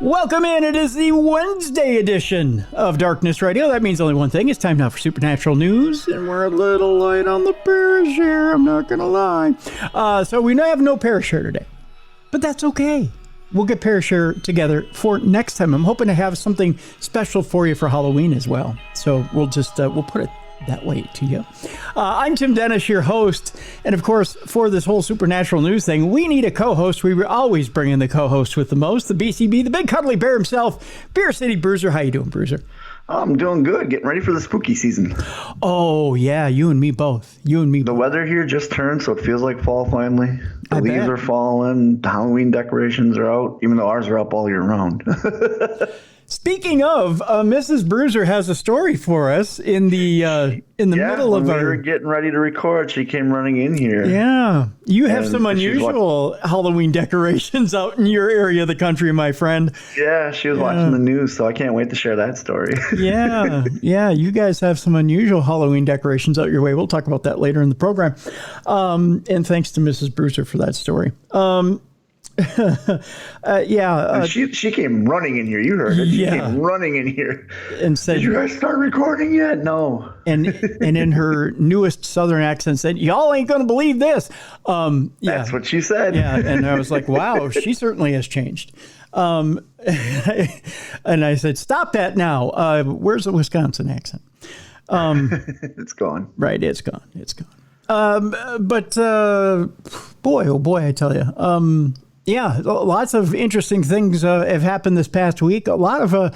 Welcome in. It is the Wednesday edition of Darkness Radio. That means only one thing. It's time now for Supernatural News, and we're a little light on the Parashare, I'm not going to lie. So we have no Parashare today, but that's okay. We'll get Parashare together for next time. I'm hoping to have something special for you for Halloween as well. So we'll just, we'll put it that way to you. I'm Tim Dennis, your host. And of course, for this whole supernatural news thing, we need a co-host. We always bring in the co-host with the most, the BCB, the big cuddly bear himself, Beer City Bruiser. How you doing, Bruiser? I'm doing good. Getting ready for the spooky season. Oh, yeah. You and me both. The weather here just turned, so it feels like fall finally. The leaves are falling. The Halloween decorations are out, even though ours are up all year round. Speaking of, Mrs. Bruiser has a story for us in the middle of our... we were getting ready to record, she came running in here. Yeah. You have some unusual Halloween decorations out in your area of the country, my friend. Yeah, she was watching the news, so I can't wait to share that story. Yeah. You guys have some unusual Halloween decorations out your way. We'll talk about that later in the program. And thanks to Mrs. Bruiser for that story. She came running in here. You heard it. She came running in here and said, "Did you guys start recording yet?" No. And in her newest Southern accent said, "Y'all ain't gonna believe this." That's what she said. Yeah, and I was like, "Wow, she certainly has changed." And I said, "Stop that now." Where's the Wisconsin accent? It's gone. Right, it's gone. It's gone. But boy, oh boy, I tell you. Yeah, lots of interesting things have happened this past week. A lot of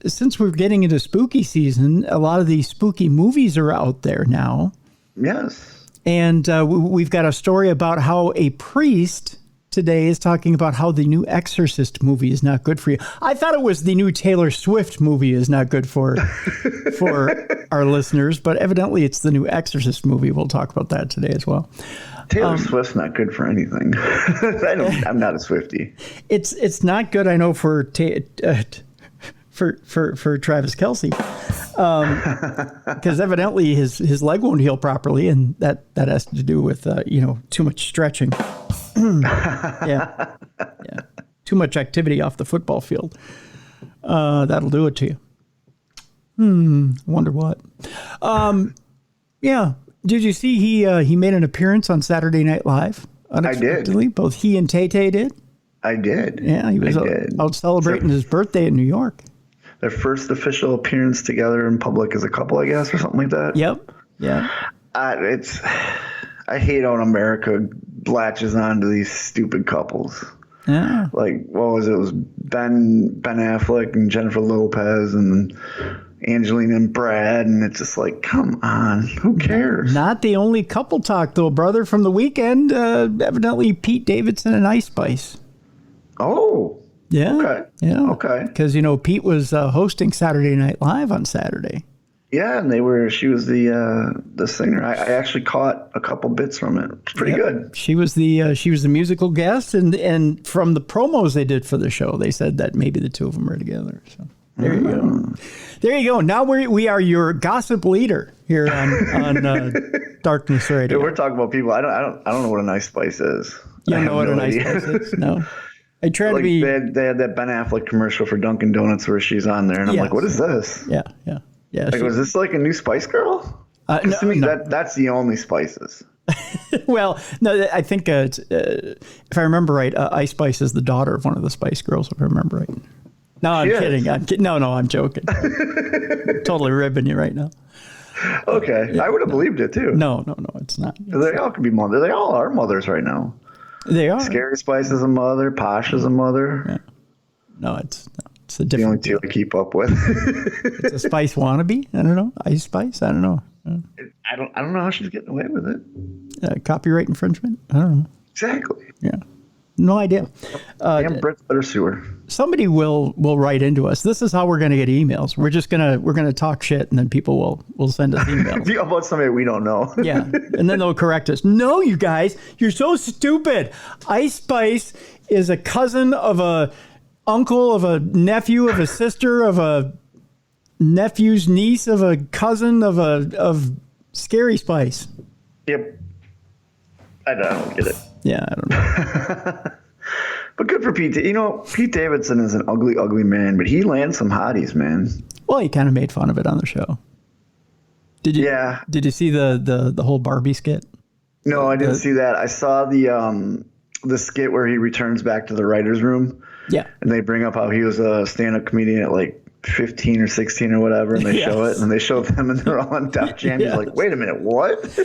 since we're getting into spooky season, a lot of these spooky movies are out there now. Yes. And we've got a story about how a priest today is talking about how the new Exorcist movie is not good for you. I thought it was the new Taylor Swift movie is not good for our listeners, but evidently it's the new Exorcist movie. We'll talk about that today as well. Taylor Swift's not good for anything. I'm not a Swiftie. It's not good, I know, for Travis Kelce, because evidently his leg won't heal properly, and that has to do with too much stretching. Yeah, too much activity off the football field. That'll do it to you. Wonder what. Yeah. Did you see he made an appearance on Saturday Night Live? Unexpectedly. I did. Both he and Tay did. I did. Yeah, he was out celebrating his birthday in New York. Their first official appearance together in public as a couple, I guess, or something like that. Yep. Yeah. I hate how America latches onto these stupid couples. Yeah. Like, what was it? It was Ben Affleck and Jennifer Lopez and Angelina and Brad, and it's just like, come on, who cares? Not the only couple talk, though, brother, from the weekend. Evidently, Pete Davidson and Ice Spice. Oh. Yeah. Okay. Yeah. Okay. Because, Pete was hosting Saturday Night Live on Saturday. Yeah, and she was the singer. I actually caught a couple bits from it. It's pretty good. She was the musical guest, and from the promos they did for the show, they said that maybe the two of them are together. So there you go. There you go. Now we are your gossip leader here on Darkness Radio. Yeah, we're talking about people. I don't know what a nice spice is. You don't know what a nice spice is? No. I tried to be. They had that Ben Affleck commercial for Dunkin' Donuts where she's on there, and I'm like, what is this? Yeah. Like, was this like a new Spice Girl? No, to me, that's the only Spices. Well, no, I think if I remember right, Ice Spice is the daughter of one of the Spice Girls, if I remember right. No, I'm kidding. No, I'm joking. I'm totally ribbing you right now. Okay, I would have believed it too. No, it's not. They all could be mothers. They all are mothers right now. They are. Scary Spice is a mother. Posh is a mother. Yeah. No, it's a different. The only two I keep up with. It's a Spice wannabe. I don't know. Ice Spice. I don't know. I don't know how she's getting away with it. Copyright infringement. I don't know. Exactly. Yeah. No idea. Damn, Brett's better sue her. Somebody will write into us. This is how we're going to get emails. We're gonna talk shit, and then people will send us emails about somebody we don't know. Yeah, and then they'll correct us. No, you guys, you're so stupid. Ice Spice is a cousin of a uncle of a nephew of a sister of a nephew's niece of a cousin of Scary Spice. Yep. I don't get it. Yeah, I don't know. But good for Pete. You know, Pete Davidson is an ugly, ugly man, but he lands some hotties, man. Well, he kind of made fun of it on the show. Did you? Yeah. Did you see the whole Barbie skit? No, I didn't see that. I saw the skit where he returns back to the writer's room. Yeah. And they bring up how he was a stand-up comedian at like 15 or 16 or whatever, and they show it, and they show them, and they're all on Def Jam. He's like, wait a minute, what?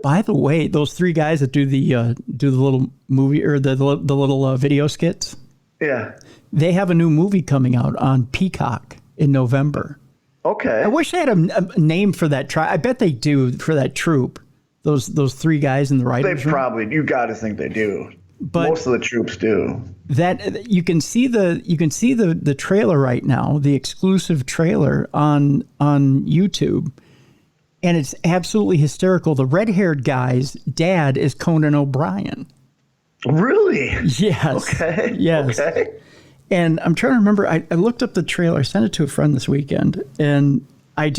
By the way, those three guys that do the little movie or the little video skits, Yeah. they have a new movie coming out on Peacock in November. Okay. I wish I had a name for that. I bet they do for that troupe. Those three guys in the writers' They room. probably, you got to think they do. But most of the troops do. That you can see the trailer right now, the exclusive trailer on YouTube, and it's absolutely hysterical. The red-haired guy's dad is Conan O'Brien. Really? Yes. Okay. Yes. Okay. And I'm trying to remember. I looked up the trailer. I sent it to a friend this weekend, and I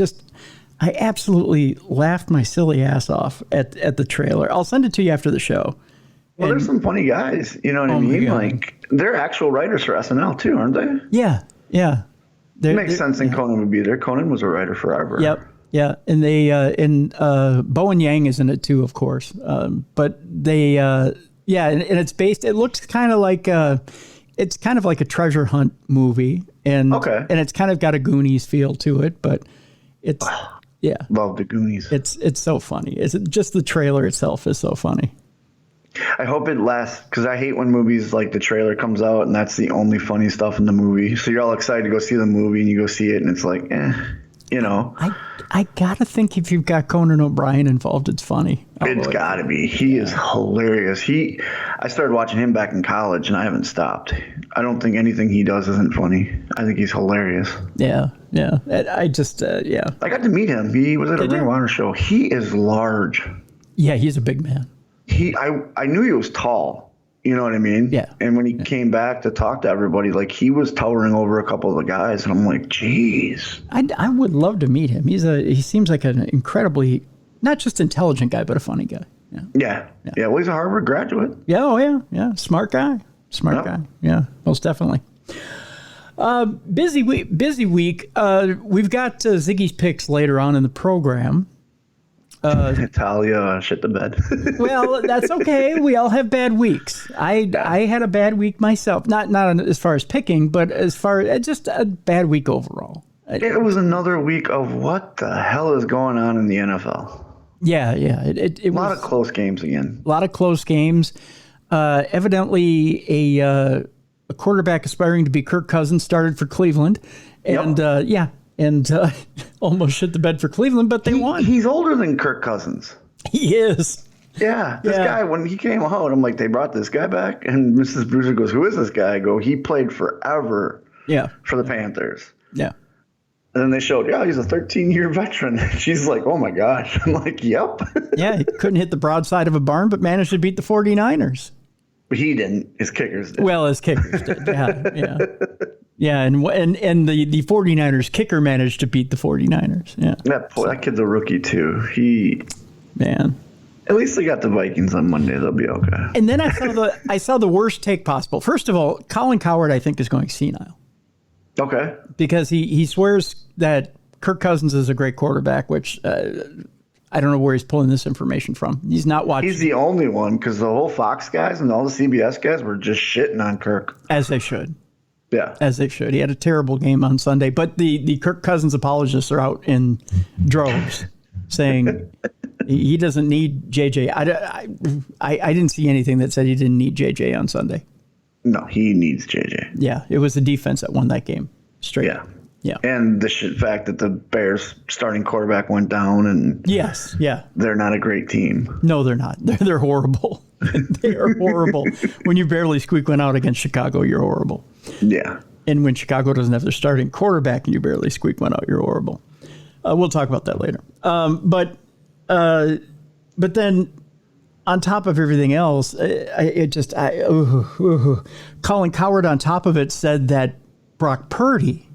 absolutely laughed my silly ass off at the trailer. I'll send it to you after the show. Well, there's some funny guys. You know what I mean? Like, they're actual writers for SNL too, aren't they? Yeah. Yeah. Makes sense. And Conan would be there. Conan was a writer forever. Yep. Yeah. And they Bowen Yang is in it too, of course. But they and it's based. It looks kind of like it's kind of like a treasure hunt movie, and it's kind of got a Goonies feel to it, but it's love the Goonies. It's so funny. It's just the trailer itself is so funny. I hope it lasts, because I hate when movies like the trailer comes out and that's the only funny stuff in the movie. So you're all excited to go see the movie and you go see it and it's like, you know. I gotta think if you've got Conan O'Brien involved, it's funny. It's gotta be. He is hilarious. I started watching him back in college and I haven't stopped. I don't think anything he does isn't funny. I think he's hilarious. Yeah. Yeah. I just, yeah. I got to meet him. He was at a Ring of Honor show. He is large. Yeah, he's a big man. I knew he was tall, you know what I mean? Yeah. And when he came back to talk to everybody, like, he was towering over a couple of the guys, and I'm like, geez. I would love to meet him. He seems like an incredibly, not just intelligent guy, but a funny guy. Yeah. Well, he's a Harvard graduate. Yeah. Oh yeah. Smart guy. Guy. Yeah. Most definitely. Busy week. We've got Ziggy's picks later on in the program. Talia shit the bed. Well, that's okay. We all have bad weeks. I had a bad week myself. Not as far as picking, but as far as just a bad week overall. It was another week of what the hell is going on in the NFL. Yeah. It was a lot of close games again. A lot of close games. Evidently, a quarterback aspiring to be Kirk Cousins started for Cleveland, and almost shit the bed for Cleveland, but they won. He's older than Kirk Cousins. He is. Yeah, this guy, when he came out, I'm like, they brought this guy back, and Mrs. Bruiser goes, who is this guy? I go, he played forever for the Panthers. Yeah. And then they showed, he's a 13-year veteran. She's like, oh my gosh. I'm like, yep. Yeah, he couldn't hit the broadside of a barn, but managed to beat the 49ers. But he didn't. His kickers did. Well, his kickers did. Yeah. Yeah, and the 49ers kicker managed to beat the 49ers. Yeah. That kid's a rookie too. Man. At least they got the Vikings on Monday. They'll be okay. And then I saw the worst take possible. First of all, Colin Cowherd, I think, is going senile. Okay. Because he swears that Kirk Cousins is a great quarterback, which I don't know where he's pulling this information from. He's not watching. He's the only one, because the whole Fox guys and all the CBS guys were just shitting on Kirk. As they should. Yeah. As they should. He had a terrible game on Sunday, but the Kirk Cousins apologists are out in droves saying he doesn't need JJ. I didn't see anything that said he didn't need JJ on Sunday. No, he needs JJ. Yeah, it was the defense that won that game straight. Yeah. And the fact that the Bears starting quarterback went down, and they're not a great team. No, they're not. They're horrible. They are horrible. When you barely squeak one out against Chicago, you're horrible. Yeah. And when Chicago doesn't have their starting quarterback and you barely squeak one out, you're horrible. We'll talk about that later. But then on top of everything else, Colin Cowherd on top of it said that Brock Purdy,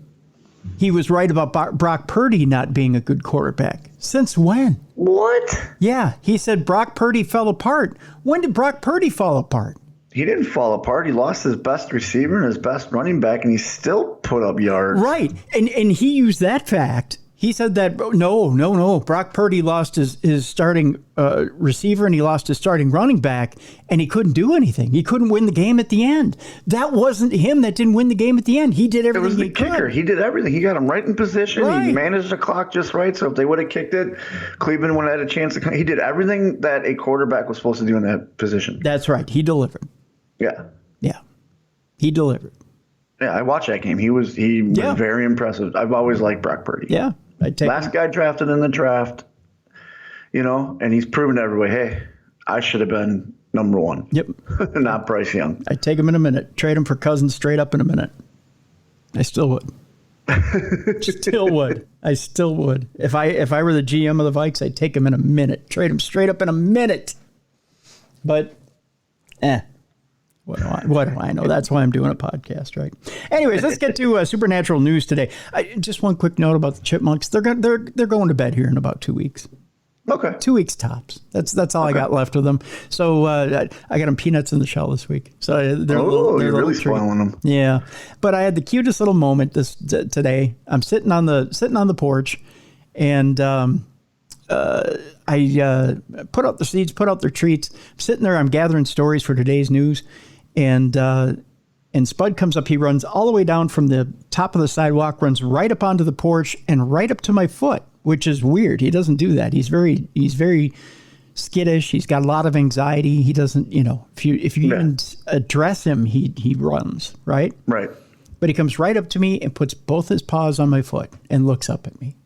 he was right about Brock Purdy not being a good quarterback. Since when? What? Yeah, he said Brock Purdy fell apart. When did Brock Purdy fall apart? he didn't fall apart. He lost his best receiver and his best running back, and he still put up yards. Right. And he used that fact. He said that, no. Brock Purdy lost his starting receiver and he lost his starting running back, and he couldn't do anything. He couldn't win the game at the end. That wasn't him that didn't win the game at the end. He did everything. It was the kicker. He did everything. He got him right in position. Right. He managed the clock just right. So if they would have kicked it, Cleveland would have had a chance to. He did everything that a quarterback was supposed to do in that position. That's right. He delivered. Yeah. Yeah. He delivered. Yeah, I watched that game. He was very impressive. I've always liked Brock Purdy. Yeah. Last guy drafted in the draft, and he's proven to everybody, hey, I should have been number one. Yep. Not Bryce Young. I'd take him in a minute. Trade him for Cousins straight up in a minute. I still would. I still would. If I were the GM of the Vikes, I'd take him in a minute. Trade him straight up in a minute. But, what do I know? That's why I'm doing a podcast, right? Anyways, let's get to supernatural news today. Just one quick note about the chipmunks. They're going to bed here in about 2 weeks. Okay. 2 weeks tops. That's all I got left of them. So I got them peanuts in the shell this week. So they're you're really spoiling them. Yeah, but I had the cutest little moment today. I'm sitting on the porch, and I put out the seeds, put out their treats. I'm sitting there. I'm gathering stories for today's news. And Spud comes up. He runs all the way down from the top of the sidewalk, runs right up onto the porch and right up to my foot, which is weird. He doesn't do that. He's very skittish. He's got a lot of anxiety. He doesn't, if you even address him, he runs, right? Right. But he comes right up to me and puts both his paws on my foot and looks up at me.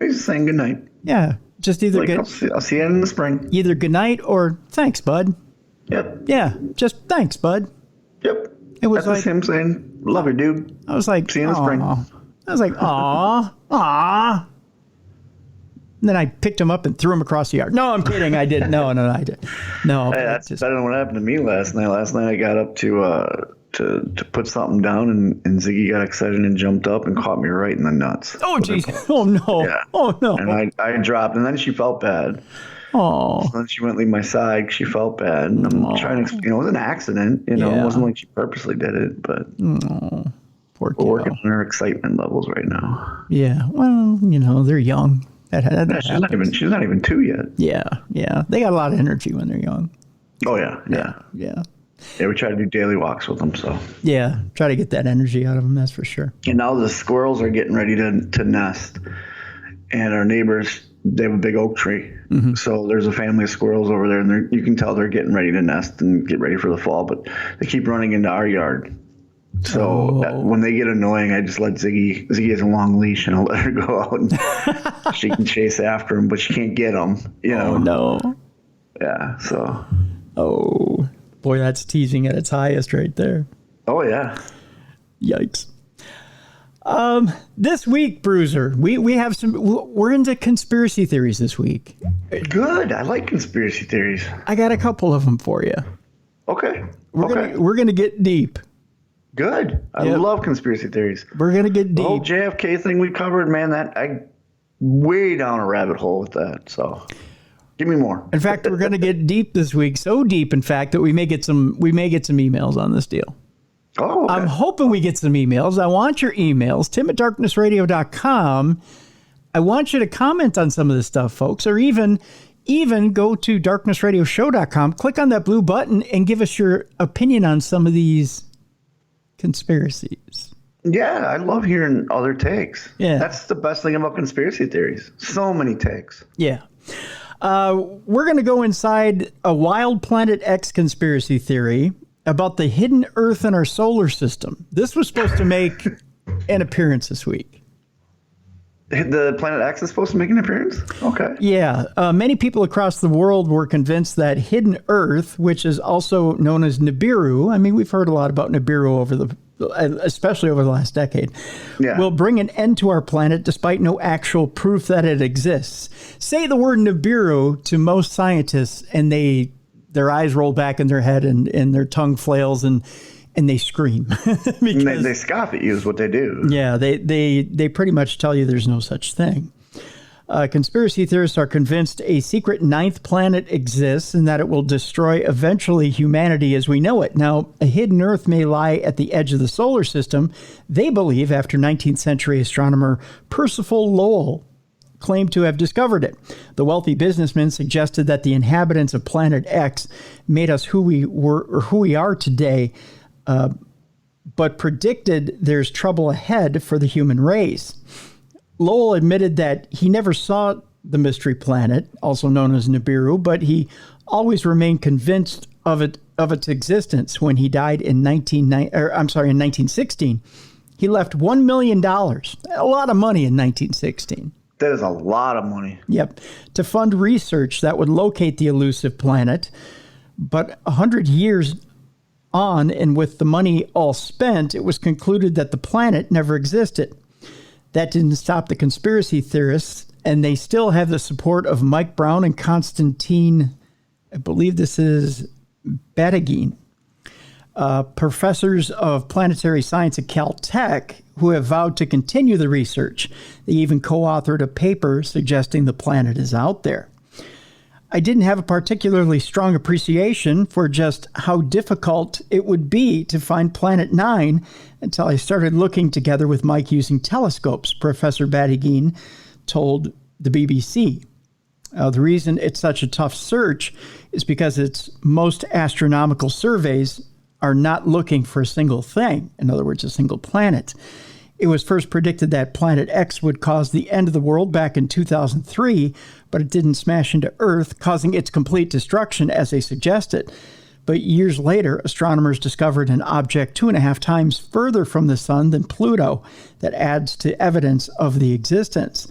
He's saying goodnight. Yeah. Just either I'll see you in the spring. Either goodnight or thanks, bud. Yep. Yeah, just thanks, bud. Yep. It was That's him saying, love you, dude. I was like, see you in the spring. I was like, aw. And then I picked him up and threw him across the yard. No, I'm kidding. I didn't. No, I didn't. No. Hey, that's better than what happened to me last night. Last night I got up to put something down, and Ziggy got excited and jumped up and caught me right in the nuts. Oh, jeez. Oh, no. Yeah. Oh, no. And I dropped, and then she felt bad. Oh. So then she wouldn't leave my side. She felt bad. And I'm trying to, it was an accident. It wasn't like she purposely did it, but Poor kiddo. we're working on her excitement levels right now. Yeah. Well, they're young. She's not even 2 yet. Yeah. They got a lot of energy when they're young. Oh, yeah. Yeah. Yeah, we try to do daily walks with them, so. Yeah, try to get that energy out of them, that's for sure. And now the squirrels are getting ready to nest. And our neighbors, they have a big oak tree. Mm-hmm. So there's a family of squirrels over there, and you can tell they're getting ready to nest and get ready for the fall, but they keep running into our yard. So when they get annoying, I just let Ziggy has a long leash, and I'll let her go out and she can chase after them, but she can't get them, Oh, no. Yeah, so. Oh, boy, that's teasing at its highest right there. Oh, yeah. Yikes. This week, Bruiser, we have we're into conspiracy theories this week. Good. I like conspiracy theories. I got a couple of them for you. Okay. We're gonna get deep. Good. I love conspiracy theories. We're gonna get deep. The whole JFK thing we covered, man, I way down a rabbit hole with that. So give me more. In fact, we're gonna get deep this week. So deep, in fact, that we may get some emails on this deal. Oh, okay. I'm hoping we get some emails. I want your emails, tim@darknessradio.com. I want you to comment on some of this stuff, folks, or even go to darknessradioshow.com, click on that blue button, and give us your opinion on some of these conspiracies. Yeah, I love hearing other takes. Yeah. That's the best thing about conspiracy theories. So many takes. Yeah. We're going to go inside a Wild Planet X conspiracy theory about the hidden Earth in our solar system. This was supposed to make an appearance this week. The Planet X is supposed to make an appearance? Okay. Yeah. Many people across the world were convinced that hidden Earth, which is also known as Nibiru, I mean, we've heard a lot about Nibiru especially over the last decade, will bring an end to our planet despite no actual proof that it exists. Say the word Nibiru to most scientists and their eyes roll back in their head and their tongue flails and they scream. They scoff at you is what they do. Yeah, they pretty much tell you there's no such thing. Conspiracy theorists are convinced a secret ninth planet exists and that it will destroy eventually humanity as we know it. Now, a hidden Earth may lie at the edge of the solar system. They believe, after 19th century astronomer Percival Lowell claimed to have discovered it. The wealthy businessman suggested that the inhabitants of Planet X made us who we were or who we are today, but predicted there's trouble ahead for the human race. Lowell admitted that he never saw the mystery planet, also known as Nibiru, but he always remained convinced of its existence. When he died in 1916, he left $1 million, a lot of money in 1916. That is a lot of money. Yep, to fund research that would locate the elusive planet. But 100 years on, and with the money all spent, it was concluded that the planet never existed. That didn't stop the conspiracy theorists, and they still have the support of Mike Brown and Constantine, I believe this is Batygin, professors of planetary science at Caltech, who have vowed to continue the research. They even co-authored a paper suggesting the planet is out there. I didn't have a particularly strong appreciation for just how difficult it would be to find Planet 9 until I started looking together with Mike using telescopes, Professor Batygin told the BBC. The reason it's such a tough search is because its most astronomical surveys are not looking for a single thing, in other words, a single planet. It was first predicted that Planet X would cause the end of the world back in 2003, but it didn't smash into Earth, causing its complete destruction as they suggested. But years later, astronomers discovered an object 2.5 times further from the sun than Pluto that adds to evidence of the existence.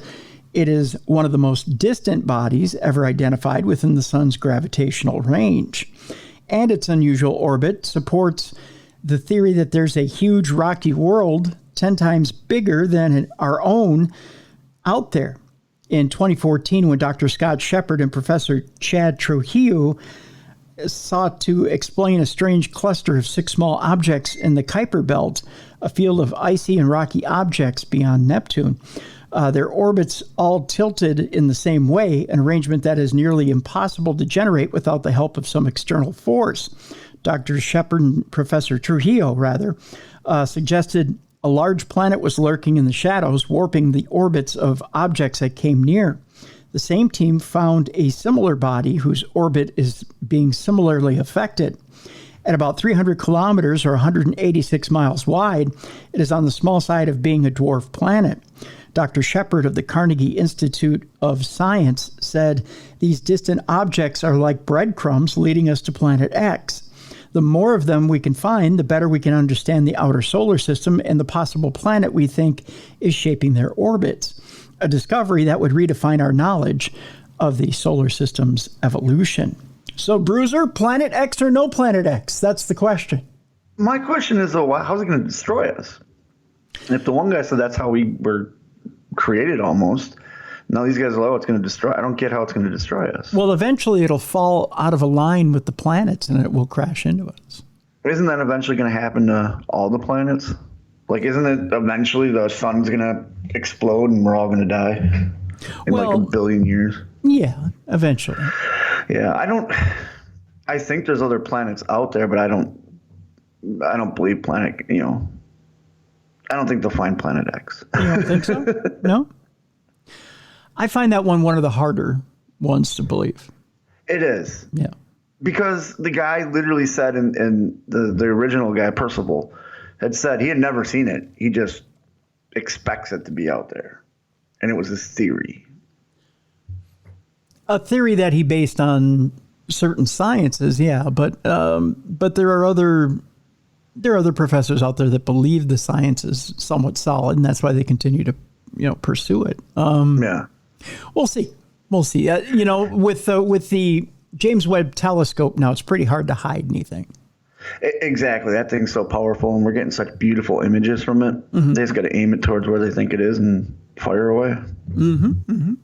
It is one of the most distant bodies ever identified within the sun's gravitational range. And its unusual orbit supports the theory that there's a huge rocky world 10 times bigger than our own out there. In 2014, when Dr. Scott Shepard and Professor Chad Trujillo sought to explain a strange cluster of 6 small objects in the Kuiper Belt, a field of icy and rocky objects beyond Neptune, their orbits all tilted in the same way, an arrangement that is nearly impossible to generate without the help of some external force. Dr. Shepard and Professor Trujillo, suggested a large planet was lurking in the shadows, warping the orbits of objects that came near. The same team found a similar body whose orbit is being similarly affected. At about 300 kilometers or 186 miles wide, it is on the small side of being a dwarf planet. Dr. Shepard of the Carnegie Institute of Science said, "These distant objects are like breadcrumbs leading us to Planet X. The more of them we can find, the better we can understand the outer solar system and the possible planet we think is shaping their orbits. A discovery that would redefine our knowledge of the solar system's evolution." So, Bruiser, Planet X or no Planet X? That's the question. My question is, though, how's it going to destroy us? If the one guy said that's how we were created almost, now these guys are like, oh, it's going to destroy. I don't get how it's going to destroy us. Well, eventually it'll fall out of a line with the planets and it will crash into us. Isn't that eventually going to happen to all the planets? Like, isn't it eventually the sun's going to explode and we're all going to die in like a billion years? Yeah, eventually. Yeah, I think there's other planets out there, but I don't believe I don't think they'll find Planet X. You don't think so? No? I find that one of the harder ones to believe. It is. Yeah. Because the guy literally said, in the original guy, Percival, had said he had never seen it. He just expects it to be out there. And it was his theory. A theory that he based on certain sciences, yeah. But there are other professors out there that believe the science is somewhat solid, and that's why they continue to, pursue it. Yeah. We'll see. With the James Webb Telescope now, it's pretty hard to hide anything. Exactly. That thing's so powerful, and we're getting such beautiful images from it. Mm-hmm. They just got to aim it towards where they think it is and fire away. Mm-hmm. Mm-hmm.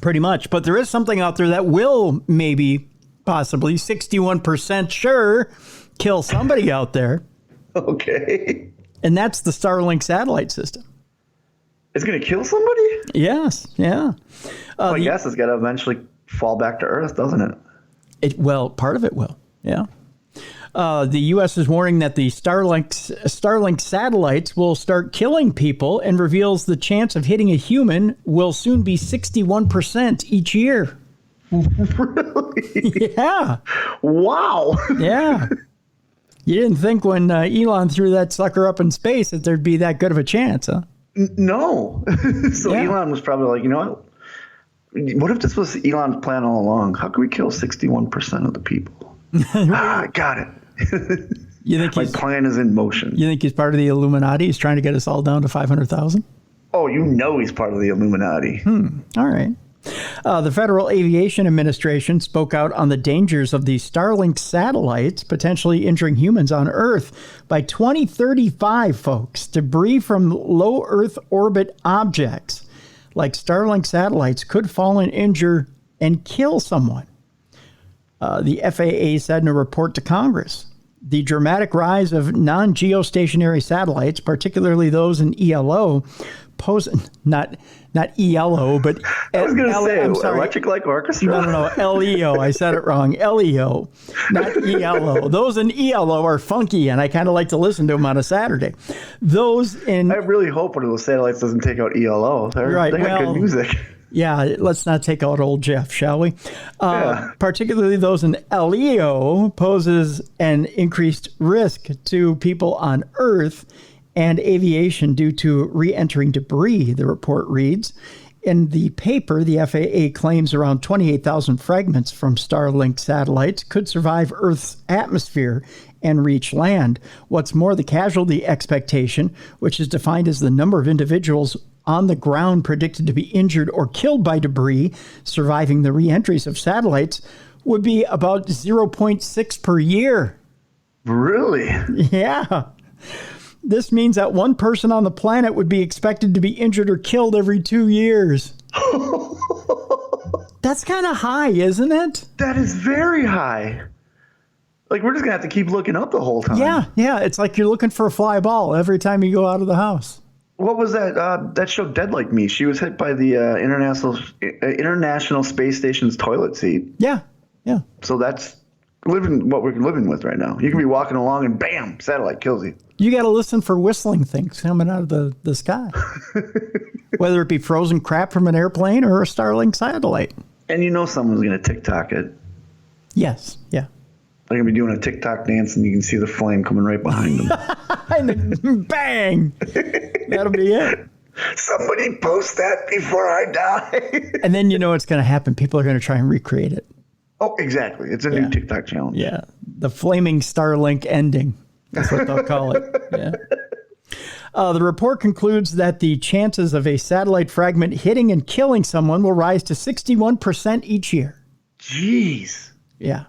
Pretty much. But there is something out there that will possibly, 61% sure, kill somebody out there. Okay. And that's the Starlink satellite system. It's going to kill somebody? Yes, yeah. I guess it's got to eventually fall back to Earth, doesn't it? Well, part of it will, yeah. The U.S. is warning that the Starlink satellites will start killing people and reveals the chance of hitting a human will soon be 61% each year. Really? Yeah. Wow. Yeah. You didn't think when Elon threw that sucker up in space that there'd be that good of a chance, huh? No. So yeah. Elon was probably like, you know what if this was Elon's plan all along? How can we kill 61% of the people? I got it. You think my plan is in motion? You think he's part of the Illuminati? He's trying to get us all down to 500,000? Oh, he's part of the Illuminati. All right. The Federal Aviation Administration spoke out on the dangers of the Starlink satellites potentially injuring humans on Earth. By 2035, folks, debris from low Earth orbit objects like Starlink satellites could fall and injure and kill someone. The FAA said in a report to Congress, the dramatic rise of non-geostationary satellites, particularly those in ELO, pose not ELO, but I was going to say Electric Light Orchestra. No, LEO. I said it wrong. LEO, not ELO. Those in ELO are funky, and I kind of like to listen to them on a Saturday. Those in I really hope one of those satellites doesn't take out ELO. They got good music. Yeah, let's not take out old Jeff, shall we? Particularly those in LEO poses an increased risk to people on Earth and aviation due to re-entering debris, the report reads. In the paper, the FAA claims around 28,000 fragments from Starlink satellites could survive Earth's atmosphere and reach land. What's more, the casualty expectation, which is defined as the number of individuals on the ground predicted to be injured or killed by debris surviving the re-entries of satellites, would be about 0.6 per year. Really? Yeah. This means that one person on the planet would be expected to be injured or killed every 2 years. That's kind of high, isn't it? That is very high. Like, we're just going to have to keep looking up the whole time. Yeah. It's like you're looking for a fly ball every time you go out of the house. What was that? That show Dead Like Me. She was hit by the International Space Station's toilet seat. Yeah. So that's what we're living with right now. You can be walking along and bam, satellite kills you. You got to listen for whistling things coming out of the sky. Whether it be frozen crap from an airplane or a Starlink satellite. And someone's going to TikTok it. Yes, yeah. They're going to be doing a TikTok dance and you can see the flame coming right behind them. And then bang! That'll be it. Somebody post that before I die. And then what's going to happen. People are going to try and recreate it. Oh, exactly. It's a new TikTok challenge. Yeah. The flaming Starlink ending. That's what they'll call it. Yeah. The report concludes that the chances of a satellite fragment hitting and killing someone will rise to 61% each year. Jeez. Yeah.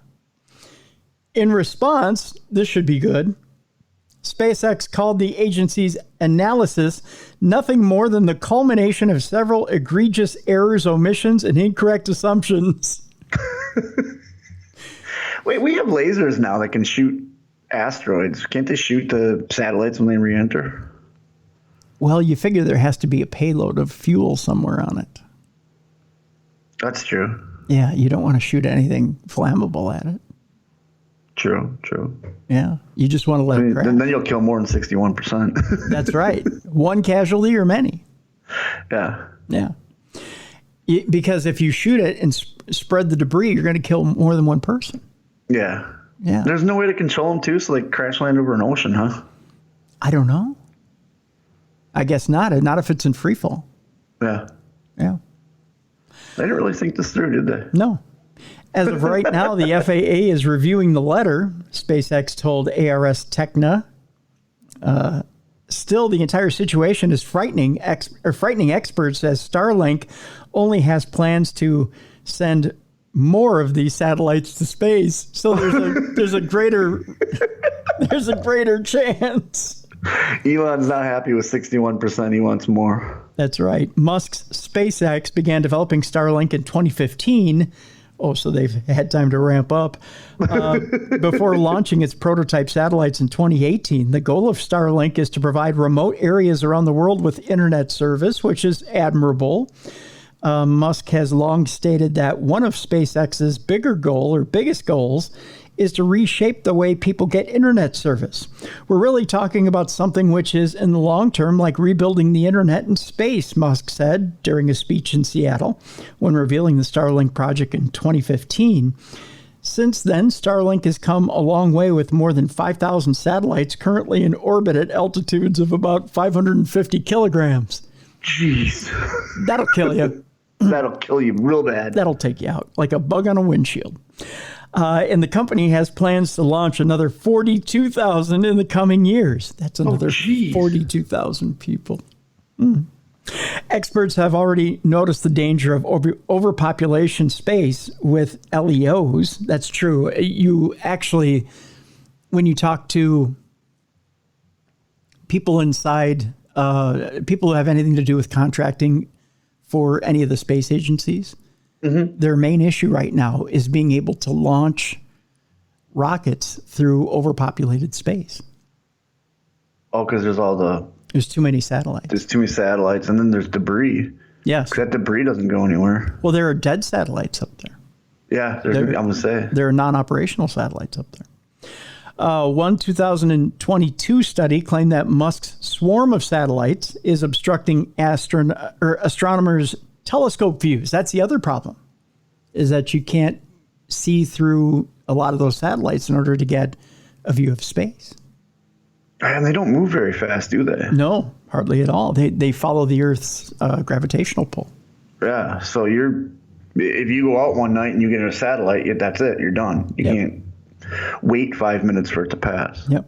In response, this should be good. SpaceX called the agency's analysis nothing more than the culmination of several egregious errors, omissions, and incorrect assumptions. Wait, we have lasers now that can shoot asteroids. Can't they shoot the satellites when they re-enter? Well, you figure there has to be a payload of fuel somewhere on it. That's true. Yeah, you don't want to shoot anything flammable at it. True. Yeah, you just want to let it crash. Then you'll kill more than 61%. That's right. One casualty or many. Yeah. Because if you shoot it and spread the debris, you're going to kill more than one person. Yeah. There's no way to control them, too, so they crash land over an ocean, huh? I don't know. I guess not. Not if it's in free fall. Yeah. They didn't really think this through, did they? No. As of right now, the FAA is reviewing the letter, SpaceX told ARS Techna. Still, the entire situation is frightening experts as Starlink only has plans to send more of these satellites to space. So there's a greater chance. Elon's not happy with 61%. He wants more. That's right. Musk's SpaceX began developing Starlink in 2015 Oh, so they've had time to ramp up. Before launching its prototype satellites in 2018, the goal of Starlink is to provide remote areas around the world with internet service, which is admirable. Musk has long stated that one of SpaceX's biggest goals is to reshape the way people get internet service. We're really talking about something which is, in the long term, like rebuilding the internet in space, Musk said during a speech in Seattle when revealing the Starlink project in 2015. Since then, Starlink has come a long way with more than 5,000 satellites currently in orbit at altitudes of about 550 kilograms. Jeez. That'll kill you. That'll kill you real bad. That'll take you out like a bug on a windshield. And the company has plans to launch another 42,000 in the coming years. That's another 42,000 people. Experts have already noticed the danger of overpopulation space with LEOs. That's true. You actually, when you talk to people inside, people who have anything to do with contracting for any of the space agencies, their main issue right now is being able to launch rockets through overpopulated space. Oh, because there's too many satellites. There's too many satellites, and then there's debris. Yes. That debris doesn't go anywhere. Well, there are dead satellites up there. Yeah, I'm going to say. There are non-operational satellites up there. One 2022 study claimed that Musk's swarm of satellites is obstructing astronomers' telescope views. That's the other problem, is that you can't see through a lot of those satellites in order to get a view of space. And they don't move very fast, do they? No, hardly at all. They follow the Earth's gravitational pull. Yeah, so if you go out one night and you get a satellite, that's it. You're done. You can't wait 5 minutes for it to pass. Yep.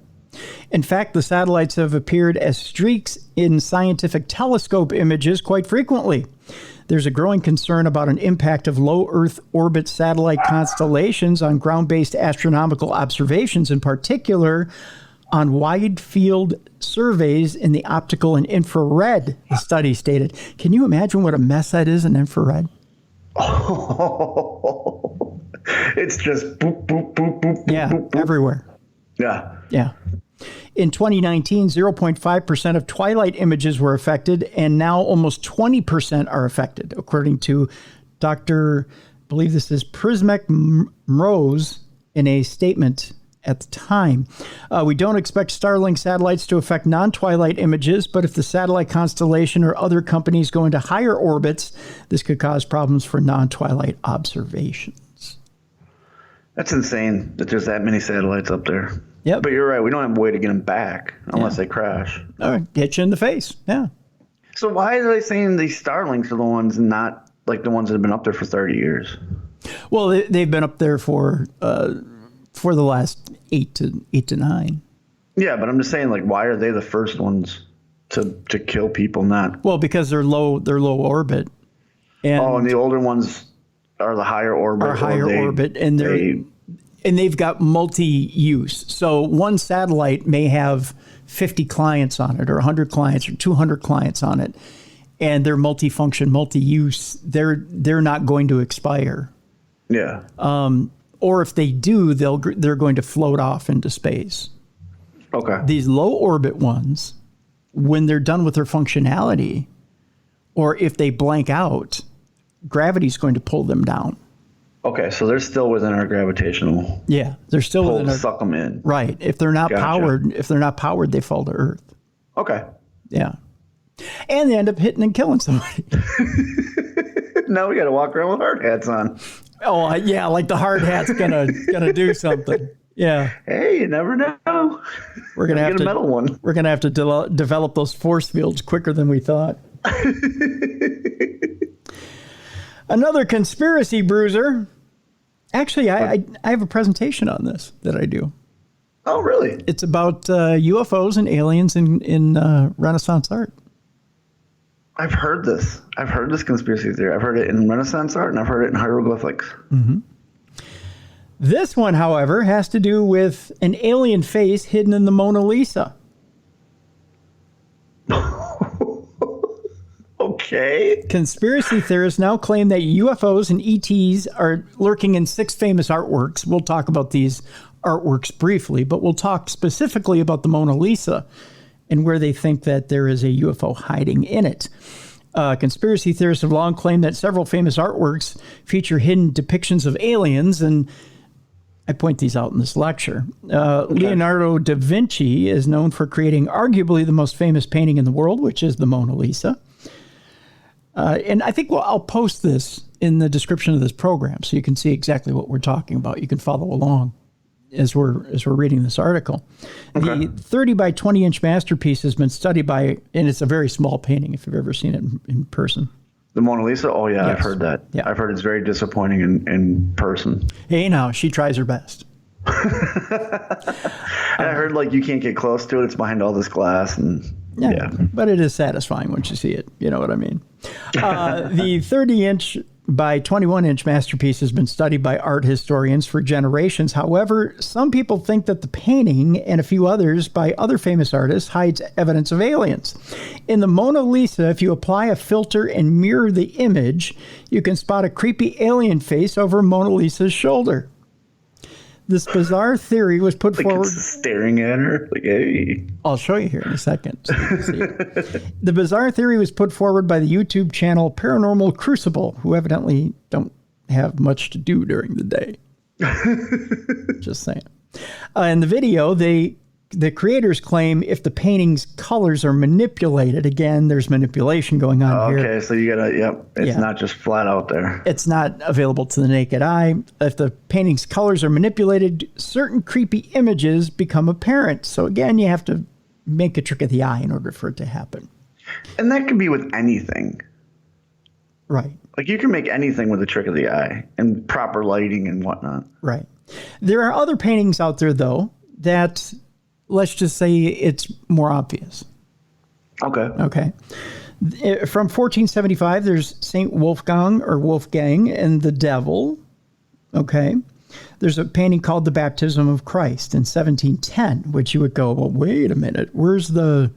In fact, the satellites have appeared as streaks in scientific telescope images quite frequently. There's a growing concern about an impact of low Earth orbit satellite constellations on ground-based astronomical observations, in particular on wide field surveys in the optical and infrared, the study stated. Can you imagine what a mess that is in infrared? Oh, it's just boop, boop, boop, boop, yeah, boop, boop. Everywhere. Yeah. Yeah. In 2019, 0.5% of twilight images were affected, and now almost 20% are affected, according to Dr. I believe this is Prismek Mrose in a statement at the time. We don't expect Starlink satellites to affect non-twilight images, but if the satellite constellation or other companies go into higher orbits, this could cause problems for non-twilight observations. That's insane that there's that many satellites up there. Yep. But you're right. We don't have a way to get them back unless they crash. All right. Hit you in the face. Yeah. So why are they saying these Starlinks are the ones and not like the ones that have been up there for 30 years? Well, they've been up there for the last 8 to 9. Yeah, but I'm just saying, like, why are they the first ones to kill people? Not well, because they're low orbit. And the older ones are the higher orbit. And they've got multi-use. So one satellite may have 50 clients on it, or 100 clients, or 200 clients on it, and they're multifunction, multi-use. They're not going to expire. Yeah. Or if they do, they're going to float off into space. Okay. These low orbit ones, when they're done with their functionality, or if they blank out, gravity's going to pull them down. Okay, so they're still within our gravitational. Yeah, they're still within suck them in. Right. If they're not powered, they fall to Earth. Okay. Yeah. And they end up hitting and killing somebody. Now we got to walk around with hard hats on. Oh yeah, like the hard hat's gonna do something. Yeah. Hey, you never know. We're gonna have get a metal one. We're gonna have to develop those force fields quicker than we thought. Another conspiracy, Bruiser. Actually, I have a presentation on this that I do. Oh, really? It's about UFOs and aliens in Renaissance art. I've heard this. I've heard this conspiracy theory. I've heard it in Renaissance art, and I've heard it in hieroglyphics. Mm-hmm. This one, however, has to do with an alien face hidden in the Mona Lisa. Okay. Okay. Conspiracy theorists now claim that UFOs and ETs are lurking in 6 famous artworks. We'll talk about these artworks briefly, but we'll talk specifically about the Mona Lisa and where they think that there is a UFO hiding in it. Conspiracy theorists have long claimed that several famous artworks feature hidden depictions of aliens, and I point these out in this lecture. Leonardo da Vinci is known for creating arguably the most famous painting in the world, which is the Mona Lisa. And I think I'll post this in the description of this program so you can see exactly what we're talking about. You can follow along as we're reading this article. Okay. The 30 by 20 inch masterpiece has been studied by, and it's a very small painting if you've ever seen it in person. The Mona Lisa? Oh, yeah, yes. I've heard that. Yeah. I've heard it's very disappointing in person. Hey, now, she tries her best. And I heard, like, you can't get close to it. It's behind all this glass. And yeah. But it is satisfying once you see it. You know what I mean? The 30-inch by 21-inch masterpiece has been studied by art historians for generations. However, some people think that the painting and a few others by other famous artists hides evidence of aliens. In the Mona Lisa, if you apply a filter and mirror the image, you can spot a creepy alien face over Mona Lisa's shoulder. This bizarre theory was put forward. It's staring at her. Like, hey. I'll show you here in a second. So you can see it. The bizarre theory was put forward by the YouTube channel Paranormal Crucible, who evidently don't have much to do during the day. Just saying. In the video, the creators claim if the painting's colors are manipulated, again, there's manipulation going on here. Okay, so you gotta, it's not just flat out there. It's not available to the naked eye. If the painting's colors are manipulated, certain creepy images become apparent. So again, you have to make a trick of the eye in order for it to happen. And that can be with anything. Right. Like you can make anything with a trick of the eye and proper lighting and whatnot. Right. There are other paintings out there, though, that... let's just say it's more obvious. Okay. From 1475, there's St. Wolfgang and the Devil. Okay. There's a painting called The Baptism of Christ in 1710, which you would go, well, wait a minute. Where's the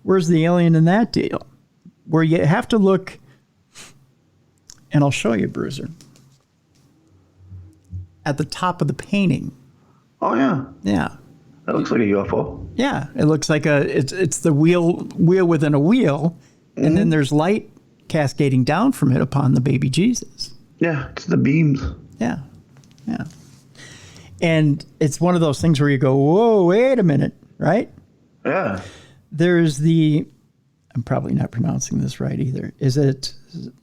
alien in that deal? Where you have to look, and I'll show you, Bruiser, at the top of the painting. Oh, yeah. Yeah. That looks like a UFO. Yeah, it looks like it's the wheel within a wheel, and then there's light cascading down from it upon the baby Jesus. Yeah, it's the beams. Yeah. And it's one of those things where you go, whoa, wait a minute, right? Yeah. There's I'm probably not pronouncing this right either. Is it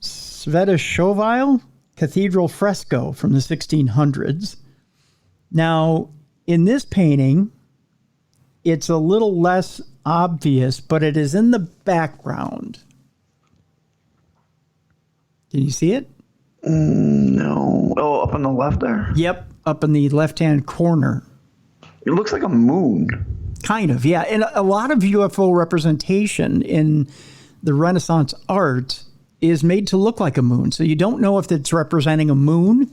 Svetoshovile Cathedral fresco from the 1600s? Now, in this painting, it's a little less obvious, but it is in the background. Can you see it? No. Oh, up on the left there? Yep, up in the left-hand corner. It looks like a moon. Kind of, yeah. And a lot of UFO representation in the Renaissance art is made to look like a moon. So you don't know if it's representing a moon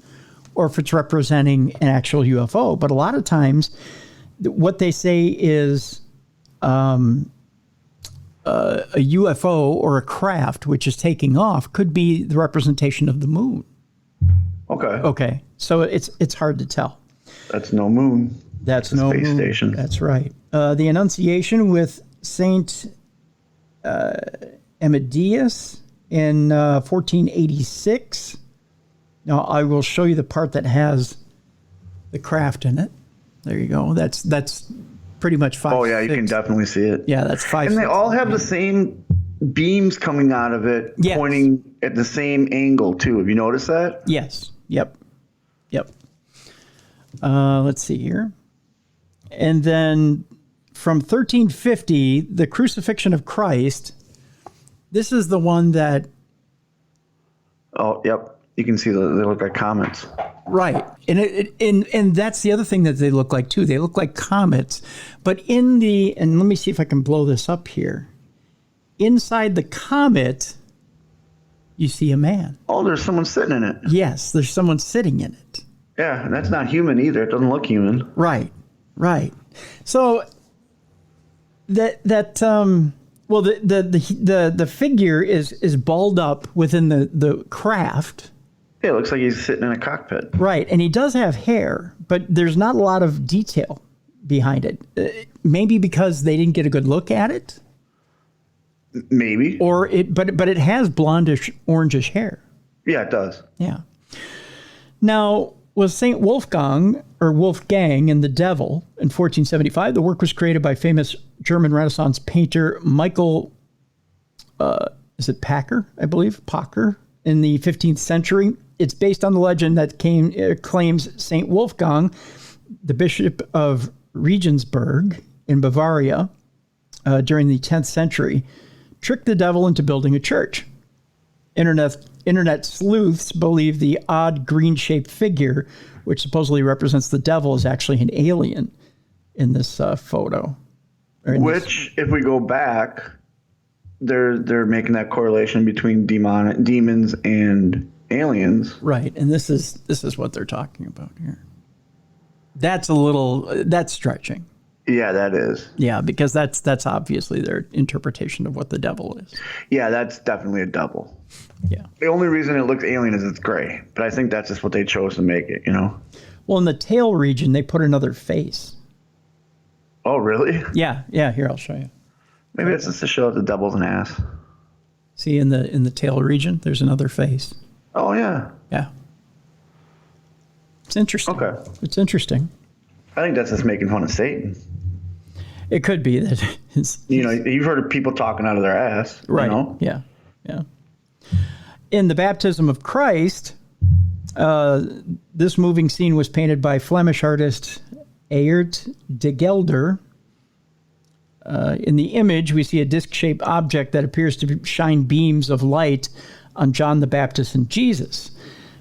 or if it's representing an actual UFO. But a lot of times, what they say is a UFO or a craft which is taking off could be the representation of the moon. Okay. So it's hard to tell. That's no moon. That's no space moon. Station. That's right. The Annunciation with Saint Amadeus in 1486. Now I will show you the part that has the craft in it. There you go. That's pretty much 5. Oh, yeah, you can definitely see it. Yeah, that's 5. And they all have the same beams coming out of it, pointing at the same angle, too. Have you noticed that? Yes. Yep. Let's see here. And then from 1350, the Crucifixion of Christ. This is the one that... Oh, yep. You can see they look like comets. Right. And that's the other thing that they look like, too. They look like comets. But and let me see if I can blow this up here. Inside the comet, you see a man. Oh, there's someone sitting in it. Yes, there's someone sitting in it. Yeah, and that's not human either. It doesn't look human. Right. So what Well, the figure is balled up within the craft. Yeah, it looks like he's sitting in a cockpit. Right, and he does have hair, but there's not a lot of detail behind it. Maybe because they didn't get a good look at it. Maybe. But it has blondish, orangish hair. Yeah, it does. Yeah. Now, was St. Wolfgang and the Devil in 1475? The work was created by famous German Renaissance painter Michael, is it Packer, I believe? Packer, in the 15th century. It's based on the legend that claims St. Wolfgang, the Bishop of Regensburg in Bavaria during the 10th century, tricked the devil into building a church. Internet sleuths believe the odd green-shaped figure, which supposedly represents the devil, is actually an alien in this photo. If we go back, they're making that correlation between demons and aliens. Right, and this is what they're talking about here. That's stretching. Yeah, that is. Yeah, because that's obviously their interpretation of what the devil is. Yeah, that's definitely a double. Yeah. The only reason it looks alien is it's gray, but I think that's just what they chose to make it, Well, in the tail region, they put another face. Oh, really? Yeah, here, I'll show you. Maybe it's just to show the devil's an ass. See, in the tail region, there's another face. Oh, yeah. Yeah. It's interesting. Okay. It's interesting. I think that's just making fun of Satan. It could be that you've heard of people talking out of their ass. Right. Yeah. In the baptism of Christ, this moving scene was painted by Flemish artist Aert de Gelder. In the image, we see a disc-shaped object that appears to shine beams of light on John the Baptist and Jesus.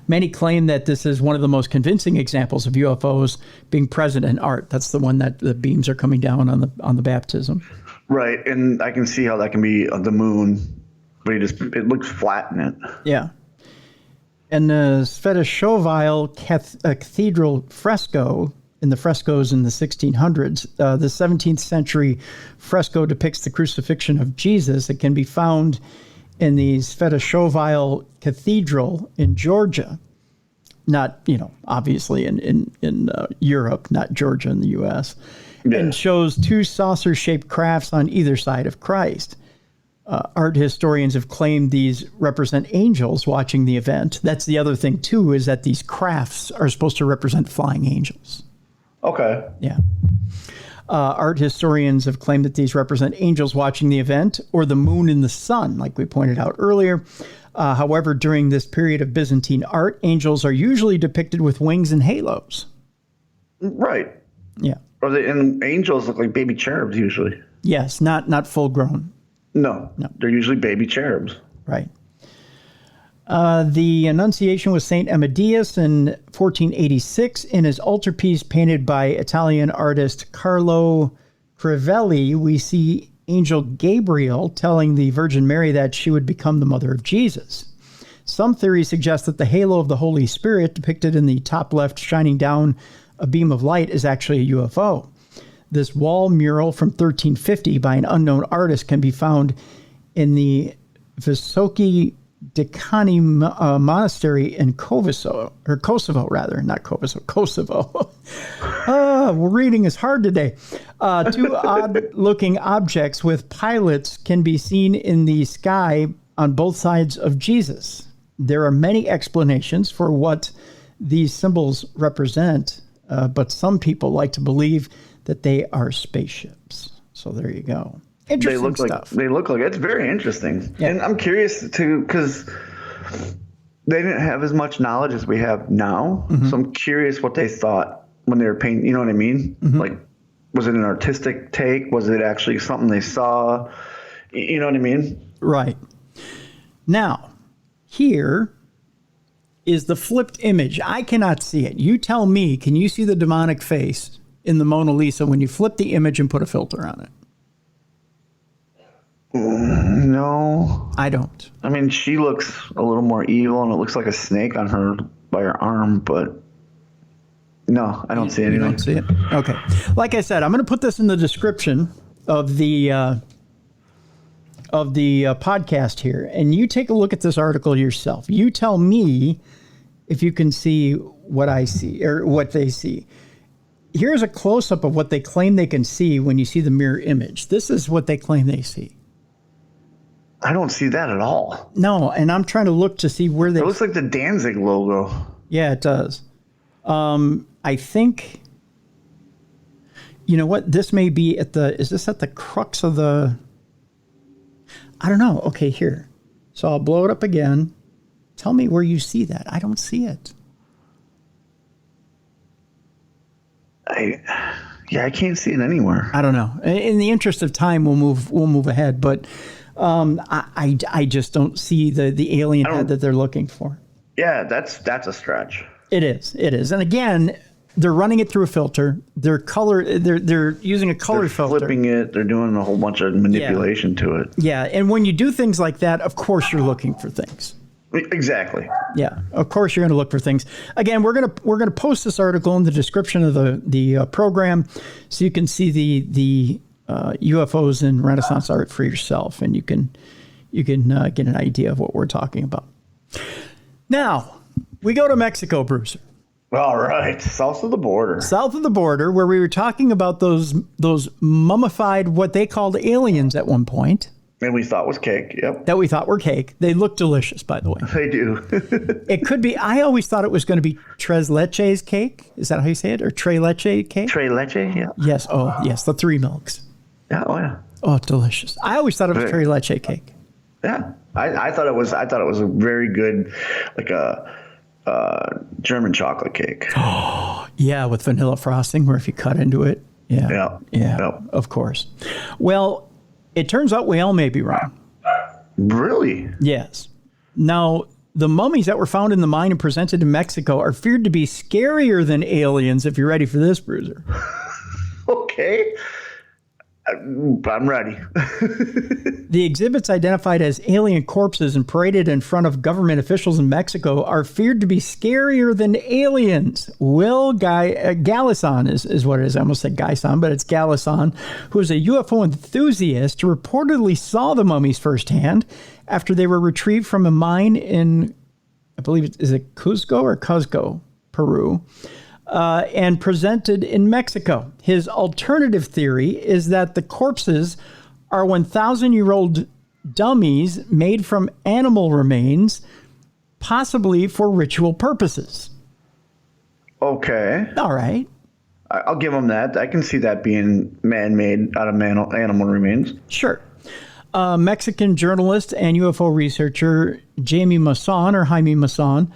Many claim that this is one of the most convincing examples of UFOs being present in art. That's the one that the beams are coming down on the baptism. Right, and I can see how that can be the moon, but it looks flat in it. Yeah. And the Svetošovile Cathedral fresco, in the frescoes in the 1600s, the 17th century fresco depicts the crucifixion of Jesus. It can be found in the Svetošovile Cathedral in Georgia, not, obviously in Europe, not Georgia in the U.S., and shows two saucer-shaped crafts on either side of Christ. Art historians have claimed these represent angels watching the event. That's the other thing, too, is that these crafts are supposed to represent flying angels. Okay. Yeah. Art historians have claimed that these represent angels watching the event or the moon and the sun, like we pointed out earlier. However, during this period of Byzantine art, angels are usually depicted with wings and halos. Right. Yeah. And angels look like baby cherubs usually. Yes, not full grown. No. They're usually baby cherubs. Right. The Annunciation was St. Amadeus in 1486. In his altarpiece painted by Italian artist Carlo Crivelli, we see Angel Gabriel telling the Virgin Mary that she would become the mother of Jesus. Some theories suggest that the halo of the Holy Spirit, depicted in the top left shining down a beam of light, is actually a UFO. This wall mural from 1350 by an unknown artist can be found in the Visoki Dekani Monastery in Kosovo. Reading is hard today. Two odd-looking objects with pilots can be seen in the sky on both sides of Jesus. There are many explanations for what these symbols represent, but some people like to believe that they are spaceships. So there you go. Interesting stuff. They look like it's very interesting. Yeah. And I'm curious too, because they didn't have as much knowledge as we have now. Mm-hmm. So I'm curious what they thought when they were painting. You know what I mean? Mm-hmm. Like, was it an artistic take? Was it actually something they saw? You know what I mean? Right. Now, here is the flipped image. I cannot see it. You tell me, can you see the demonic face in the Mona Lisa when you flip the image and put a filter on it? No. I don't. I mean, she looks a little more evil, and it looks like a snake on her by her arm, but no, I don't see anything. You don't see it? Okay. Like I said, I'm going to put this in the description of the podcast here, and you take a look at this article yourself. You tell me if you can see what I see or what they see. Here's a close-up of what they claim they can see when you see the mirror image. This is what they claim they see. I don't see that at all. No, and I'm trying to look to see where they... It looks like the Danzig logo. Yeah, it does. I think... You know what? This may be at the... Is this at the crux of the... I don't know. Okay, here. So I'll blow it up again. Tell me where you see that. I don't see it. I can't see it anywhere. I don't know. In the interest of time, we'll move ahead. But I just don't see the alien head that they're looking for. Yeah, that's a stretch. It is. And again, they're running it through a filter. They're using a color filter. They're flipping it. They're doing a whole bunch of manipulation to it. Yeah, and when you do things like that, of course you're looking for things. Exactly. Yeah, of course you're going to look for things. Again, we're gonna post this article in the description of the program, so you can see the UFOs in Renaissance art for yourself, and you can get an idea of what we're talking about. Now we go to Mexico, Bruiser. All right, south of the border. South of the border, where we were talking about those mummified, what they called aliens at one point. And we thought was cake, yep. That we thought were cake. They look delicious, by the way. They do. It could be, I always thought it was going to be tres leches cake. Is that how you say it? Or tres leche cake? Tres leche, yeah. Yes, yes, the 3 milks. Yeah, oh yeah. Oh, delicious. I always thought it was tres leche cake. Yeah, I thought it was a very good, like a German chocolate cake. Oh, yeah, with vanilla frosting, where if you cut into it. Yeah, of course. Well, it turns out we all may be wrong. Really? Yes. Now, the mummies that were found in the mine and presented in Mexico are feared to be scarier than aliens, if you're ready for this, Bruiser. Okay. I'm ready. The exhibits identified as alien corpses and paraded in front of government officials in Mexico are feared to be scarier than aliens. Will Galison is what it is. I almost said Gaison, but it's Galison, who is a UFO enthusiast, reportedly saw the mummies firsthand after they were retrieved from a mine in, I believe, is it Cuzco, Peru? And presented in Mexico. His alternative theory is that the corpses are 1,000-year-old dummies made from animal remains, possibly for ritual purposes. Okay. All right. I'll give him that. I can see that being man-made out of animal remains. Sure. Mexican journalist and UFO researcher Jaime Maussan,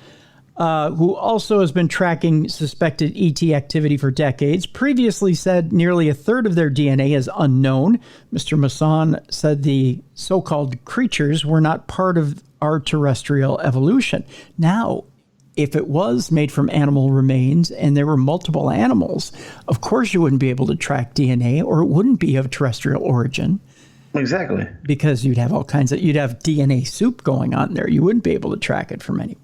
who also has been tracking suspected ET activity for decades, previously said nearly a third of their DNA is unknown. Mr. Maussan said the so-called creatures were not part of our terrestrial evolution. Now, if it was made from animal remains and there were multiple animals, of course you wouldn't be able to track DNA, or it wouldn't be of terrestrial origin. Exactly. Because you'd have you'd have DNA soup going on there. You wouldn't be able to track it from anywhere.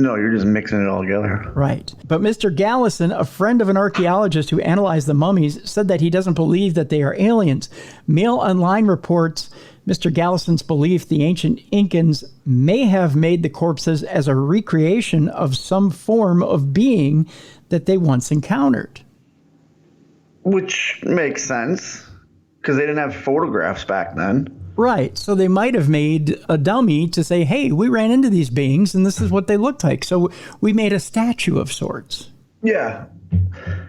No, you're just mixing it all together. Right. But Mr. Galison, a friend of an archaeologist who analyzed the mummies, said that he doesn't believe that they are aliens. Mail Online reports Mr. Gallison's belief the ancient Incans may have made the corpses as a recreation of some form of being that they once encountered. Which makes sense, because they didn't have photographs back then. Right. So they might have made a dummy to say, hey, we ran into these beings and this is what they looked like. So we made a statue of sorts. Yeah.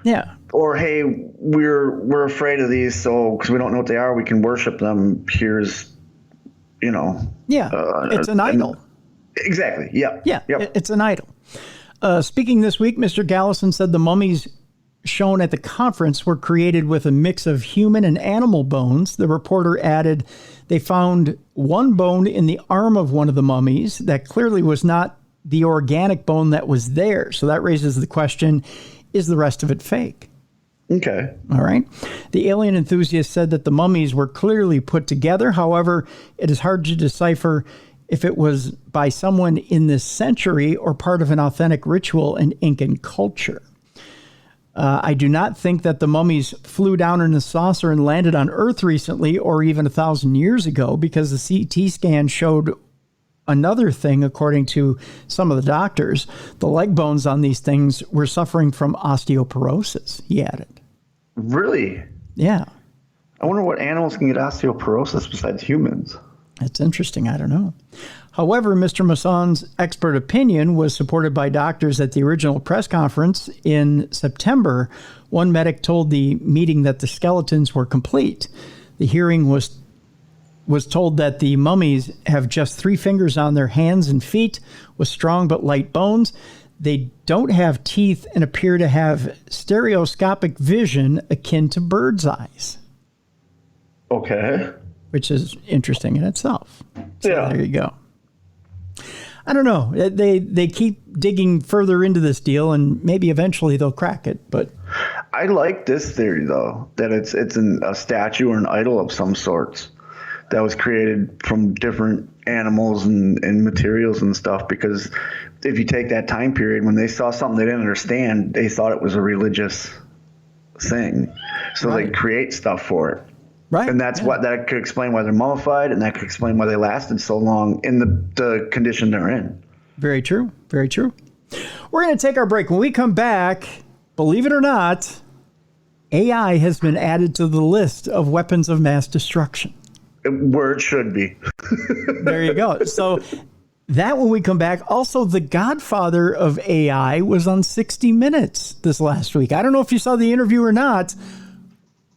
Yeah. Or, hey, we're afraid of these, so because we don't know what they are, we can worship them. Here's, Yeah. It's an idol. Exactly. Yep. Yeah. Yep. It's an idol. Speaking this week, Mr. Galison said the mummies shown at the conference were created with a mix of human and animal bones. The reporter added they found one bone in the arm of one of the mummies that clearly was not the organic bone that was there. So that raises the question, is the rest of it fake? Okay. All right. The alien enthusiast said that the mummies were clearly put together. However, it is hard to decipher if it was by someone in this century or part of an authentic ritual in Incan culture. I do not think that the mummies flew down in a saucer and landed on Earth recently or even 1,000 years ago, because the CT scan showed another thing. According to some of the doctors, the leg bones on these things were suffering from osteoporosis, he added. Really? Yeah. I wonder what animals can get osteoporosis besides humans. That's interesting. I don't know. However, Mr. Masson's expert opinion was supported by doctors at the original press conference in September. One medic told the meeting that the skeletons were complete. The hearing was told that the mummies have just 3 fingers on their hands and feet with strong but light bones. They don't have teeth and appear to have stereoscopic vision akin to bird's eyes. Okay. Which is interesting in itself. So yeah. There you go. I don't know. They keep digging further into this deal, and maybe eventually they'll crack it. But I like this theory, though, that it's a statue or an idol of some sorts that was created from different animals and materials and stuff. Because if you take that time period, when they saw something they didn't understand, they thought it was a religious thing. So Right. they create stuff for it. right, And that's what that could explain why they're mummified, and that could explain why they lasted so long in the condition they're in. Very true. Very true. We're going to take our break. When we come back, believe it or not, AI has been added to the list of weapons of mass destruction. Where it should be. There you go. So that when we come back, also the godfather of AI was on 60 Minutes this last week. I don't know if you saw the interview or not.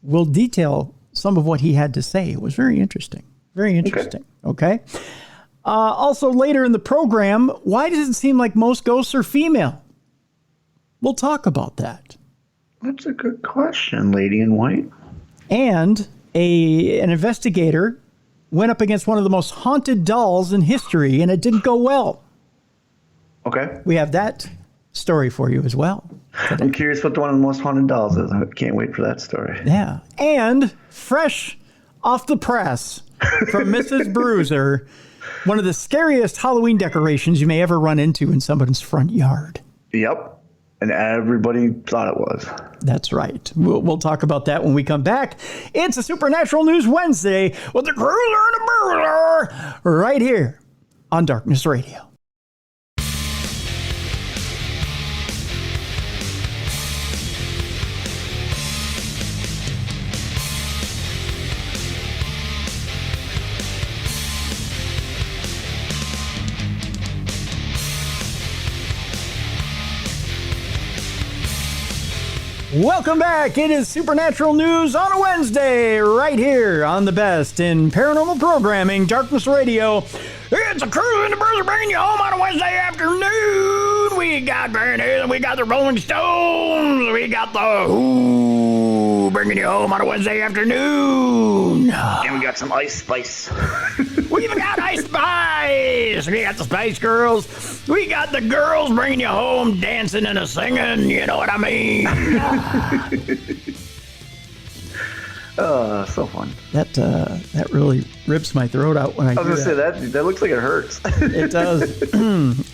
We'll detail some of what he had to say. It was very interesting. Very interesting. Okay. Also later in the program, why does it seem like most ghosts are female? We'll talk about that. That's a good question, Lady in White. And an investigator went up against one of the most haunted dolls in history, and it didn't go well. Okay. We have that story for you as well today. I'm curious what one of the most haunted dolls is. I can't wait for that story. Yeah. And fresh off the press from Mrs. Bruiser, one of the scariest Halloween decorations you may ever run into in somebody's front yard. Yep. And everybody thought it was. That's right. We'll talk about that when we come back. It's a Supernatural News Wednesday with the Cruiser and the Bruiser right here on Darkness Radio. Welcome back. It is Supernatural News on a Wednesday, right here on the best in paranormal programming, Darkness Radio. It's a crew and the Bruiser bringing you home on a Wednesday afternoon. We got Van Halen, we got the Rolling Stones, we got the Who bringing you home on a Wednesday afternoon. And we got some Ice Spice. We even got Ice Spice. We got the Spice Girls. We got the girls bringing you home dancing and a singing. You know what I mean? So fun. That really rips my throat out when I was do going to say, that looks like it hurts. It does.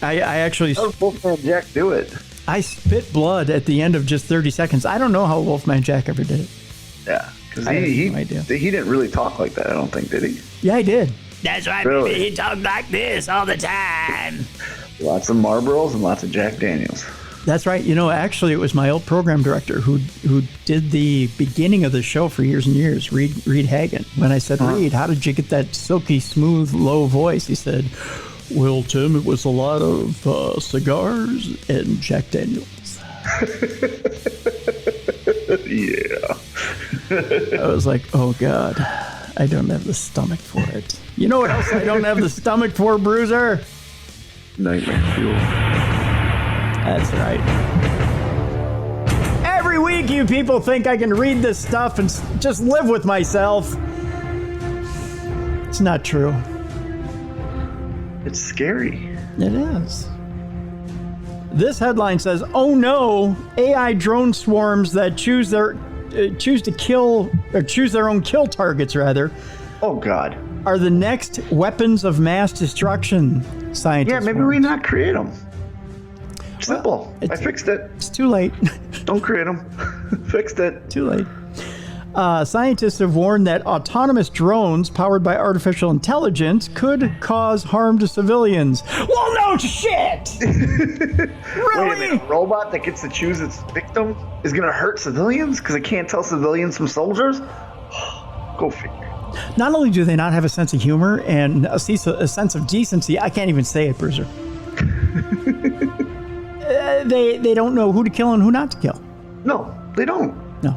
I actually... How does Wolfman Jack do it? I spit blood at the end of just 30 seconds. I don't know how Wolfman Jack ever did it. Yeah. Because I have no idea. He didn't really talk like that, I don't think, did he? Yeah, I did. That's right, Really? baby. He talked like this all the time. Lots of Marlboros and lots of Jack Daniels. That's right. You know, actually, it was my old program director who did the beginning of the show for years and years, Reed Hagen. When I said, Reed, how did you get that silky, smooth, low voice? He said, well, Tim, it was a lot of cigars and Jack Daniels. Yeah. I was like, oh, God, I don't have the stomach for it. You know what else I don't have the stomach for, Bruiser? Nightmare Fuel. That's right. Every week you people think I can read this stuff and just live with myself. It's not true. It's scary. It is. This headline says, oh no, AI drone swarms that choose their own kill targets, rather, Oh, God. are the next weapons of mass destruction, scientists Yeah, maybe warn. we not create them. Simple. I fixed it. It's too late. Don't create them. Fixed it. Too late. Scientists have warned that autonomous drones powered by artificial intelligence could cause harm to civilians. Well, no shit! Really? Wait a minute. A robot that gets to choose its victim is going to hurt civilians because it can't tell civilians from soldiers? Go figure. Not only do they not have a sense of humor and a sense of decency, I can't even say it, Bruiser. They don't know who to kill and who not to kill. No, they don't. No.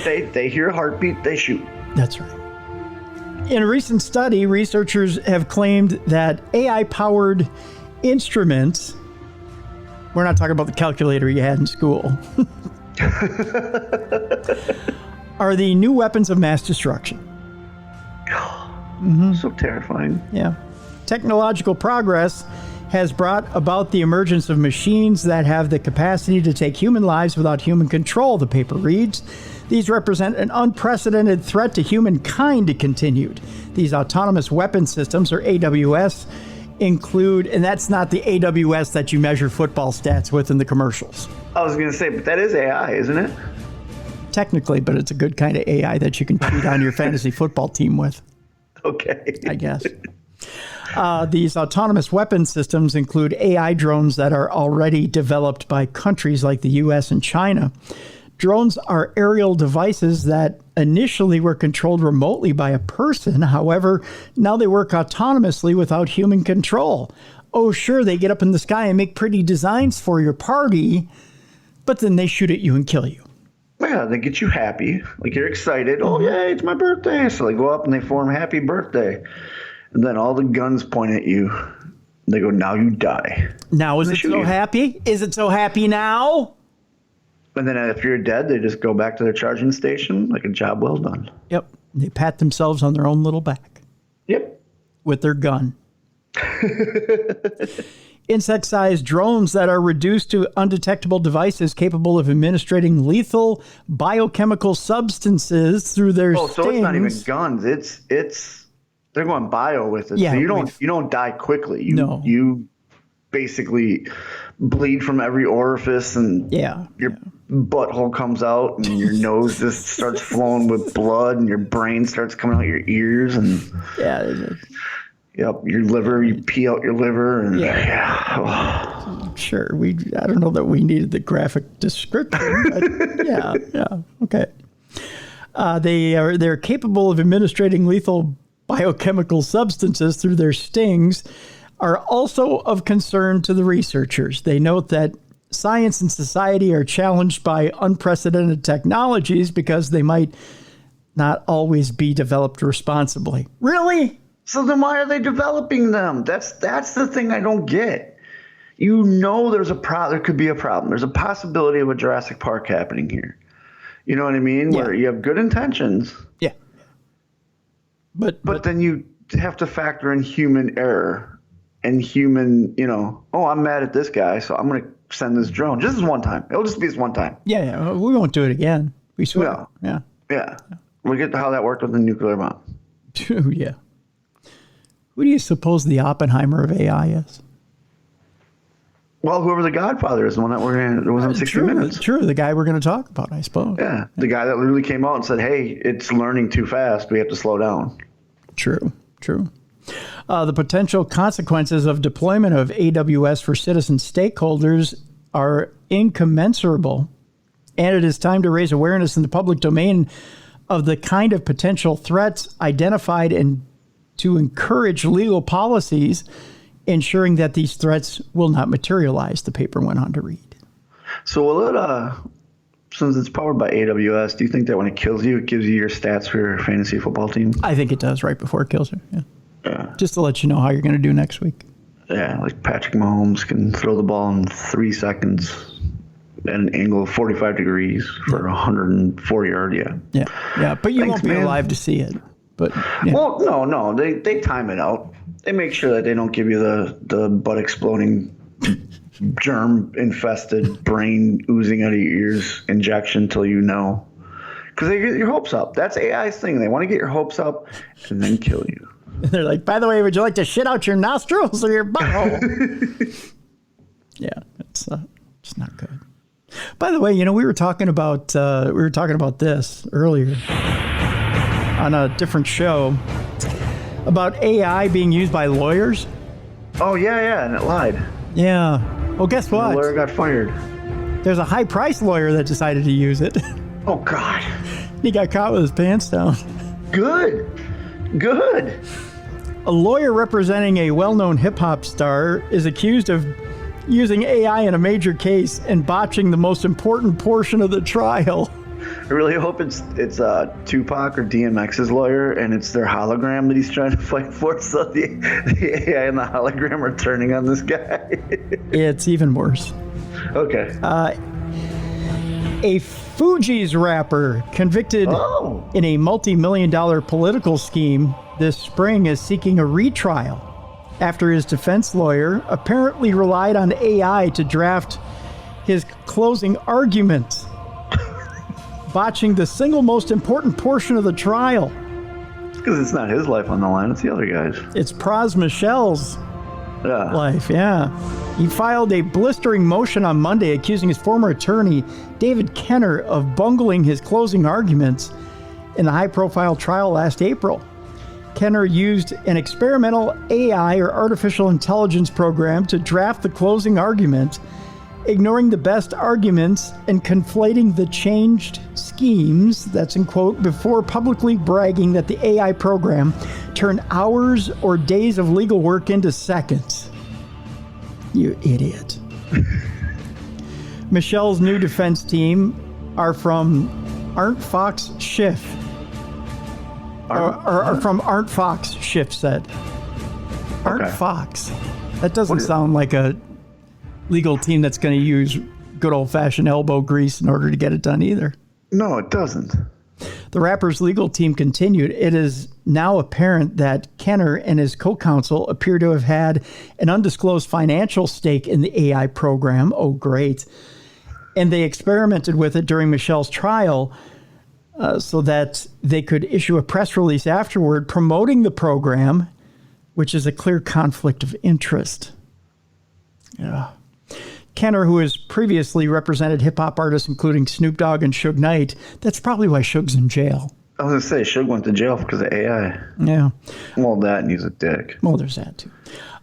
They hear a heartbeat, they shoot. That's right. In a recent study, researchers have claimed that AI-powered instruments, we're not talking about the calculator you had in school, are the new weapons of mass destruction. So terrifying. Yeah. Technological progress has brought about the emergence of machines that have the capacity to take human lives without human control, the paper reads. These represent an unprecedented threat to humankind, it continued. These autonomous weapon systems, or AWS, include, and that's not the AWS that you measure football stats with in the commercials. I was going to say, but that is AI, isn't it? Technically, but it's a good kind of AI that you can cheat on your fantasy football team with. Okay. I guess. These autonomous weapon systems include AI drones that are already developed by countries like the U.S. and China. Drones are aerial devices that initially were controlled remotely by a person. However, now they work autonomously without human control. Oh, sure, they get up in the sky and make pretty designs for your party, but then they shoot at you and kill you. Yeah, they get you happy. Like you're excited. Oh, yay, it's my birthday. So they go up and they form happy birthday. And then all the guns point at you. They go, now you die. Now is it so happy? Is it so happy now? And then if you're dead, they just go back to their charging station like a job well done. Yep. They pat themselves on their own little back. Yep. With their gun. Insect-sized drones that are reduced to undetectable devices capable of administering lethal biochemical substances through their stings. So it's not even guns. It's they're going bio with it. Yeah, so you don't die quickly. You basically bleed from every orifice and your butthole comes out and your nose just starts flowing with blood and your brain starts coming out your ears and your liver, you pee out your liver and Sure, I don't know that we needed the graphic description, but okay. They're capable of administering lethal biochemical substances through their stings, are also of concern to the researchers. They note that science and society are challenged by unprecedented technologies because they might not always be developed responsibly. Really? So then why are they developing them? That's the thing I don't get. You know there could be a problem. There's a possibility of a Jurassic Park happening here. You know what I mean? Yeah. Where you have good intentions. Yeah. But then you have to factor in human error and human, I'm mad at this guy, so I'm going to send this drone. Just this one time. It'll just be this one time. Yeah. We won't do it again. We swear. Yeah. Look at how that worked with the nuclear bomb. Yeah. Who do you suppose the Oppenheimer of AI is? Well, whoever the Godfather is, the one that was in 60 Minutes. True, the guy we're going to talk about, I suppose. Yeah, the guy that literally came out and said, hey, it's learning too fast. We have to slow down. True. The potential consequences of deployment of AWS for citizen stakeholders are incommensurable, and it is time to raise awareness in the public domain of the kind of potential threats identified and to encourage legal policies ensuring that these threats will not materialize, the paper went on to read. So will it, since it's powered by AWS, do you think that when it kills you, it gives you your stats for your fantasy football team? I think it does right before it kills you, yeah. Just to let you know how you're going to do next week. Yeah, like Patrick Mahomes can throw the ball in 3 seconds at an angle of 45 degrees for 104-yard, Yeah, but you won't be alive to see it. But Well, no, they time it out. They make sure that they don't give you the butt exploding, germ infested, brain oozing out of your ears injection till you know, because they get your hopes up. That's AI's thing. They want to get your hopes up and then kill you. They're like, by the way, would you like to shit out your nostrils or your butthole? Yeah, it's not good. By the way, we were talking about this earlier on a different show about AI being used by lawyers. Oh yeah, and it lied. Yeah. Well, guess what? The lawyer got fired. There's a high-priced lawyer that decided to use it. Oh God. He got caught with his pants down. Good. A lawyer representing a well-known hip-hop star is accused of using AI in a major case and botching the most important portion of the trial. I really hope it's Tupac or DMX's lawyer, and it's their hologram that he's trying to fight for. So the AI and the hologram are turning on this guy. It's even worse. Okay. A Fugees rapper convicted in a multi-million-dollar political scheme this spring is seeking a retrial after his defense lawyer apparently relied on AI to draft his closing arguments, botching the single most important portion of the trial. Because it's not his life on the line, it's the other guy's. It's Pras Michelle's life, yeah. He filed a blistering motion on Monday accusing his former attorney, David Kenner, of bungling his closing arguments in the high-profile trial last April. Kenner used an experimental AI or artificial intelligence program to draft the closing argument, ignoring the best arguments and conflating the changed schemes, that's in quote, before publicly bragging that the AI program turned hours or days of legal work into seconds. You idiot. Michelle's new defense team are from Arndt Fox Schiff. Or from Arndt Fox, Schiff said. Arndt Fox. That doesn't sound like a legal team that's going to use good old-fashioned elbow grease in order to get it done either. No, it doesn't. The rapper's legal team continued. It is now apparent that Kenner and his co-counsel appear to have had an undisclosed financial stake in the AI program. Oh, great. And they experimented with it during Michelle's trial so that they could issue a press release afterward promoting the program, which is a clear conflict of interest. Yeah. Kenner, who has previously represented hip-hop artists including Snoop Dogg and Suge Knight, that's probably why Suge's in jail. I was going to say, Suge went to jail because of AI. Yeah. Well, that and he's a dick. Well, there's that too.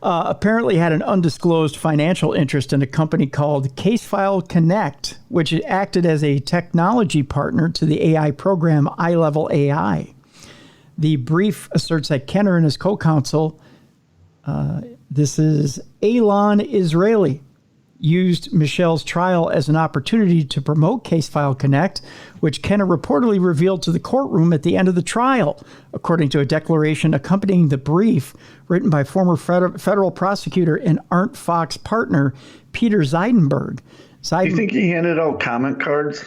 Apparently had an undisclosed financial interest in a company called Casefile Connect, which acted as a technology partner to the AI program iLevel AI. The brief asserts that Kenner and his co-counsel, this is Alon Israeli, used Michelle's trial as an opportunity to promote Casefile Connect, which Kenner reportedly revealed to the courtroom at the end of the trial, according to a declaration accompanying the brief written by former federal prosecutor and Arndt Fox partner Peter Zeidenberg. Do you think he handed out comment cards?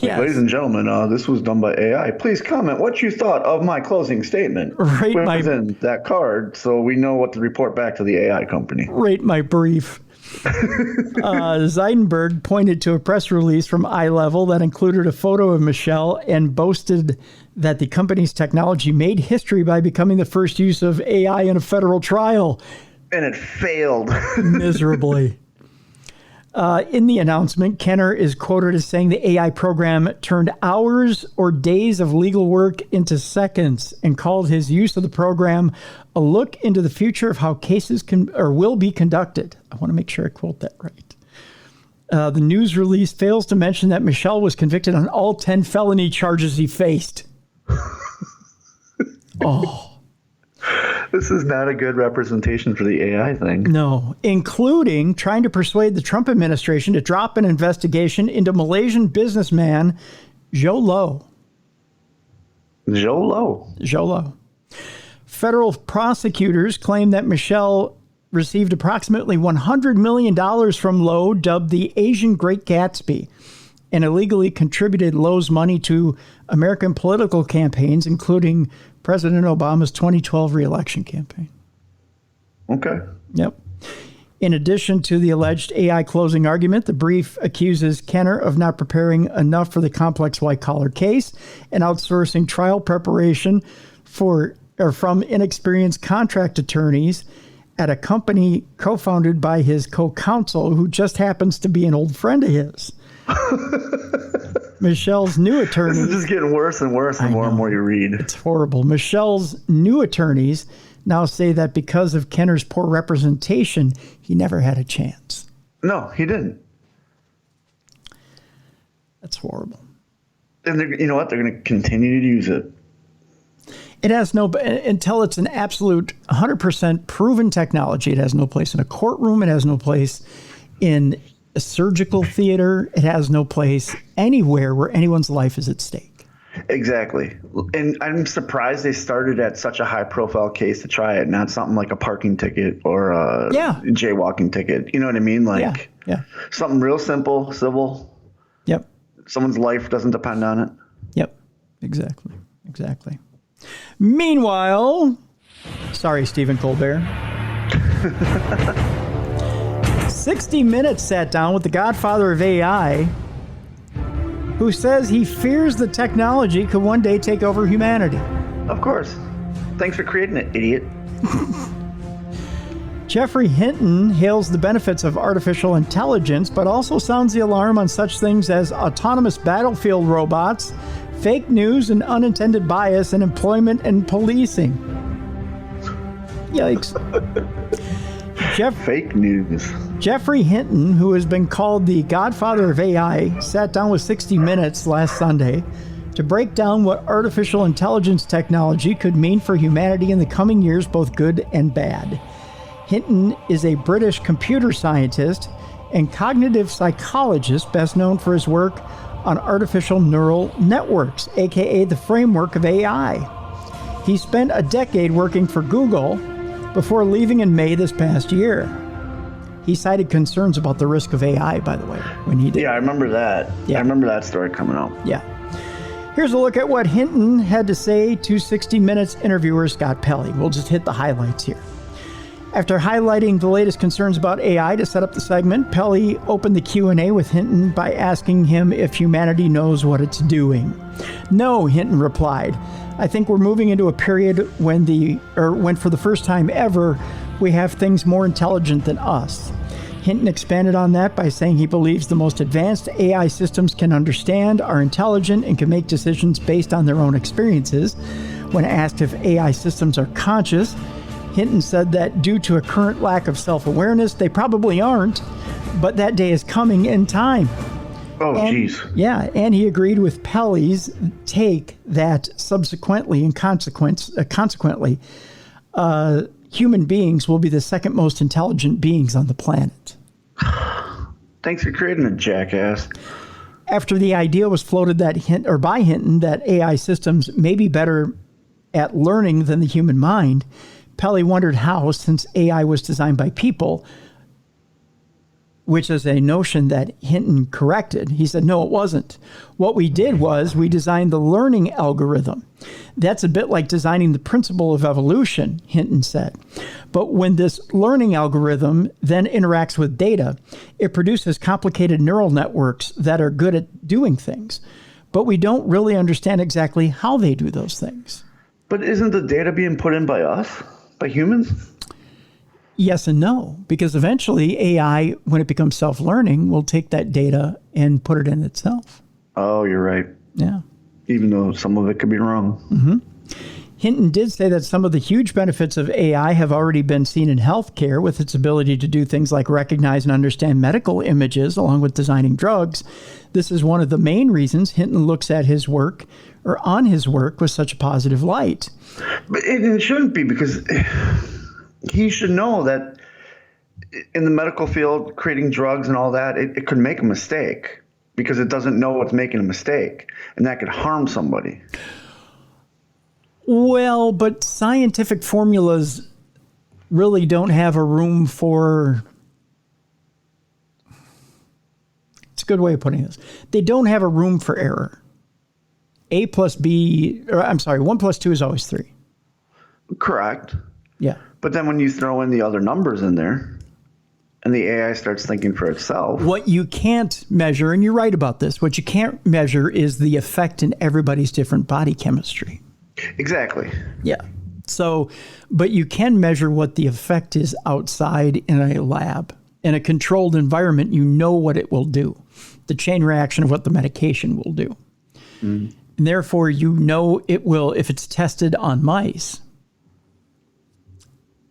Yes. Ladies and gentlemen, this was done by AI. Please comment what you thought of my closing statement. Rate in that card so we know what to report back to the AI company. Rate my brief. Zeidenberg pointed to a press release from iLevel that included a photo of Michelle and boasted that the company's technology made history by becoming the first use of AI in a federal trial. And it failed. Miserably. In the announcement, Kenner is quoted as saying the AI program turned hours or days of legal work into seconds and called his use of the program a look into the future of how cases can or will be conducted. I want to make sure I quote that right. The news release fails to mention that Michelle was convicted on all 10 felony charges he faced. Oh. This is not a good representation for the AI thing. No, including trying to persuade the Trump administration to drop an investigation into Malaysian businessman Zhou Lo. Zhou Lo. Federal prosecutors claim that Michelle received approximately $100 million from Lo, dubbed the Asian Great Gatsby, and illegally contributed Lo's money to American political campaigns, including President Obama's 2012 re-election campaign. Okay. Yep. In addition to the alleged AI closing argument, the brief accuses Kenner of not preparing enough for the complex white-collar case and outsourcing trial preparation from inexperienced contract attorneys, at a company co-founded by his co-counsel, who just happens to be an old friend of his. Michelle's new attorneys... This is just getting worse and worse the more and more you read. It's horrible. Michelle's new attorneys now say that because of Kenner's poor representation, he never had a chance. No, he didn't. That's horrible. And you know what? They're going to continue to use it. It has no, until it's an absolute 100% proven technology, it has no place in a courtroom. It has no place in a surgical theater. It has no place anywhere where anyone's life is at stake. Exactly. And I'm surprised they started at such a high profile case to try it, not something like a parking ticket or a jaywalking ticket. You know what I mean? Like something real simple, civil. Yep. Someone's life doesn't depend on it. Yep. Exactly. Meanwhile, sorry, Stephen Colbert. 60 Minutes sat down with the godfather of AI, who says he fears the technology could one day take over humanity. Of course. Thanks for creating it, idiot. Jeffrey Hinton hails the benefits of artificial intelligence, but also sounds the alarm on such things as autonomous battlefield robots, fake news, and unintended bias in employment and policing. Yikes. Fake news. Jeffrey Hinton, who has been called the godfather of AI, sat down with 60 Minutes last Sunday to break down what artificial intelligence technology could mean for humanity in the coming years, both good and bad. Hinton is a British computer scientist and cognitive psychologist, best known for his work on artificial neural networks, aka the framework of AI. He spent a decade working for Google before leaving in May this past year. He cited concerns about the risk of AI, by the way, when he did. Yeah, I remember that. Yeah. I remember that story coming out. Yeah. Here's a look at what Hinton had to say to 60 Minutes interviewer Scott Pelley. We'll just hit the highlights here. After highlighting the latest concerns about AI to set up the segment, Pelley opened the Q&A with Hinton by asking him if humanity knows what it's doing. No, Hinton replied. I think we're moving into a period when for the first time ever, we have things more intelligent than us. Hinton expanded on that by saying he believes the most advanced AI systems can understand, are intelligent, and can make decisions based on their own experiences. When asked if AI systems are conscious, Hinton said that due to a current lack of self-awareness, they probably aren't, but that day is coming in time. Oh, jeez. Yeah, and he agreed with Pelley's take that subsequently and consequently, human beings will be the second most intelligent beings on the planet. Thanks for creating a jackass. After the idea was floated by Hinton that AI systems may be better at learning than the human mind, Pelley wondered how, since AI was designed by people, which is a notion that Hinton corrected. He said, no, it wasn't. What we did was we designed the learning algorithm. That's a bit like designing the principle of evolution, Hinton said. But when this learning algorithm then interacts with data, it produces complicated neural networks that are good at doing things. But we don't really understand exactly how they do those things. But isn't the data being put in by us? By humans? Yes and no, because eventually AI, when it becomes self-learning, will take that data and put it in itself. Oh, you're right. Yeah. Even though some of it could be wrong. Mm-hmm. Hinton did say that some of the huge benefits of AI have already been seen in healthcare, with its ability to do things like recognize and understand medical images along with designing drugs. This is one of the main reasons Hinton looks at his work, or on his work, with such a positive light. But it shouldn't be, because he should know that in the medical field, creating drugs and all that, it could make a mistake because it doesn't know it's making a mistake, and that could harm somebody. Well, but scientific formulas really don't have a room for... It's a good way of putting this. They don't have a room for error. A plus B, or I'm sorry, 1 plus 2 is always 3. Correct. Yeah. But then when you throw in the other numbers in there and the AI starts thinking for itself. What you can't measure, and you're right about this, what you can't measure is the effect in everybody's different body chemistry. Exactly. Yeah. So, but you can measure what the effect is outside in a lab. In a controlled environment, you know what it will do, the chain reaction of what the medication will do. And therefore, you know it will, if it's tested on mice,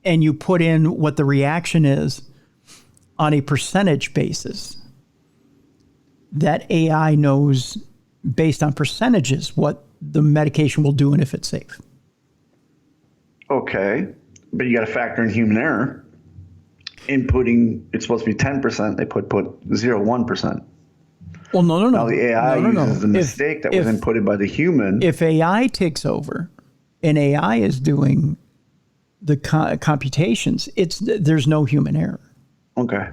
and you put in what the reaction is on a percentage basis, that AI knows based on percentages what the medication will do and if it's safe. Okay, but you got to factor in human error. Inputting, it's supposed to be 10%. They put 0.01%. Well, no. Now the AI uses the mistake that was inputted by the human. If AI takes over and AI is doing the computations, there's no human error. Okay.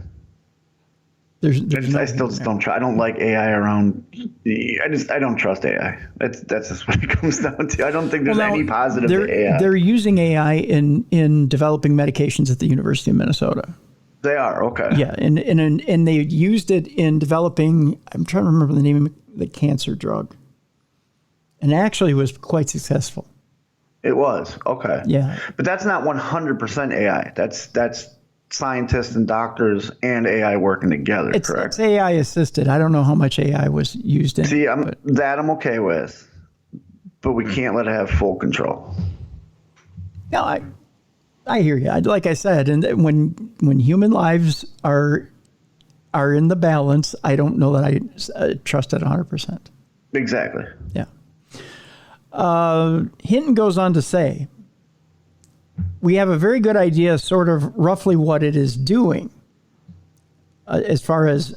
There's I still just don't try. I don't like AI around. I don't trust AI. That's just what it comes down to. I don't think there's any positive to AI. They're using AI in developing medications at the University of Minnesota. They are, okay. Yeah, and they used it in developing. I'm trying to remember the name of the cancer drug, and actually was quite successful. It was, okay. Yeah, but that's not 100% AI. That's scientists and doctors and AI working together, correct? It's AI assisted. I don't know how much AI was used in. See, I'm okay with, but we can't let it have full control. No, I hear you. Like I said, and when human lives are in the balance, I don't know that I trust it 100%. Exactly. Yeah. Hinton goes on to say, we have a very good idea, sort of roughly what it is doing, as far as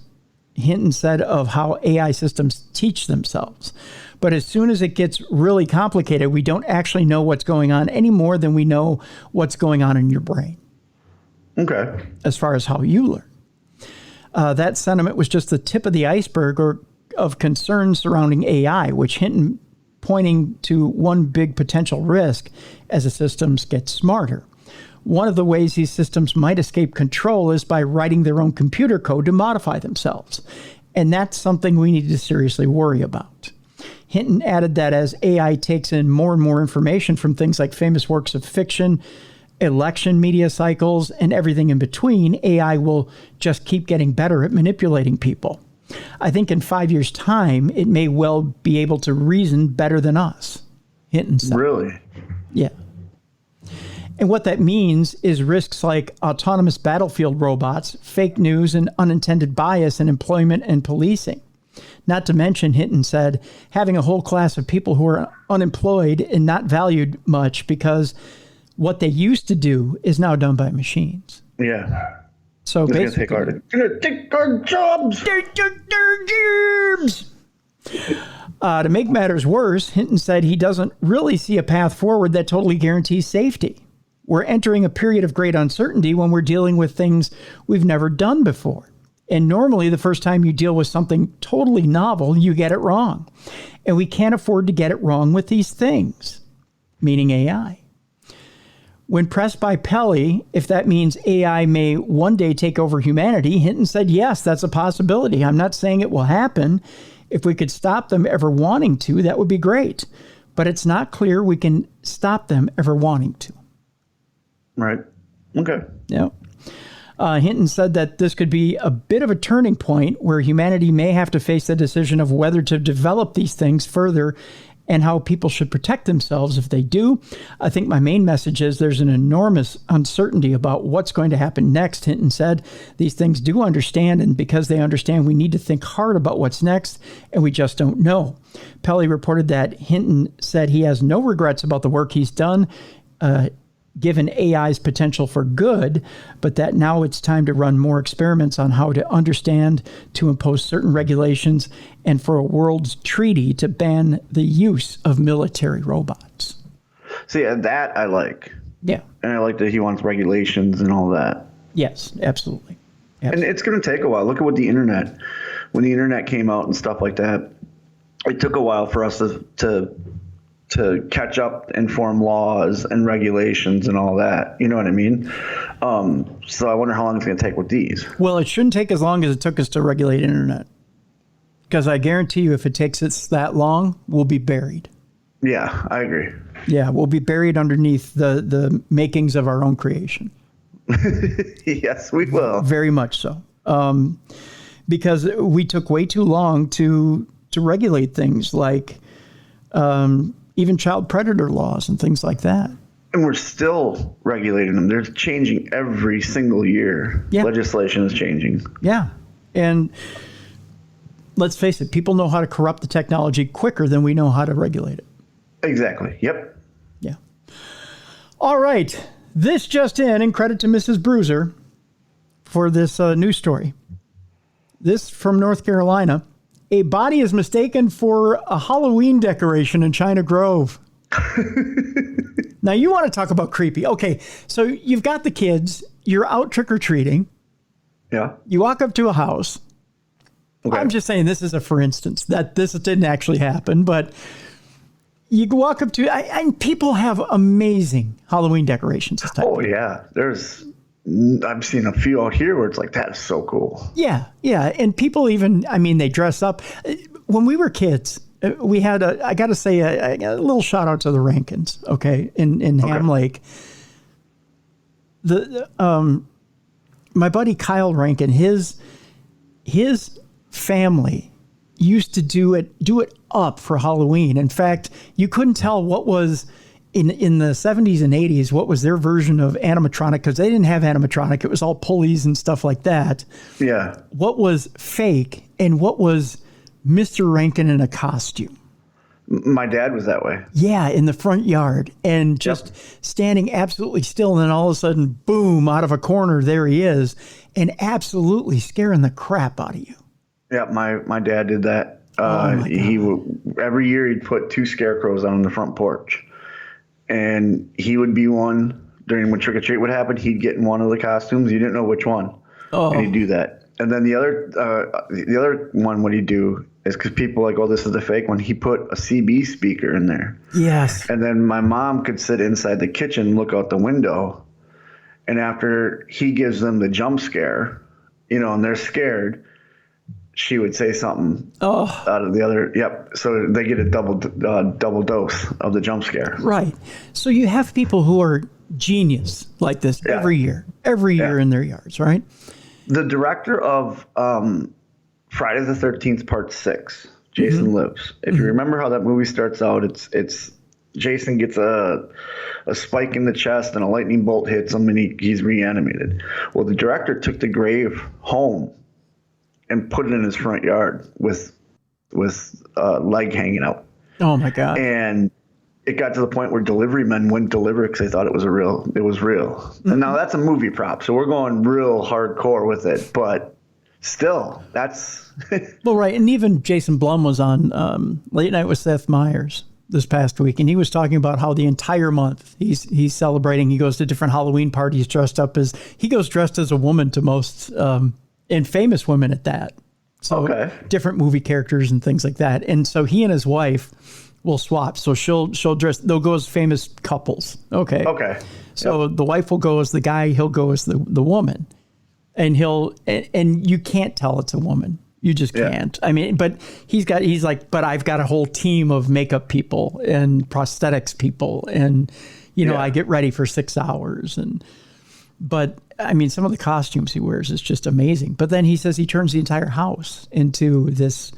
Hinton said, of how AI systems teach themselves. But as soon as it gets really complicated, we don't actually know what's going on any more than we know what's going on in your brain. Okay. As far as how you learn. That sentiment was just the tip of the iceberg of concerns surrounding AI, which Hinton pointing to one big potential risk as the systems get smarter. One of the ways these systems might escape control is by writing their own computer code to modify themselves. And that's something we need to seriously worry about. Hinton added that as AI takes in more and more information from things like famous works of fiction, election media cycles, and everything in between, AI will just keep getting better at manipulating people. I think in 5 years' time, it may well be able to reason better than us, Hinton said. Really? Yeah. And what that means is risks like autonomous battlefield robots, fake news, and unintended bias in employment and policing. Not to mention, Hinton said, having a whole class of people who are unemployed and not valued much because what they used to do is now done by machines. Yeah. So it's basically, going to take our jobs. To make matters worse, Hinton said he doesn't really see a path forward that totally guarantees safety. We're entering a period of great uncertainty when we're dealing with things we've never done before. And normally, the first time you deal with something totally novel, you get it wrong. And we can't afford to get it wrong with these things, meaning AI. When pressed by Pelley if that means AI may one day take over humanity, Hinton said, yes, that's a possibility. I'm not saying it will happen. If we could stop them ever wanting to, that would be great. But it's not clear we can stop them ever wanting to. Right. Okay. Yeah. Hinton said that this could be a bit of a turning point where humanity may have to face the decision of whether to develop these things further and how people should protect themselves if they do. I think my main message is there's an enormous uncertainty about what's going to happen next, Hinton said. These things do understand, and because they understand, we need to think hard about what's next, and we just don't know. Pelley reported that Hinton said he has no regrets about the work he's done, given AI's potential for good, but that now it's time to run more experiments on how to understand, to impose certain regulations, and for a world's treaty to ban the use of military robots. See, that I like. Yeah. And I like that he wants regulations and all that. Yes, absolutely. And it's going to take a while. Look at what when the internet came out and stuff like that, it took a while for us to catch up and form laws and regulations and all that. You know what I mean? So I wonder how long it's going to take with these. Well, it shouldn't take as long as it took us to regulate internet. Because I guarantee you, if it takes us that long, we'll be buried. Yeah, I agree. Yeah, we'll be buried underneath the makings of our own creation. Yes, we will. Very much so. Because we took way too long to regulate things like even child predator laws and things like that. And we're still regulating them. They're changing every single year. Yeah. Legislation is changing. Yeah. And let's face it, people know how to corrupt the technology quicker than we know how to regulate it. Exactly. Yep. Yeah. All right. This just in, and credit to Mrs. Bruiser for this news story. This from North Carolina. A body is mistaken for a Halloween decoration in China Grove. Now, you want to talk about creepy. Okay, so you've got the kids. You're out trick-or-treating. Yeah. You walk up to a house. Okay. I'm just saying this is a for instance. That this didn't actually happen, but you walk up to... and people have amazing Halloween decorations this time. Oh, yeah. I've seen a few out here where it's like, that is so cool. Yeah, yeah. And people even, I mean, they dress up. When we were kids, we had I got to say, a little shout out to the Rankins, okay, in Ham Lake. My buddy Kyle Rankin, his family used to do it up for Halloween. In fact, you couldn't tell what was in the 70s and 80s, what was their version of animatronic, because they didn't have animatronic. It was all pulleys and stuff like that. Yeah. What was fake and what was Mr. Rankin in a costume? My dad was that way. Yeah, in the front yard and just standing absolutely still. And then all of a sudden, boom, out of a corner, there he is, and absolutely scaring the crap out of you. Yeah, my dad did that. Every year he'd put 2 scarecrows on the front porch. And he would be one during when trick or treat would happen. He'd get in one of the costumes. You didn't know which one. Oh. And he'd do that. And then the other one, what he'd do is because people are like, oh, this is the fake one. He put a CB speaker in there. Yes. And then my mom could sit inside the kitchen, look out the window. And after he gives them the jump scare, and they're scared, she would say something out of the other. Yep. So they get a double dose of the jump scare. Right. So you have people who are genius like this every year in their yards, right? The director of Friday the 13th Part 6, Jason Lives. If you remember how that movie starts out, it's Jason gets a spike in the chest and a lightning bolt hits him and he's reanimated. Well, the director took the grave home and put it in his front yard with leg hanging out. Oh my God. And it got to the point where delivery men wouldn't deliver it because they thought it was real. Mm-hmm. And now that's a movie prop. So we're going real hardcore with it, but still that's. Well, right. And even Jason Blum was on Late Night with Seth Meyers this past week. And he was talking about how the entire month he's celebrating. He goes to different Halloween parties dressed as a woman to most, and famous women at that. So different movie characters and things like that. And so he and his wife will swap. So she'll dress, they'll go as famous couples. Okay. So the wife will go as the guy, he'll go as the woman. And and you can't tell it's a woman. You just can't. I mean, but he's like, but I've got a whole team of makeup people and prosthetics people. And, I get ready for 6 hours but I mean, some of the costumes he wears is just amazing. But then he says he turns the entire house into this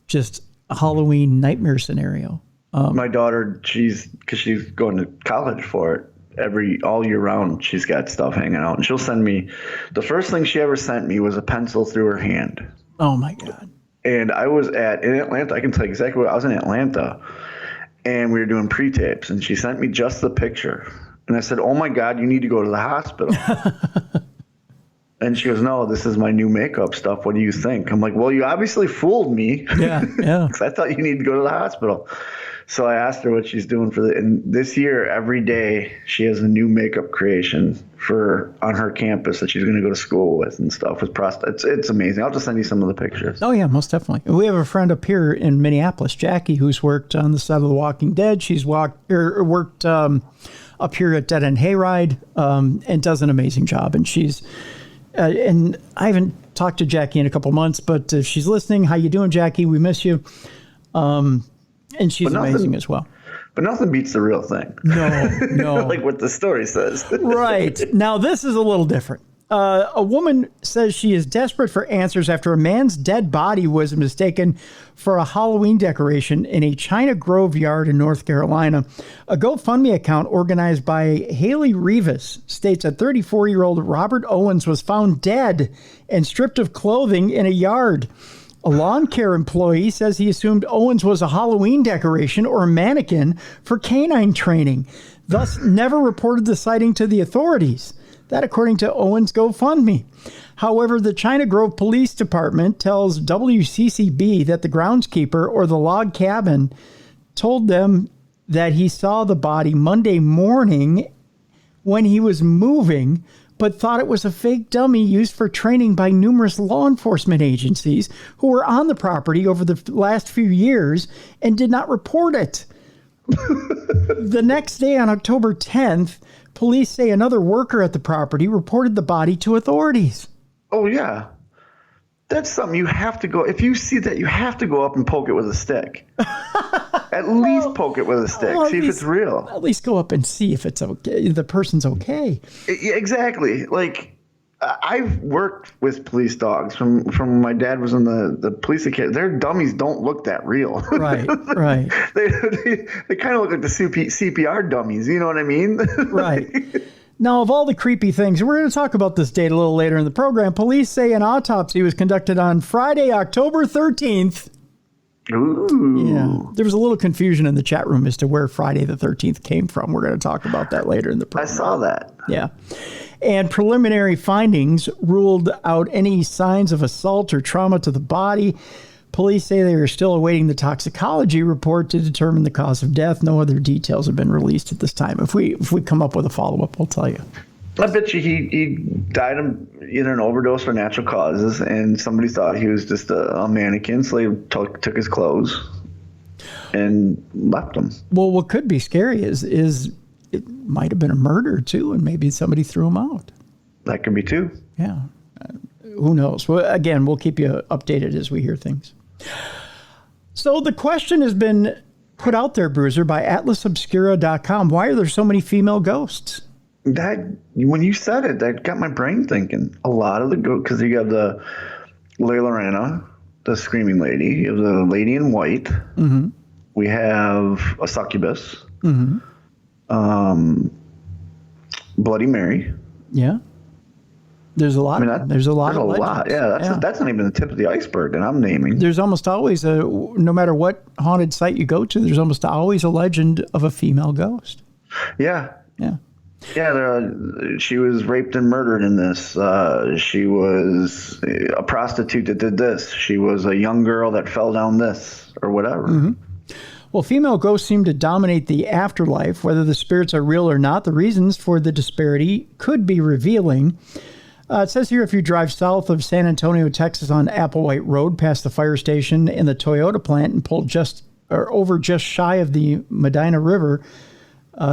just Halloween nightmare scenario. My daughter, because she's going to college for it, all year round, she's got stuff hanging out. And she'll send me, the first thing she ever sent me was a pencil through her hand. Oh, my God. And I was in Atlanta. I can tell you exactly what I was in Atlanta. And we were doing pre-tapes. And she sent me just the picture. And I said, oh, my God, you need to go to the hospital. And she goes, no, this is my new makeup stuff. What do you think? I'm like, well, you obviously fooled me. Yeah. Because I thought you needed to go to the hospital. So I asked her what she's doing and this year, every day, she has a new makeup creation on her campus that she's going to go to school with and stuff with prosthetics. It's amazing. I'll just send you some of the pictures. Oh, yeah, most definitely. We have a friend up here in Minneapolis, Jackie, who's worked on the set of The Walking Dead. She's worked up here at Dead End Hayride and does an amazing job. And she's and I haven't talked to Jackie in a couple months, but if she's listening, how you doing, Jackie? We miss you. And she's amazing as well. But nothing beats the real thing. No. Like what the story says. Right. Now, this is a little different. A woman says she is desperate for answers after a man's dead body was mistaken for a Halloween decoration in a China Grove yard in North Carolina. A GoFundMe account organized by Haley Rivas states that 34-year-old Robert Owens was found dead and stripped of clothing in a yard. A lawn care employee says he assumed Owens was a Halloween decoration or a mannequin for canine training, thus never reported the sighting to the authorities. That according to Owens' GoFundMe. However, the China Grove Police Department tells WCCB that the groundskeeper or the log cabin told them that he saw the body Monday morning when he was moving, but thought it was a fake dummy used for training by numerous law enforcement agencies who were on the property over the last few years and did not report it. The next day, on October 10th, police say another worker at the property reported the body to authorities. Oh, yeah. That's something you have to go. If you see that, you have to go up and poke it with a stick. At least poke it with a stick. See if it's real. At least go up and see if it's okay. The person's okay. Yeah, exactly. Like, I've worked with police dogs from when my dad was in the police academy. Their dummies don't look that real. Right. They kind of look like the CPR dummies. You know what I mean? Right. Now, of all the creepy things, we're going to talk about this date a little later in the program. Police say an autopsy was conducted on Friday, October 13th. Ooh. Yeah. There was a little confusion in the chat room as to where Friday the 13th came from. We're going to talk about that later in the program. I saw that. Yeah. And preliminary findings ruled out any signs of assault or trauma to the body. Police say they are still awaiting the toxicology report to determine the cause of death. No other details have been released at this time. If we come up with a follow-up, we'll tell you. I bet you he died of either an overdose or natural causes, and somebody thought he was just a mannequin, so they took his clothes and left him. Well, what could be scary is it might have been a murder, too, and maybe somebody threw him out. That could be, too. Yeah. Who knows? Well, again, we'll keep you updated as we hear things. So the question has been put out there, Bruiser, by atlasobscura.com. Why are there so many female ghosts? That, when you said it, that got my brain thinking. A lot of the ghosts, because you have the Layla Rana, the screaming lady. You have the lady in white. Mm-hmm. We have a succubus. Mm-hmm. Bloody Mary. Yeah. There's a lot. There's a lot. Yeah, that's not even the tip of the iceberg that I'm naming. There's almost always no matter what haunted site you go to, there's almost always a legend of a female ghost. Yeah. Yeah. Yeah, she was raped and murdered in this. She was a prostitute that did this. She was a young girl that fell down this or whatever. Mm-hmm. Well, female ghosts seem to dominate the afterlife. Whether the spirits are real or not, the reasons for the disparity could be revealing. It says here, if you drive south of San Antonio, Texas on Applewhite Road past the fire station and the Toyota plant and pull over just shy of the Medina River,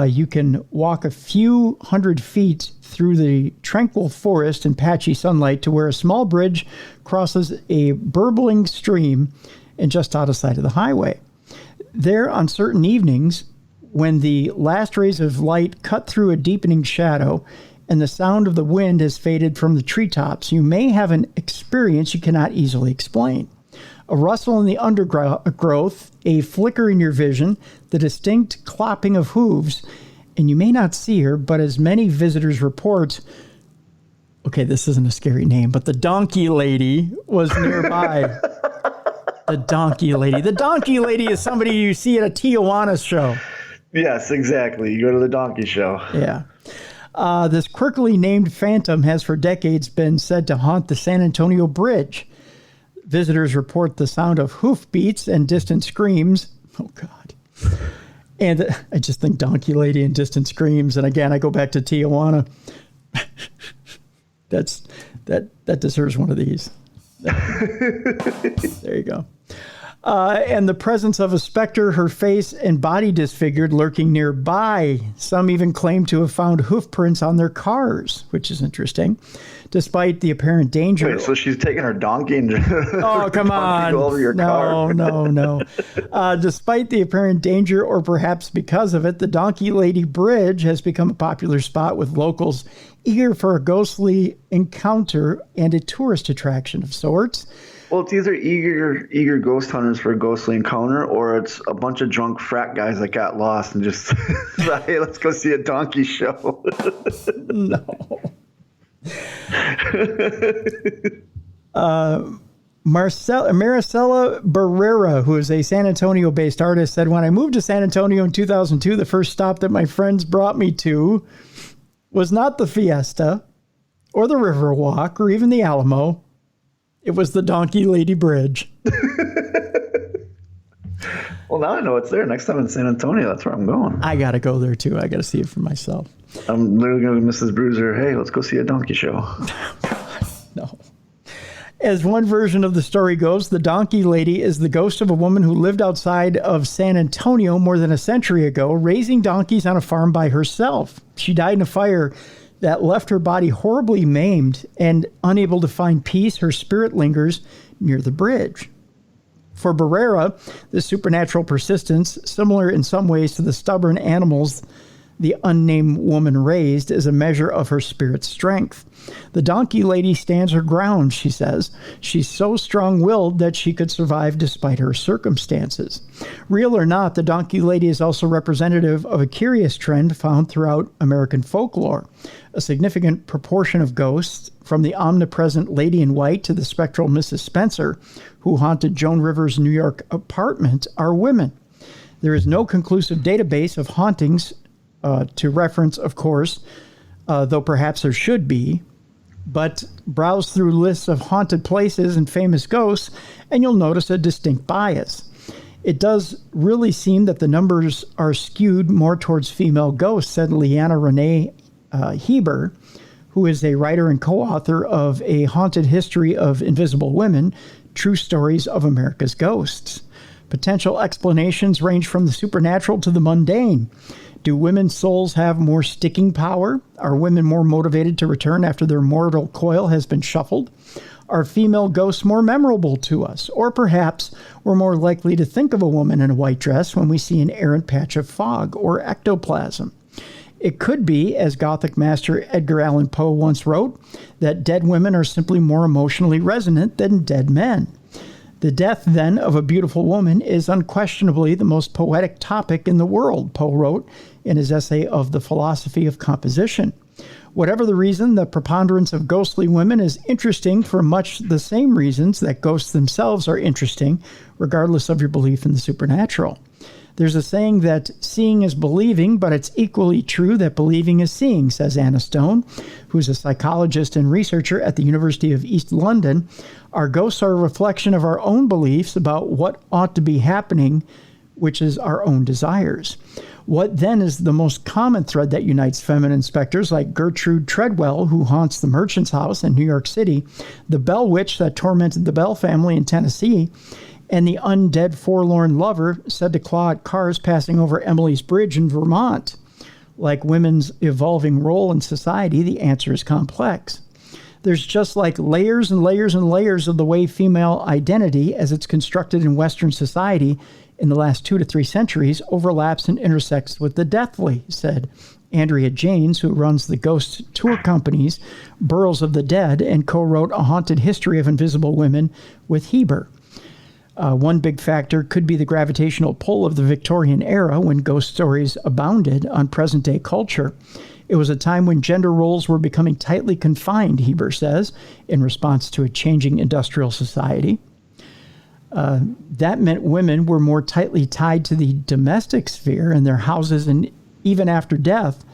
you can walk a few hundred feet through the tranquil forest and patchy sunlight to where a small bridge crosses a burbling stream and just out of sight of the highway. There, on certain evenings, when the last rays of light cut through a deepening shadow and the sound of the wind has faded from the treetops, you may have an experience you cannot easily explain. A rustle in the undergrowth, a flicker in your vision, the distinct clopping of hooves, and you may not see her, but as many visitors report, okay, this isn't a scary name, but the donkey lady was nearby. The donkey lady. The donkey lady is somebody you see at a Tijuana show. Yes, exactly. You go to the donkey show. Yeah. This quirkily named phantom has for decades been said to haunt the San Antonio Bridge. Visitors report the sound of hoofbeats and distant screams. Oh, God. And I just think donkey lady and distant screams. And again, I go back to Tijuana. That deserves one of these. There you go. And the presence of a specter, her face and body disfigured, lurking nearby. Some even claim to have found hoof prints on their cars, which is interesting. Despite the apparent danger. Wait, so she's taking her donkey and oh, come on. go over your car. No. Despite the apparent danger, or perhaps because of it, the Donkey Lady Bridge has become a popular spot with locals eager for a ghostly encounter and a tourist attraction of sorts. Well, it's either eager ghost hunters for a ghostly encounter, or it's a bunch of drunk frat guys that got lost and just thought, hey, let's go see a donkey show. No. Maricela Barrera, who is a San Antonio-based artist, said, when I moved to San Antonio in 2002, the first stop that my friends brought me to was not the Fiesta or the Riverwalk or even the Alamo. It was the Donkey Lady Bridge. Well, now I know it's there. Next time in San Antonio, that's where I'm going. I got to go there, too. I got to see it for myself. I'm literally going to Mrs. Bruiser, hey, let's go see a donkey show. No. As one version of the story goes, the Donkey Lady is the ghost of a woman who lived outside of San Antonio more than a century ago, raising donkeys on a farm by herself. She died in a fire that left her body horribly maimed, and unable to find peace, her spirit lingers near the bridge. For Barrera, the supernatural persistence, similar in some ways to the stubborn animals the unnamed woman raised, is a measure of her spirit's strength. The Donkey Lady stands her ground, she says. She's so strong-willed that she could survive despite her circumstances. Real or not, the Donkey Lady is also representative of a curious trend found throughout American folklore. A significant proportion of ghosts, from the omnipresent Lady in White to the spectral Mrs. Spencer, who haunted Joan Rivers' New York apartment, are women. There is no conclusive database of hauntings to reference, of course, though perhaps there should be. But browse through lists of haunted places and famous ghosts, and you'll notice a distinct bias. It does really seem that the numbers are skewed more towards female ghosts, said Leanna Renee Heber, who is a writer and co-author of A Haunted History of Invisible Women, True Stories of America's Ghosts. Potential explanations range from the supernatural to the mundane. Do women's souls have more sticking power? Are women more motivated to return after their mortal coil has been shuffled? Are female ghosts more memorable to us? Or perhaps we're more likely to think of a woman in a white dress when we see an errant patch of fog or ectoplasm. It could be, as Gothic master Edgar Allan Poe once wrote, that dead women are simply more emotionally resonant than dead men. The death, then, of a beautiful woman is unquestionably the most poetic topic in the world, Poe wrote in his essay of The Philosophy of Composition. Whatever the reason, the preponderance of ghostly women is interesting for much the same reasons that ghosts themselves are interesting, regardless of your belief in the supernatural. There's a saying that seeing is believing, but it's equally true that believing is seeing, says Anna Stone, who's a psychologist and researcher at the University of East London. Our ghosts are a reflection of our own beliefs about what ought to be happening, which is our own desires. What then is the most common thread that unites feminine specters like Gertrude Treadwell, who haunts the Merchant's House in New York City, the Bell Witch that tormented the Bell family in Tennessee, and the undead forlorn lover said to claw at cars passing over Emily's Bridge in Vermont? Like women's evolving role in society, the answer is complex. There's just like layers and layers and layers of the way female identity, as it's constructed in Western society in the last 2 to 3 centuries, overlaps and intersects with the deathly, said Andrea Janes, who runs the ghost tour companies Burrows of the Dead and co-wrote A Haunted History of Invisible Women with Heber. One big factor could be the gravitational pull of the Victorian era, when ghost stories abounded on present-day culture. It was a time when gender roles were becoming tightly confined, Heber says, in response to a changing industrial society. That meant women were more tightly tied to the domestic sphere in their houses, and even after death.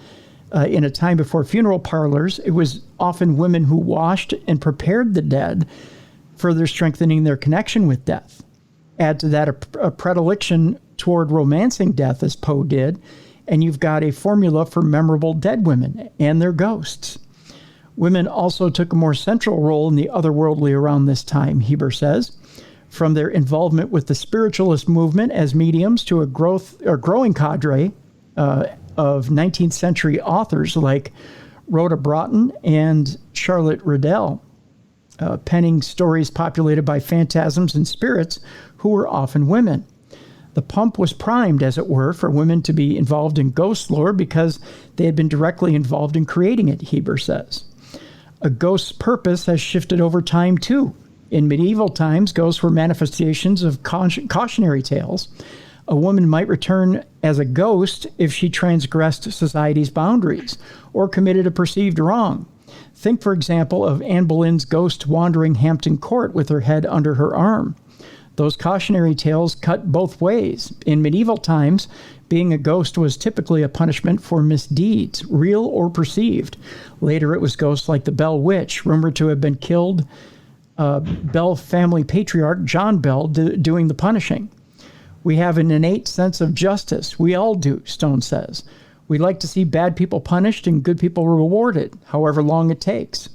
In a time before funeral parlors, it was often women who washed and prepared the dead, further strengthening their connection with death. Add to that a predilection toward romancing death, as Poe did, and you've got a formula for memorable dead women and their ghosts. Women also took a more central role in the otherworldly around this time, Heber says. from their involvement with the spiritualist movement as mediums to a growing cadre of 19th century authors like Rhoda Broughton and Charlotte Riddell, penning stories populated by phantasms and spirits who were often women. The pump was primed, as it were, for women to be involved in ghost lore because they had been directly involved in creating it, Heber says. A ghost's purpose has shifted over time, too. In medieval times, ghosts were manifestations of cautionary tales. A woman might return as a ghost if she transgressed society's boundaries or committed a perceived wrong. Think, for example, of Anne Boleyn's ghost wandering Hampton Court with her head under her arm. Those cautionary tales cut both ways. In medieval times, being a ghost was typically a punishment for misdeeds, real or perceived. Later, it was ghosts like the Bell Witch, rumored to have been killed, Bell family patriarch John Bell doing the punishing. We have an innate sense of justice. We all do, Stone says. We like to see bad people punished and good people rewarded, however long it takes.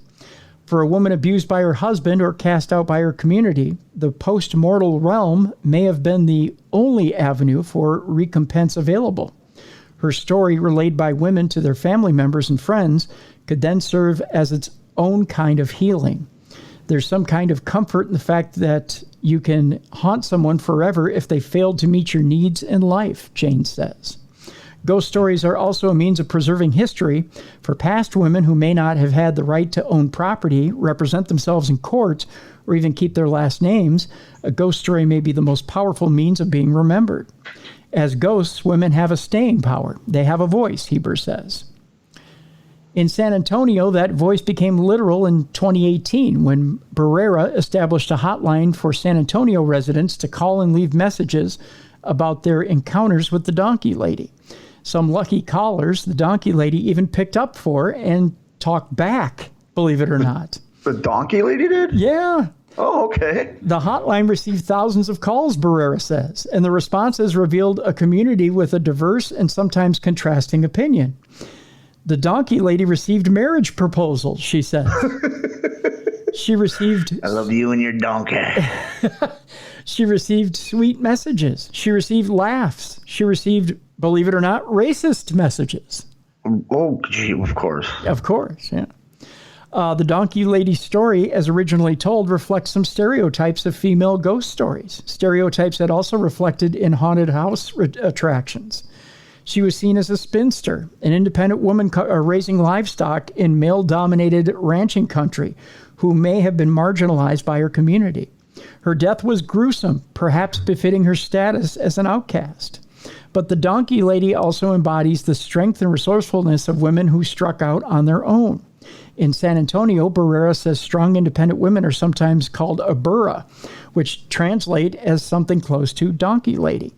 For a woman abused by her husband or cast out by her community, the post-mortal realm may have been the only avenue for recompense available. Her story, relayed by women to their family members and friends, could then serve as its own kind of healing. There's some kind of comfort in the fact that you can haunt someone forever if they failed to meet your needs in life, Jane says. Ghost stories are also a means of preserving history. For past women who may not have had the right to own property, represent themselves in court, or even keep their last names, a ghost story may be the most powerful means of being remembered. As ghosts, women have a staying power. They have a voice, Heber says. In San Antonio, that voice became literal in 2018 when Barrera established a hotline for San Antonio residents to call and leave messages about their encounters with the donkey lady. Some lucky callers, the donkey lady even picked up for and talked back, believe it or not. The donkey lady did? Yeah. Oh, okay. The hotline received thousands of calls, Barrera says, and the responses revealed a community with a diverse and sometimes contrasting opinion. The donkey lady received marriage proposals, she said. She received... I love you and your donkey. She received sweet messages. She received laughs. She received, believe it or not, racist messages. Oh, gee, of course. Of course, yeah. The donkey lady story, as originally told, reflects some stereotypes of female ghost stories. Stereotypes that also reflected in haunted house attractions. She was seen as a spinster, an independent woman raising livestock in male-dominated ranching country who may have been marginalized by her community. Her death was gruesome, perhaps befitting her status as an outcast. But the donkey lady also embodies the strength and resourcefulness of women who struck out on their own. In San Antonio, Barrera says strong independent women are sometimes called a burra, which translate as something close to donkey lady.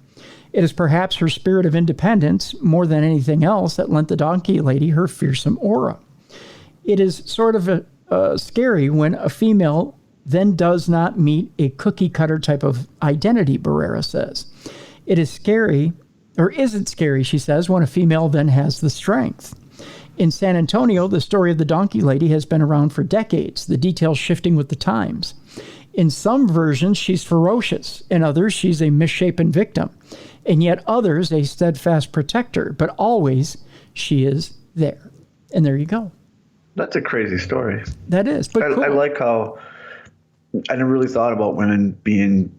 It is perhaps her spirit of independence, more than anything else, that lent the donkey lady her fearsome aura. It is sort of scary when a female then does not meet a cookie-cutter type of identity, Barrera says. It is scary, or is it scary, she says, when a female then has the strength. In San Antonio, the story of the donkey lady has been around for decades, the details shifting with the times. In some versions, she's ferocious. In others, she's a misshapen victim. And yet others, a steadfast protector. But always, she is there. And there you go. That's a crazy story. That is. But cool. I like how I never really thought about women being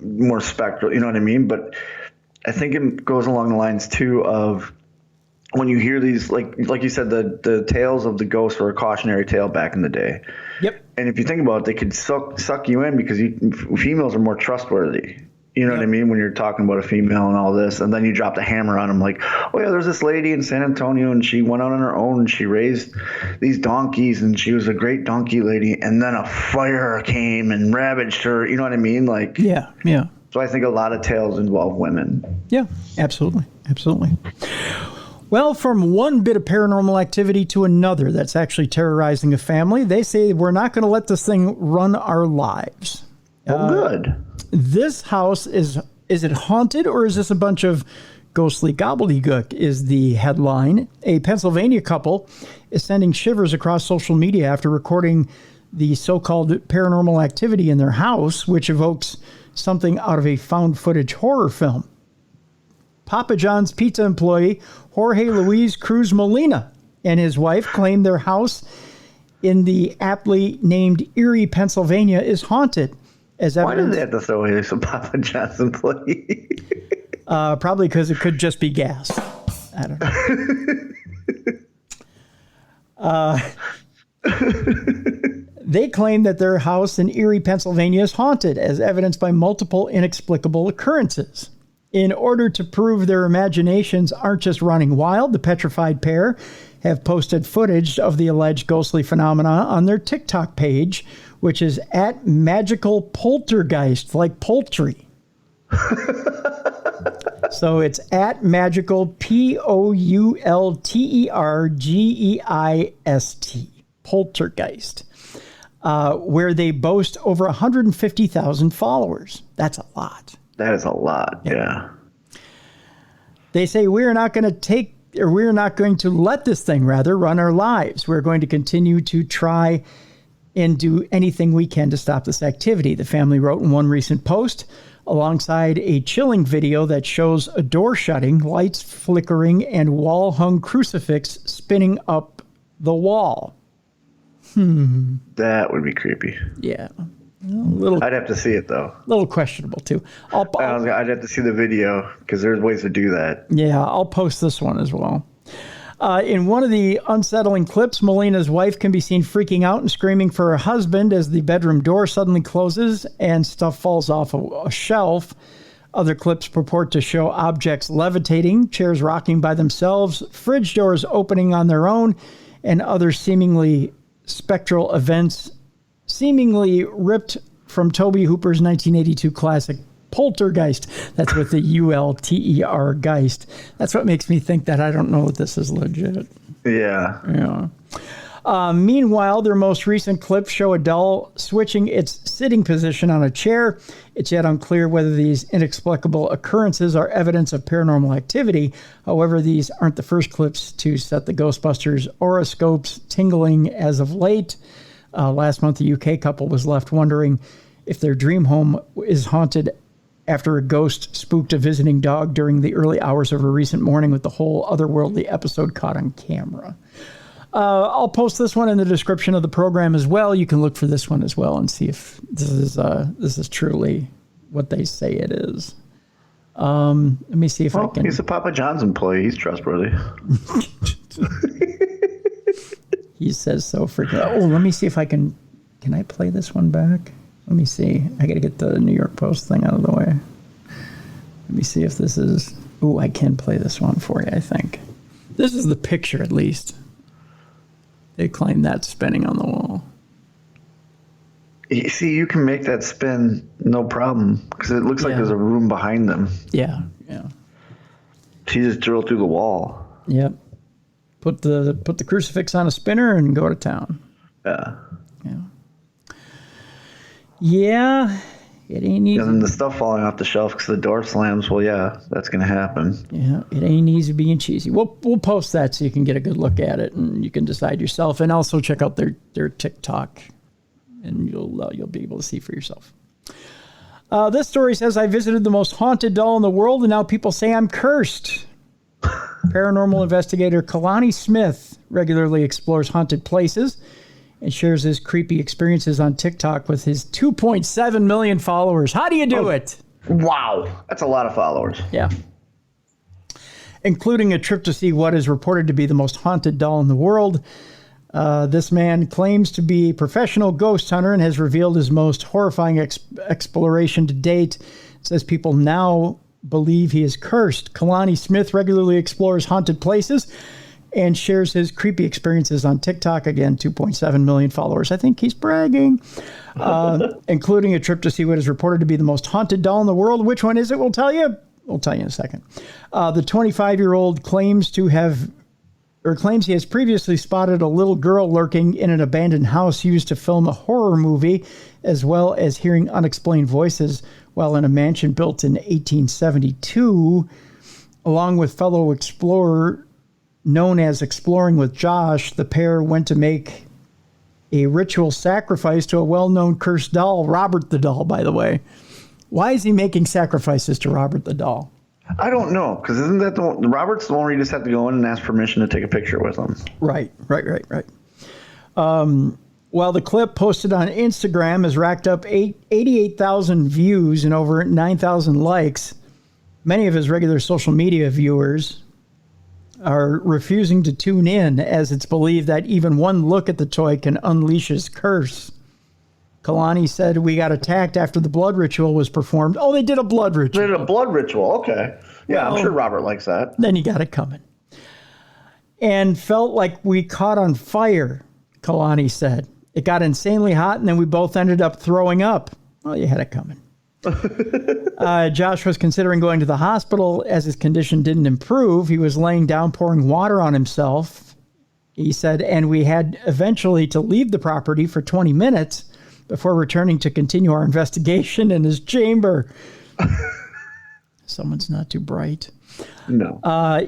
more spectral, you know what I mean? But I think it goes along the lines, too, of when you hear these, like you said, the tales of the ghosts were a cautionary tale back in the day. Yep. And if you think about it, they could suck you in because females are more trustworthy. You know what I mean? When you're talking about a female and all this, and then you drop the hammer on them like, oh, yeah, there's this lady in San Antonio, and she went out on her own, and she raised these donkeys, and she was a great donkey lady, and then a fire came and ravaged her. You know what I mean? Like, yeah. So I think a lot of tales involve women. Yeah, absolutely. Well, from one bit of paranormal activity to another that's actually terrorizing a family, they say we're not going to let this thing run our lives. Oh, good. This house, is it haunted, or is this a bunch of ghostly gobbledygook, is the headline. A Pennsylvania couple is sending shivers across social media after recording the so-called paranormal activity in their house, which evokes something out of a found footage horror film. Papa John's pizza employee Jorge Luis Cruz Molina and his wife claim their house in the aptly named Erie, Pennsylvania is haunted. As Why did they have to throw in some Papa John's employee? Probably because it could just be gas. I don't know. They claim that their house in Erie, Pennsylvania is haunted, as evidenced by multiple inexplicable occurrences. In order to prove their imaginations aren't just running wild, the petrified pair have posted footage of the alleged ghostly phenomena on their TikTok page, which is at magical poltergeist, like poultry. So it's at magical POULTERGEIST, poltergeist, where they boast over 150,000 followers. That's a lot. That is a lot, yeah. They say we're not going to let this thing run our lives. We're going to continue to try and do anything we can to stop this activity, the family wrote in one recent post, alongside a chilling video that shows a door shutting, lights flickering, and wall-hung crucifix spinning up the wall. That would be creepy. Yeah. I'd have to see it, though. A little questionable, too. I'd have to see the video, because there's ways to do that. Yeah, I'll post this one as well. In one of the unsettling clips, Molina's wife can be seen freaking out and screaming for her husband as the bedroom door suddenly closes and stuff falls off a shelf. Other clips purport to show objects levitating, chairs rocking by themselves, fridge doors opening on their own, and other seemingly spectral events seemingly ripped from Tobe Hooper's 1982 classic Poltergeist. That's with the ULTER Geist. That's what makes me think that I don't know if this is legit. Yeah. Meanwhile, their most recent clips show a doll switching its sitting position on a chair. It's yet unclear whether these inexplicable occurrences are evidence of paranormal activity. However, these aren't the first clips to set the Ghostbusters horoscopes tingling as of late. Last month, a UK couple was left wondering if their dream home is haunted after a ghost spooked a visiting dog during the early hours of a recent morning with the whole otherworldly episode caught on camera. I'll post this one in the description of the program as well. You can look for this one as well and see if this is truly what they say it is. Let me see if I can. He's a Papa John's employee. He's trustworthy. He says so freaking. Oh, let me see if I can. Can I play this one back? Let me see. I got to get the New York Post thing out of the way. Let me see if this is... Ooh, I can play this one for you, I think. This is the picture, at least. They claim that's spinning on the wall. You see, you can make that spin no problem, because it looks like there's a room behind them. Yeah. She just drilled through the wall. Yep. Put the crucifix on a spinner and go to town. Yeah, it ain't easy. And then the stuff falling off the shelf because the door slams. Well, yeah, that's going to happen. Yeah, it ain't easy being cheesy. We'll post that so you can get a good look at it and you can decide yourself. And also check out their TikTok, and you'll be able to see for yourself. This story says, I visited the most haunted doll in the world, and now people say I'm cursed. Paranormal investigator Kalani Smith regularly explores haunted places and shares his creepy experiences on TikTok with his 2.7 million followers. How do you do it? Wow. That's a lot of followers. Yeah. Including a trip to see what is reported to be the most haunted doll in the world. This man claims to be a professional ghost hunter and has revealed his most horrifying exploration to date. It says people now believe he is cursed. Kalani Smith regularly explores haunted places and shares his creepy experiences on TikTok. Again, 2.7 million followers. I think he's bragging. Including a trip to see what is reported to be the most haunted doll in the world. Which one is it? We'll tell you. We'll tell you in a second. The 25-year-old claims he has previously spotted a little girl lurking in an abandoned house used to film a horror movie, as well as hearing unexplained voices while in a mansion built in 1872. Along with fellow explorer known as Exploring with Josh, the pair went to make a ritual sacrifice to a well-known cursed doll, Robert the Doll, by the way. Why is he making sacrifices to Robert the Doll? I don't know, because isn't that the one, Robert's the one where you just have to go in and ask permission to take a picture with him? Right. Well, the clip posted on Instagram has racked up 88,000 views and over 9,000 likes. Many of his regular social media viewers are refusing to tune in, as it's believed that even one look at the toy can unleash his curse. Kalani said, "We got attacked after the blood ritual was performed." Oh, they did a blood ritual. They did a blood ritual. Okay. Yeah, well, I'm sure Robert likes that. Then you got it coming. And felt like we caught on fire, Kalani said. It got insanely hot, and then we both ended up throwing up. Well, you had it coming. Josh was considering going to the hospital as his condition didn't improve. He was laying down, pouring water on himself. He said, and we had eventually to leave the property for 20 minutes before returning to continue our investigation in his chamber. Someone's not too bright. No.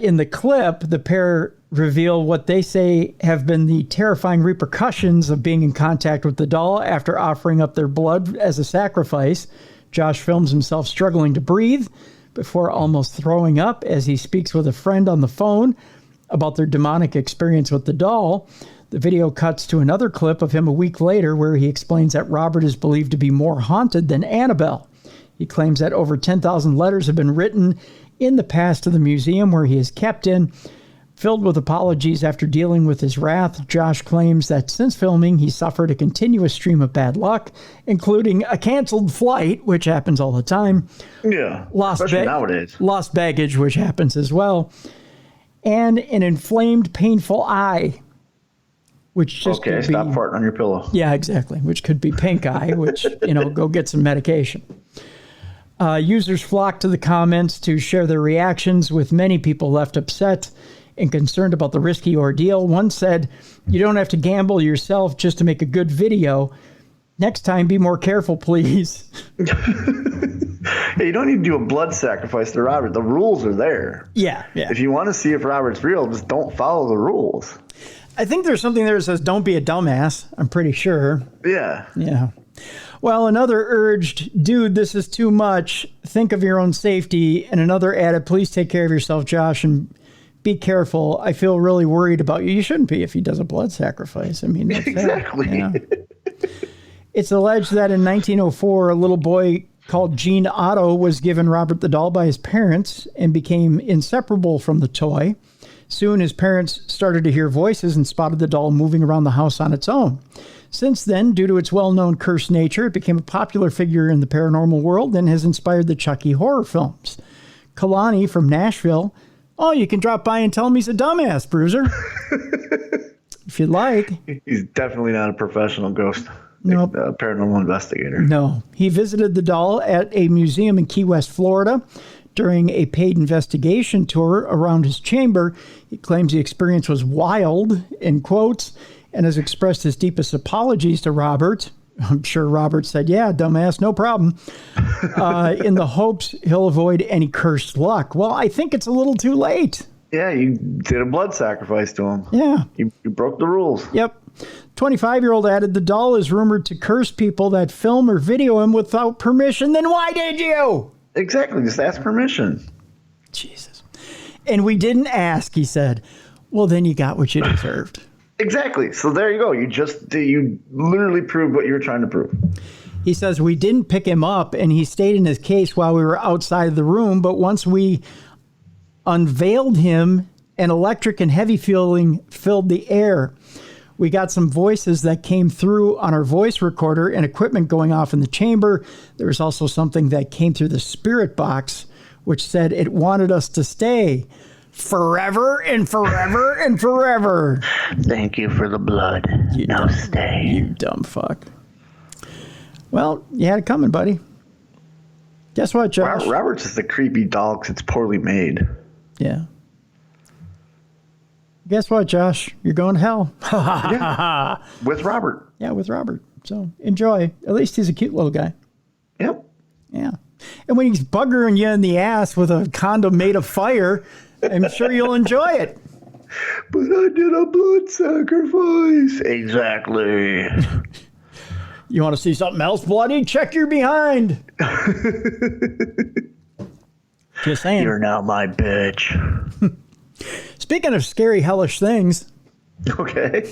In the clip, the pair reveal what they say have been the terrifying repercussions of being in contact with the doll after offering up their blood as a sacrifice. Josh films himself struggling to breathe before almost throwing up as he speaks with a friend on the phone about their demonic experience with the doll. The video cuts to another clip of him a week later where he explains that Robert is believed to be more haunted than Annabelle. He claims that over 10,000 letters have been written in the past to the museum where he is kept in. Filled with apologies after dealing with his wrath, Josh claims that since filming, he suffered a continuous stream of bad luck, including a canceled flight, which happens all the time. Yeah, especially nowadays. Lost baggage, which happens as well. And an inflamed, painful eye, which just okay, could stop be, farting on your pillow. Yeah, exactly, which could be pink eye, which, go get some medication. Users flocked to the comments to share their reactions, with many people left upset and concerned about the risky ordeal. One said, "You don't have to gamble yourself just to make a good video. Next time, be more careful, please." Hey, you don't need to do a blood sacrifice to Robert. The rules are there. Yeah. If you want to see if Robert's real, just don't follow the rules. I think there's something there that says, "Don't be a dumbass." I'm pretty sure. Yeah. Yeah. Well, another urged, "Dude, this is too much. Think of your own safety." And another added, "Please take care of yourself, Josh, and be careful. I feel really worried about you." You shouldn't be if he does a blood sacrifice. I mean, that's exactly. It's alleged that in 1904, a little boy called Gene Otto was given Robert the Doll by his parents and became inseparable from the toy. Soon, his parents started to hear voices and spotted the doll moving around the house on its own. Since then, due to its well-known cursed nature, it became a popular figure in the paranormal world and has inspired the Chucky horror films. Kalani from Nashville. Oh, you can drop by and tell him he's a dumbass, Bruiser. If you'd like. He's definitely not a professional ghost. Nope. Paranormal investigator. No. He visited the doll at a museum in Key West, Florida. During a paid investigation tour around his chamber, he claims the experience was wild, in quotes, and has expressed his deepest apologies to Robert. I'm sure Robert said, "Yeah, dumbass, no problem," in the hopes he'll avoid any cursed luck. Well, I think it's a little too late. Yeah, you did a blood sacrifice to him. Yeah. You broke the rules. Yep. 25-year-old added, "The doll is rumored to curse people that film or video him without permission." Then why did you? Exactly. Just ask permission. Jesus. "And we didn't ask," he said. Well, then you got what you deserved. Exactly. So there you go. You literally proved what you were trying to prove. He says, "We didn't pick him up, and he stayed in his case while we were outside of the room. But once we unveiled him, an electric and heavy feeling filled the air. We got some voices that came through on our voice recorder and equipment going off in the chamber. There was also something that came through the spirit box, which said it wanted us to stay forever and forever and forever." Thank you for the blood. Now stay. You dumb fuck. Well, you had it coming, buddy. Guess what, Josh? Robert's just a creepy doll because it's poorly made. Yeah. Guess what, Josh? You're going to hell. Yeah. With Robert. Yeah, with Robert. So enjoy. At least he's a cute little guy. Yep. Yeah. And when he's buggering you in the ass with a condom made of fire, I'm sure you'll enjoy it. But I did a blood sacrifice. Exactly. You want to see something else bloody? Check your behind. Just saying. You're now my bitch. Speaking of scary, hellish things. Okay.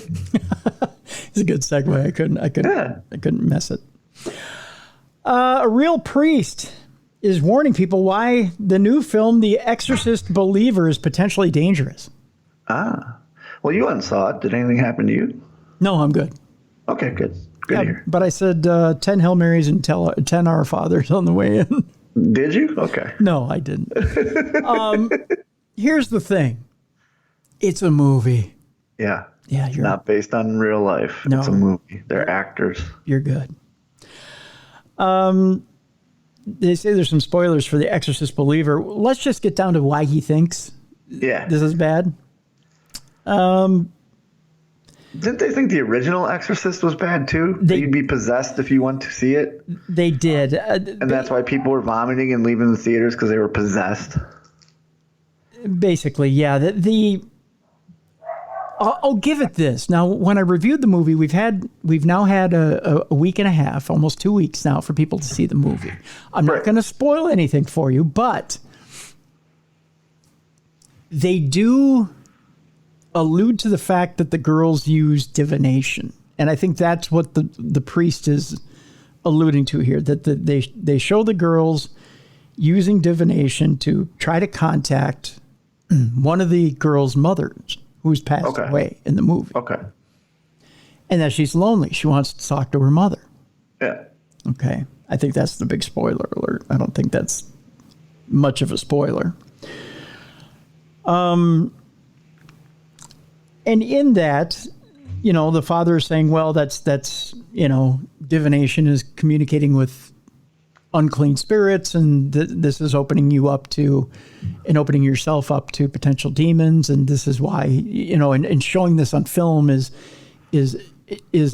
It's a good segue. I couldn't miss it. A real priest is warning people why the new film, The Exorcist Believer, is potentially dangerous. Ah. Well, you went and saw it. Did anything happen to you? No, I'm good. Okay, good. Good to hear. But I said 10 Hail Marys and 10 Our Fathers on the way in. Did you? Okay. No, I didn't. Here's the thing. It's a movie. Yeah. Yeah, It's not based on real life. No. It's a movie. They're actors. You're good. They say there's some spoilers for The Exorcist Believer. Let's just get down to why he thinks this is bad. Didn't they think the original Exorcist was bad too? That you'd be possessed if you went to see it? They did. And that's why people were vomiting and leaving the theaters, because they were possessed? Basically, yeah. I'll give it this. Now, when I reviewed the movie, we've now had a week and a half, almost 2 weeks now, for people to see the movie. I'm not going to spoil anything for you, but they do allude to the fact that the girls use divination, and I think that's what the priest is alluding to here. That they show the girls using divination to try to contact one of the girls' mothers, who's passed away in the movie. Okay. And that she's lonely. She wants to talk to her mother. Yeah. Okay. I think that's the big spoiler alert. I don't think that's much of a spoiler. And in that, the father is saying, well, that's divination is communicating with unclean spirits, and this is opening opening yourself up to potential demons, and this is why, and showing this on film is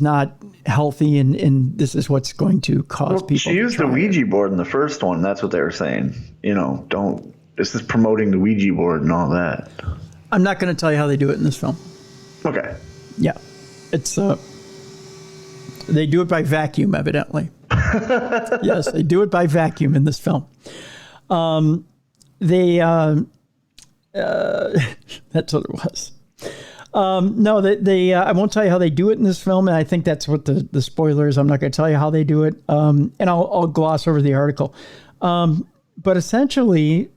not healthy, and this is what's going to cause people. She used the Ouija board in the first one. That's what they were saying. This is promoting the Ouija board and all that. I'm not going to tell you how they do it in this film. Okay. Yeah. It's they do it by vacuum, evidently. Yes, they do it by vacuum in this film. That's what it was. No, they I won't tell you how they do it in this film, and I think that's what the spoiler is. I'm not going to tell you how they do it, and I'll gloss over the article. But essentially,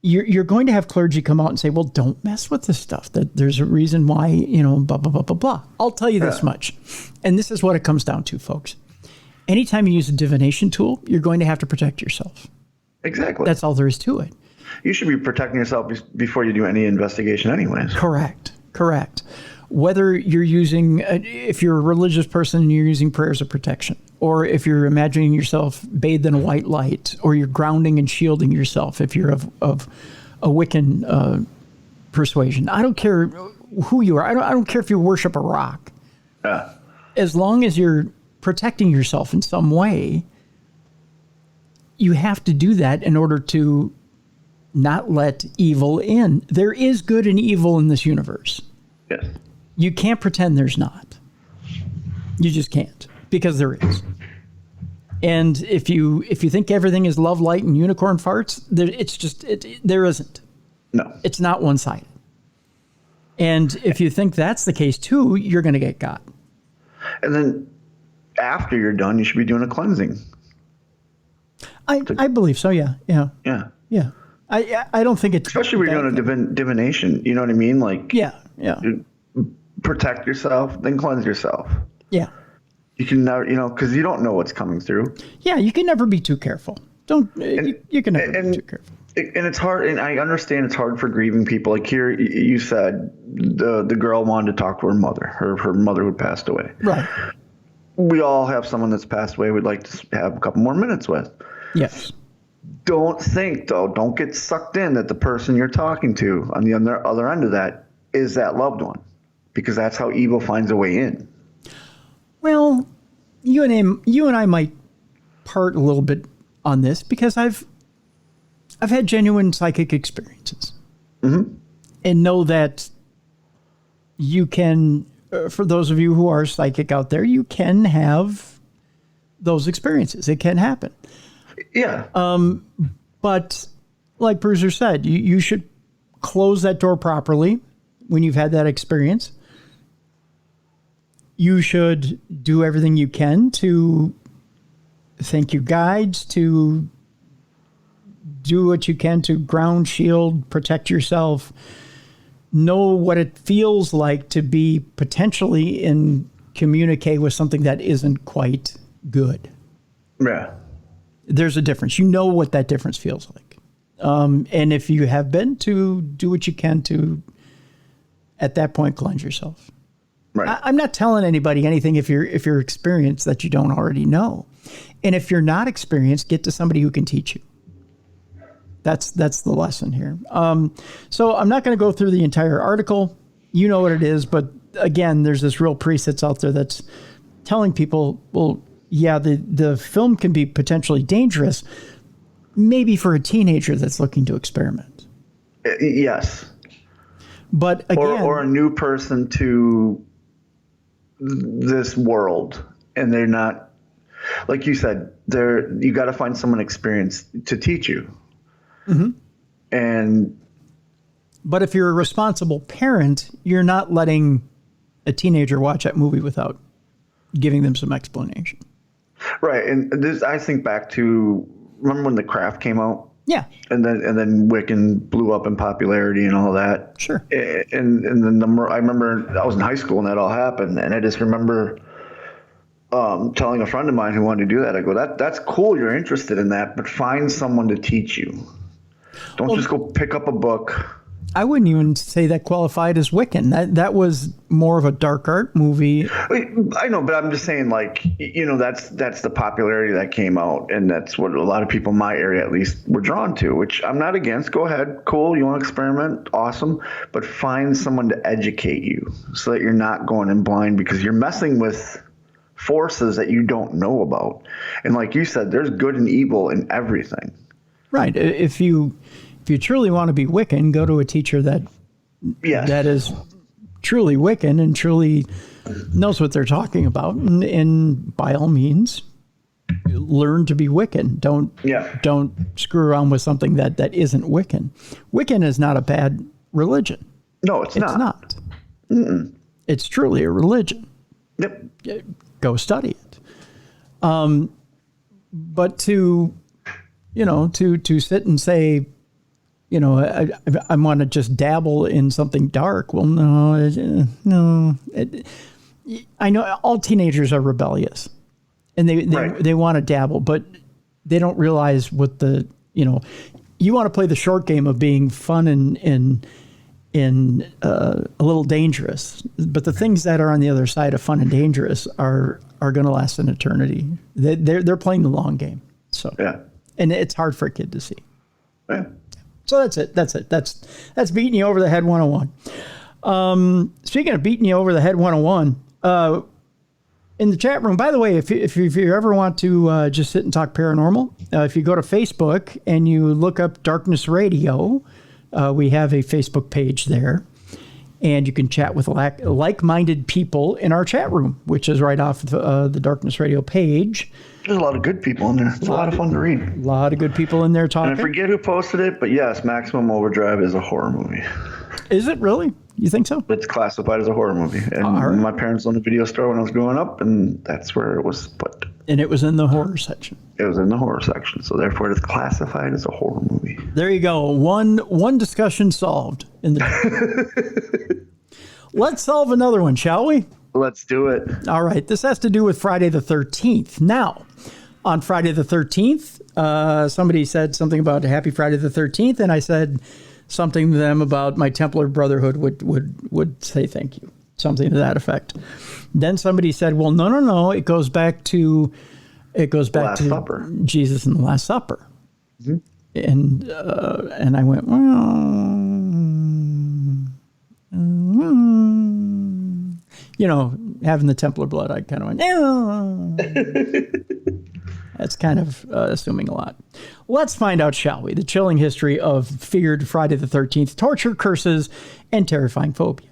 you're going to have clergy come out and say, well, don't mess with this stuff. That there's a reason why, blah, blah, blah, blah, blah. I'll tell you this much. And this is what it comes down to, folks. Anytime you use a divination tool, you're going to have to protect yourself. Exactly. That's all there is to it. You should be protecting yourself before you do any investigation anyways. Correct. Whether you're using, if you're a religious person and you're using prayers of protection, or if you're imagining yourself bathed in a white light, or you're grounding and shielding yourself if you're of a Wiccan persuasion. I don't care who you are. I don't care if you worship a rock. As long as you're protecting yourself in some way, you have to do that in order to not let evil in. There is good and evil in this universe. Yes. You can't pretend there's not. You just can't, because there is. And if you think everything is love, light, and unicorn farts, there isn't. No. It's not one-sided. And if you think that's the case too, you're going to get got. And then after you're done, you should be doing a cleansing. I believe so. Yeah. Yeah. I don't think it's especially when you're doing a divination. You know what I mean? Like yeah. Protect yourself, then cleanse yourself. Yeah. You can never, because you don't know what's coming through. Yeah, you can never be too careful. You can never be too careful. And it's hard, and I understand it's hard for grieving people. Like here, you said the girl wanted to talk to her mother. Her mother who passed away. Right. We all have someone that's passed away we'd like to have a couple more minutes with. Yes. Don't get sucked in that the person you're talking to on the other end of that is that loved one, because that's how evil finds a way in. Well, you and I might part a little bit on this, because I've had genuine psychic experiences, and know that you can, for those of you who are psychic out there, you can have those experiences. It can happen. Yeah. But like Bruiser said, you should close that door properly when you've had that experience. You should do everything you can to thank your guides, to do what you can to ground, shield, protect yourself. Know what it feels like to be potentially in communicate with something that isn't quite good. Yeah. There's a difference. You know what that difference feels like. And if you have been, to do what you can to, at that point, cleanse yourself. Right. I'm not telling anybody anything if you're experienced that you don't already know. And if you're not experienced, get to somebody who can teach you. That's the lesson here. So I'm not going to go through the entire article. You know what it is, but again, there's this real priest that's out there that's telling people, well, yeah, the film can be potentially dangerous, maybe for a teenager that's looking to experiment. Yes. But again, or a new person to this world, and they're not, like you said, you got to find someone experienced to teach you. Mm-hmm. But if you're a responsible parent, you're not letting a teenager watch that movie without giving them some explanation. Right. And this, I think back to, remember when The Craft came out? Yeah. And then Wiccan blew up in popularity and all that. Sure. And the number, I remember I was in high school when that all happened, and I just remember telling a friend of mine who wanted to do that, I go, that's cool, you're interested in that, but find someone to teach you. Don't just go pick up a book. I wouldn't even say that qualified as Wiccan. That was more of a dark art movie. I know, but I'm just saying, like, that's the popularity that came out, and that's what a lot of people in my area, at least, were drawn to, which I'm not against. Go ahead. Cool. You want to experiment? Awesome. But find someone to educate you so that you're not going in blind, because you're messing with forces that you don't know about. And like you said, there's good and evil in everything. Right. If you truly want to be Wiccan, go to a teacher that is truly Wiccan and truly knows what they're talking about. And by all means, learn to be Wiccan. Don't screw around with something that isn't Wiccan. Wiccan is not a bad religion. No, it's not. It's not. Mm-mm. It's truly a religion. Yep. Go study it. But to sit and say, I want to just dabble in something dark. Well, no. I know all teenagers are rebellious, and they want to dabble, but they don't realize what you want to play the short game of being fun and a little dangerous. But the things that are on the other side of fun and dangerous are going to last an eternity. They're playing the long game. So yeah, and it's hard for a kid to see. Yeah. So that's it. That's beating you over the head 101. Speaking of beating you over the head 101, in the chat room, by the way, if you ever want to just sit and talk paranormal, if you go to Facebook and you look up Darkness Radio, we have a Facebook page there, and you can chat with like-minded people in our chat room, which is right off the Darkness Radio page. There's a lot of good people in there. It's a lot of fun to read. A lot of good people in there talking. And I forget who posted it, but yes, Maximum Overdrive is a horror movie. Is it really? You think so? It's classified as a horror movie. And my parents owned a video store when I was growing up, and that's where it was put. And it was in the horror section. It was in the horror section, so therefore it is classified as a horror movie. There you go. One discussion solved. Let's solve another one, shall we? Let's do it. All right. This has to do with Friday the 13th. Now, on Friday the 13th, somebody said something about Happy Friday the 13th, and I said something to them about my Templar Brotherhood would say thank you, something to that effect. Then somebody said, well, no, it goes back to Supper. Jesus and the Last Supper. Mm-hmm. And I went, having the Templar blood, I kind of went, That's kind of assuming a lot. Let's find out, shall we? The chilling history of feared Friday the 13th, torture, curses, and terrifying phobia.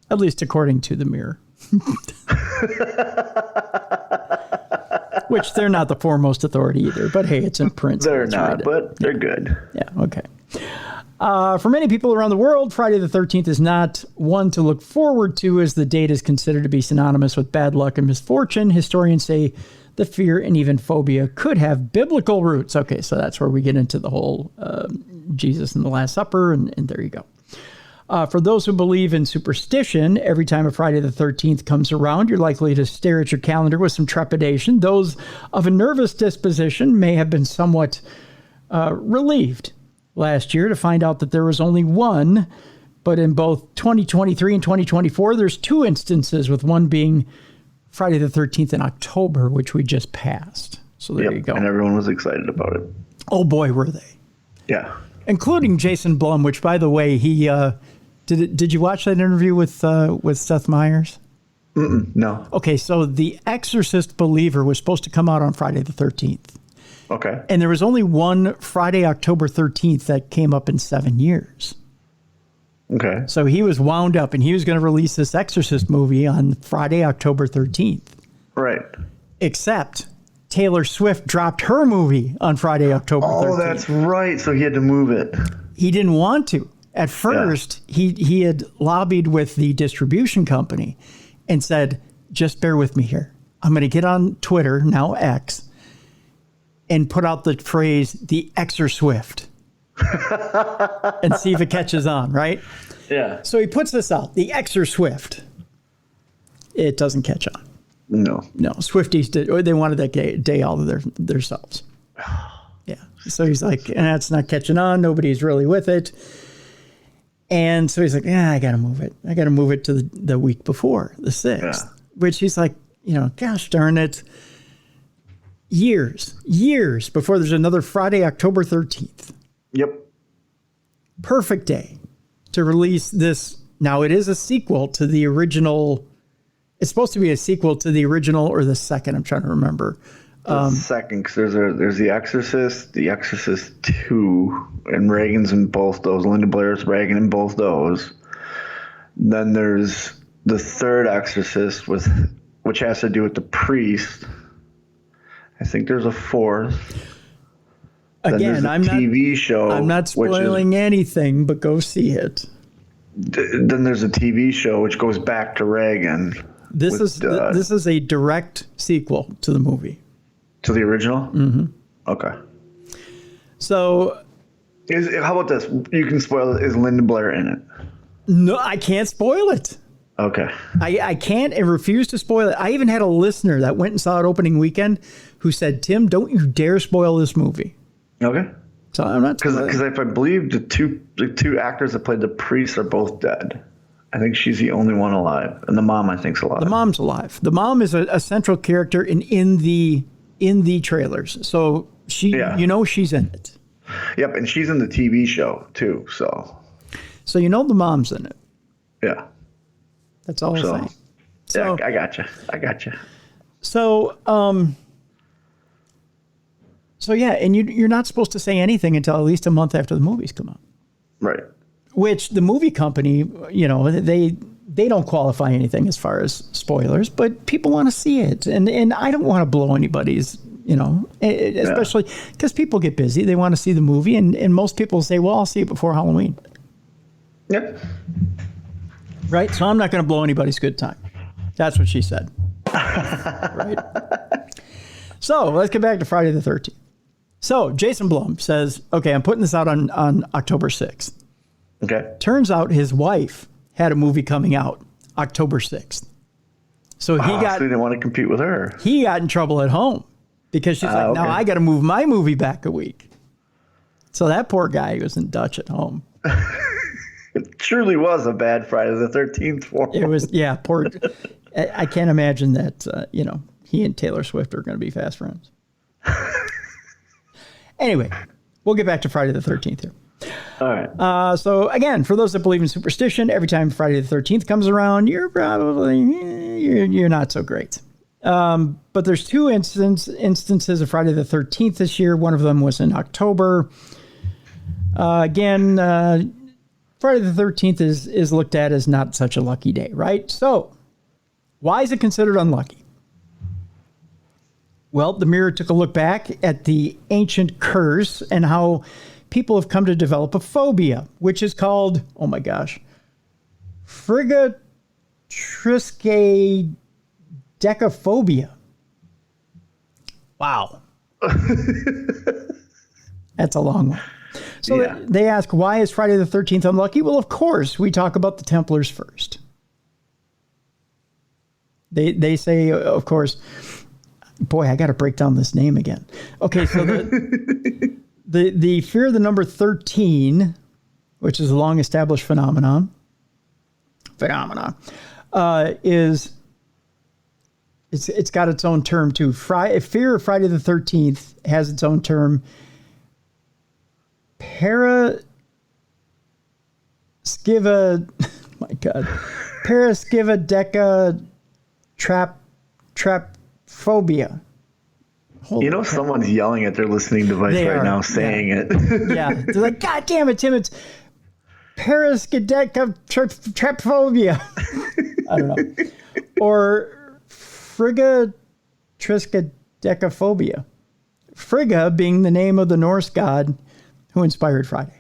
At least according to the Mirror. Which they're not the foremost authority either, but hey, it's in print. They're not, but they're good. Yeah, okay. For many people around the world, Friday the 13th is not one to look forward to, as the date is considered to be synonymous with bad luck and misfortune. Historians say the fear and even phobia could have biblical roots. Okay, so that's where we get into the whole Jesus and the Last Supper, and there you go. For those who believe in superstition, every time a Friday the 13th comes around, you're likely to stare at your calendar with some trepidation. Those of a nervous disposition may have been somewhat relieved last year to find out that there was only one, but in both 2023 and 2024, there's two instances, with one being Friday the 13th in October, which we just passed. So there you go. And everyone was excited about it. Oh boy, were they. Yeah. Including Jason Blum, which, by the way, he did you watch that interview with Seth Meyers? No. Okay, so The Exorcist Believer was supposed to come out on Friday the 13th. Okay. And there was only one Friday, October 13th that came up in 7 years. Okay. So he was wound up, and he was going to release this Exorcist movie on Friday, October 13th. Right. Except Taylor Swift dropped her movie on Friday, October 13th. Oh, that's right. So he had to move it. He didn't want to. At first, he had lobbied with the distribution company and said, just bear with me here. I'm going to get on Twitter, now X, and put out the phrase, the Exor-Swift, and see if it catches on, right? Yeah. So he puts this out, the Exor-Swift. It doesn't catch on. No. Swifties did, or they wanted that day all to themselves. Yeah. So he's like, that's not catching on. Nobody's really with it. And so he's like, I got to move it. I got to move it to the week before, the 6th, which he's like, gosh darn it. Years before there's another Friday, October 13th. Yep. Perfect day to release this. Now, it is a sequel to the original. It's supposed to be a sequel to the original, or the second. I'm trying to remember. The second, because there's The Exorcist, The Exorcist 2, and Reagan's in both those. Linda Blair's Reagan in both those. Then there's the third Exorcist, which has to do with the priest. I think there's a fourth. Again, I'm not TV show. I'm not spoiling anything, but go see it. Then there's a TV show which goes back to Reagan. This is a direct sequel to the movie. To the original? Mm-hmm. Okay. So, how about this? You can spoil it. Is Linda Blair in it? No, I can't spoil it. Okay. I can't and refuse to spoil it. I even had a listener that went and saw it opening weekend who said, Tim, don't you dare spoil this movie. Okay. So I'm not, because if I believe the two actors that played the priest are both dead. I think she's the only one alive, and the mom I think's alive. The mom's alive. The mom is a central character in the trailers, so she's in it. Yep, and she's in the TV show too. So the mom's in it. Yeah. That's all I'm saying. So, yeah, I gotcha. So, and you're not supposed to say anything until at least a month after the movies come out. Right. Which the movie company, they don't qualify anything as far as spoilers, but people want to see it. And I don't want to blow anybody's, especially because people get busy. They want to see the movie. And most people say, well, I'll see it before Halloween. Yep. Right? So I'm not going to blow anybody's good time. That's what she said. Right? So let's get back to Friday the 13th. So Jason Blum says, okay, I'm putting this out on October 6th. Okay. Turns out his wife had a movie coming out October 6th. So he didn't want to compete with her. He got in trouble at home because she's like, now I got to move my movie back a week. So that poor guy was in Dutch at home. It truly was a bad Friday the 13th for him. It was, poor. I can't imagine that, he and Taylor Swift are going to be fast friends. Anyway, we'll get back to Friday the 13th here. All right. So again, for those that believe in superstition, every time Friday the 13th comes around, you're probably, you're not so great. But there's two instances of Friday the 13th this year. One of them was in October. Again, Friday the 13th is looked at as not such a lucky day, right? So, why is it considered unlucky? Well, the Mirror took a look back at the ancient curse and how people have come to develop a phobia, which is called, oh my gosh, frigatriscadecaphobia. Wow. That's a long one. So they ask, why is Friday the 13th unlucky? Well, of course, we talk about the Templars first. They say, of course, boy, I got to break down this name again. Okay, so the fear of the number 13, which is a long-established phenomenon, is it's got its own term too. Fear of Friday the 13th has its own term. Paraskivadeca trapphobia. Someone's yelling at their listening device now saying it. Yeah. They're like, God damn it, Tim, it's paraskivadeca trapphobia. I don't know. Or frigatriscadecaphobia. Frigga being the name of the Norse god who inspired Friday.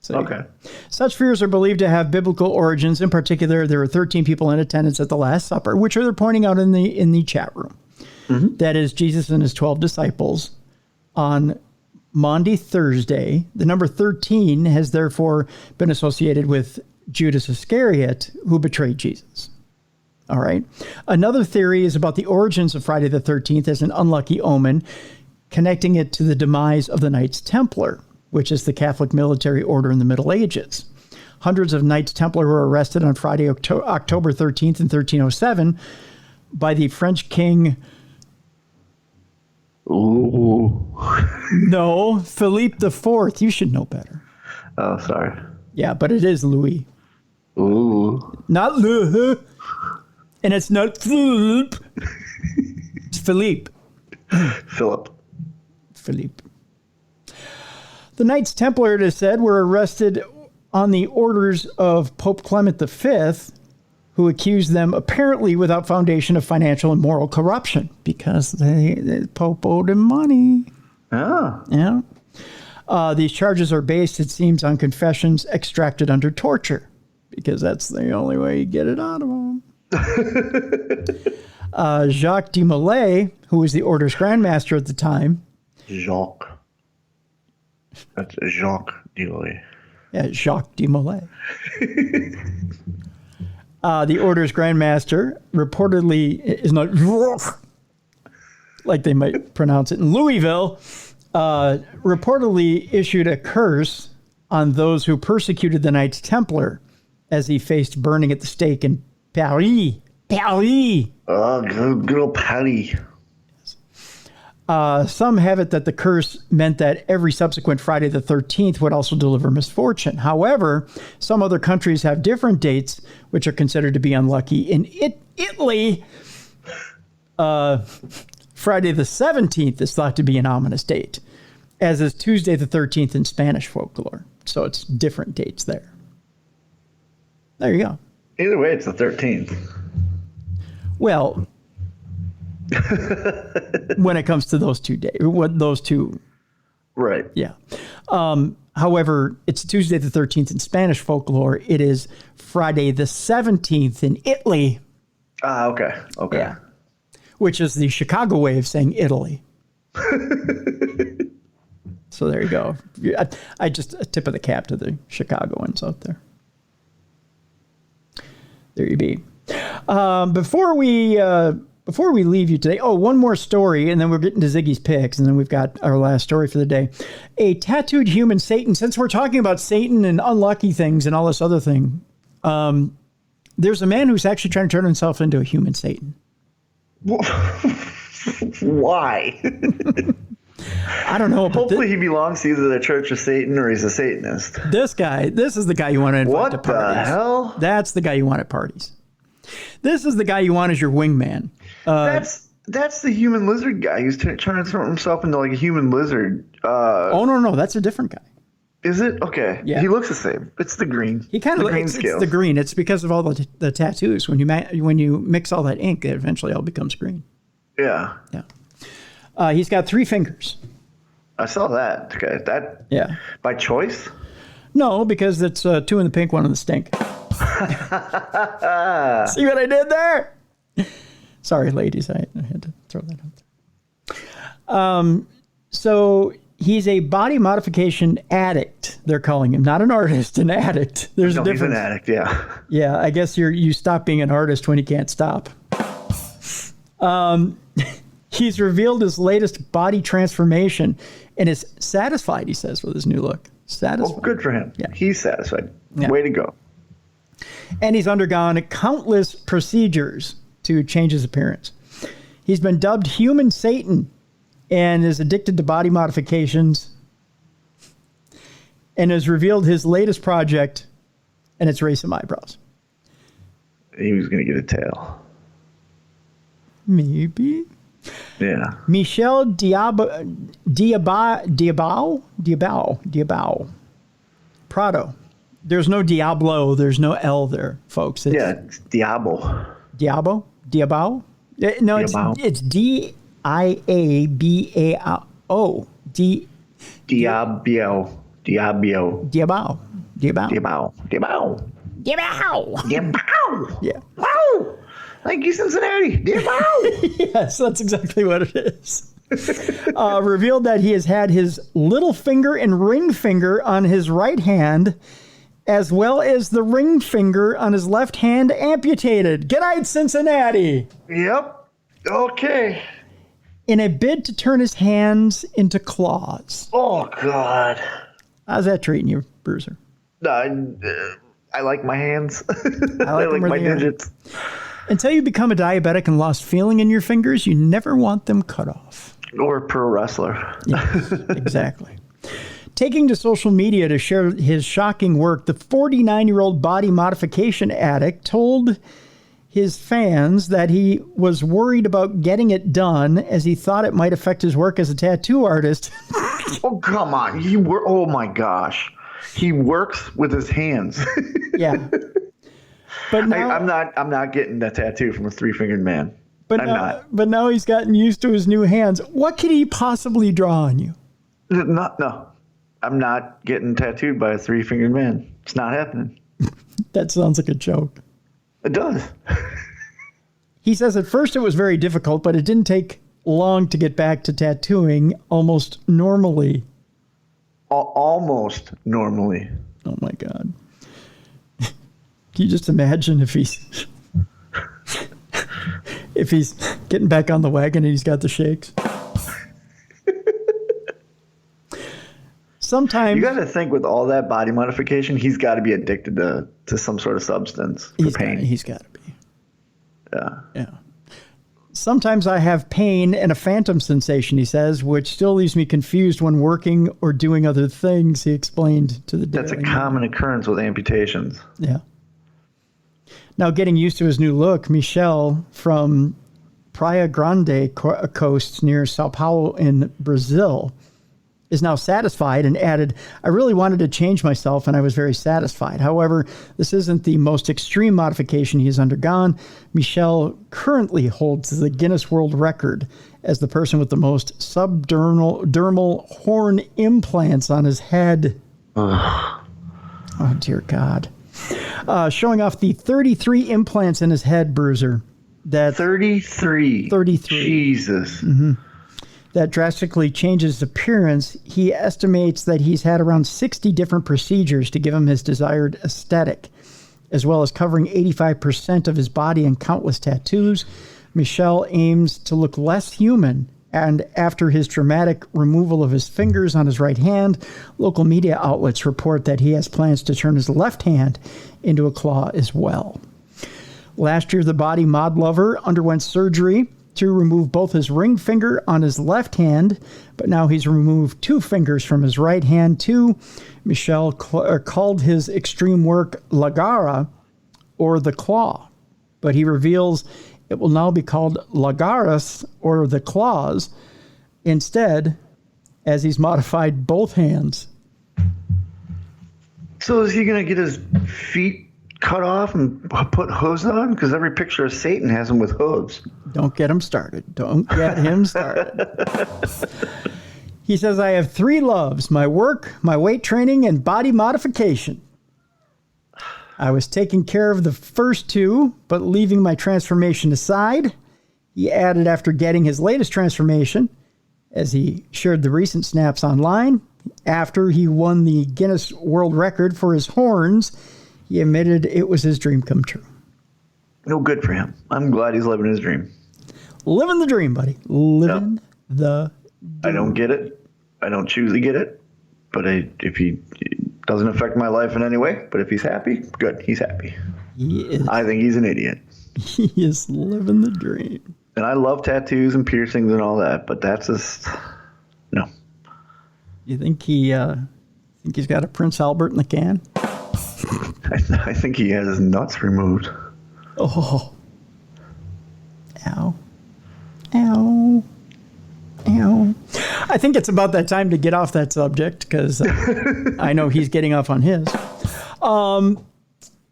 So, okay. Such fears are believed to have biblical origins. In particular, there were 13 people in attendance at the Last Supper, which they're pointing out in the chat room. Mm-hmm. That is Jesus and his 12 disciples on Maundy Thursday. The number 13 has therefore been associated with Judas Iscariot, who betrayed Jesus. All right. Another theory is about the origins of Friday the 13th as an unlucky omen, connecting it to the demise of the Knights Templar, which is the Catholic military order in the Middle Ages. Hundreds of Knights Templar were arrested on Friday, October 13th in 1307 by the French king... Ooh. No, Philippe IV. You should know better. Oh, sorry. Yeah, but it is Louis. Ooh. Not Louis. And it's not Philippe. It's Philippe. Philippe. The Knights Templar, it is said, were arrested on the orders of Pope Clement V, who accused them, apparently without foundation, of financial and moral corruption because the Pope owed him money. Oh. Yeah. These charges are based, it seems, on confessions extracted under torture because that's the only way you get it out of them. Jacques de Molay, who was the order's grandmaster at the time. Jacques. That's Jacques de Molay. Yeah, Jacques de Molay. The order's grandmaster reportedly is not like they might pronounce it in Louisville. Reportedly issued a curse on those who persecuted the Knights Templar as he faced burning at the stake in Paris. Oh, good old Paris. Some have it that the curse meant that every subsequent Friday the 13th would also deliver misfortune. However, some other countries have different dates, which are considered to be unlucky. In Italy, Friday the 17th is thought to be an ominous date, as is Tuesday the 13th in Spanish folklore. So it's different dates there. There you go. Either way, it's the 13th. Well... when it comes to those two days, right? Yeah. However, it's Tuesday the 13th in Spanish folklore. It is Friday the 17th in Italy. Okay. Yeah. Which is the Chicago way of saying Italy. So there you go. I just a tip of the cap to the Chicagoans out there. There you be. Before we leave you today, one more story, and then we're getting to Ziggy's picks, and then we've got our last story for the day. A tattooed human Satan, since we're talking about Satan and unlucky things and all this other thing, there's a man who's actually trying to turn himself into a human Satan. Why? I don't know. Hopefully he belongs to either the Church of Satan or he's a Satanist. This is the guy you want to invite to parties. What the hell? That's the guy you want at parties. This is the guy you want as your wingman. That's the human lizard guy. He's trying to turn himself into like a human lizard. No, that's a different guy. Is it? Okay. Yeah. He looks the same. It's the green. He kind of the green it's scales. the green. It's because of all the tattoos. When you mix all that ink, it eventually all becomes green. Yeah. Yeah. He's got 3 fingers. I saw that. Okay. That. Yeah. By choice? No, because it's 2 in the pink, 1 in the stink. See what I did there? Sorry, ladies. I had to throw that out there. So he's a body modification addict, they're calling him. Not an artist, an addict. There's a difference. He's an addict, yeah. Yeah, I guess you stop being an artist when you can't stop. He's revealed his latest body transformation and is satisfied, he says, with his new look. Satisfied. Well, good for him. Yeah. He's satisfied. Yeah. Way to go. And he's undergone countless procedures to change his appearance. He's been dubbed Human Satan and is addicted to body modifications and has revealed his latest project, and it's race some eyebrows. He was going to get a tail. Maybe. Yeah. Michelle Diabao Prado. There's no Diablo. There's no L there, folks. It's Diabo. Diabo? No, Diabao. it's Diabao. Diabio. Diabao. Diabao. Yeah. Wow. Thank you, Cincinnati. Diabao. Yes, that's exactly what it is. Revealed that he has had his little finger and ring finger on his right hand, as well as the ring finger on his left hand amputated. Good night, Cincinnati. Yep. Okay. In a bid to turn his hands into claws. Oh, God. How's that treating you, Bruiser? I like my hands. I like them where my they are. digits. Until you become a diabetic and lost feeling in your fingers, you never want them cut off. Or a pro wrestler. Yes, exactly. Taking to social media to share his shocking work, the 49-year-old body modification addict told his fans that he was worried about getting it done as he thought it might affect his work as a tattoo artist. Oh, come on. Oh, my gosh. He works with his hands. Yeah. But now, I'm not getting a tattoo from a 3-fingered man. But now he's gotten used to his new hands. What could he possibly draw on you? No. I'm not getting tattooed by a 3-fingered man. It's not happening. That sounds like a joke. It does. He says at first it was very difficult, but it didn't take long to get back to tattooing almost normally. Almost normally. Oh my God. Can you just imagine if he's getting back on the wagon and he's got the shakes? Sometimes you got to think with all that body modification, he's got to be addicted to some sort of substance for pain. He's got to be. Yeah. Sometimes I have pain and a phantom sensation, he says, which still leaves me confused when working or doing other things, he explained to the That's Daily a common occurrence with amputations. Yeah. Now, getting used to his new look, Michelle from Praia Grande coast near Sao Paulo in Brazil is now satisfied and added, I really wanted to change myself and I was very satisfied. However, this isn't the most extreme modification he has undergone. Michelle currently holds the Guinness World Record as the person with the most subdermal horn implants on his head. Oh, dear God. Showing off the 33 implants in his head, Bruiser. 33. Jesus. Mm-hmm. That drastically changes his appearance. He estimates that he's had around 60 different procedures to give him his desired aesthetic, as well as covering 85% of his body and countless tattoos. Michelle aims to look less human, and after his dramatic removal of his fingers on his right hand, local media outlets report that he has plans to turn his left hand into a claw as well. Last year, the body mod lover underwent surgery to remove both his ring finger on his left hand, but now he's removed 2 fingers from his right hand too. Michelle called his extreme work La Garra, or the claw, but he reveals it will now be called La Garras, or the claws, instead, as he's modified both hands. So is he going to get his feet cut off and put hooves on? Because every picture of Satan has him with hooves. Don't get him started. Don't get him started. He says, I have 3 loves: my work, my weight training, and body modification. I was taking care of the first 2, but leaving my transformation aside. He added after getting his latest transformation, as he shared the recent snaps online. After he won the Guinness World Record for his horns, he admitted it was his dream come true. No, good for him. I'm glad he's living his dream. Living the dream, buddy. Living the dream. I don't get it. I don't choose to get it. But if he doesn't affect my life in any way, but if he's happy, good. He's happy. He is. I think he's an idiot. He is living the dream. And I love tattoos and piercings and all that, but that's just no. You think he's got a Prince Albert in the can? I think he has his nuts removed. Oh. Ow. Ow. Ow. I think it's about that time to get off that subject, because I know he's getting off on his.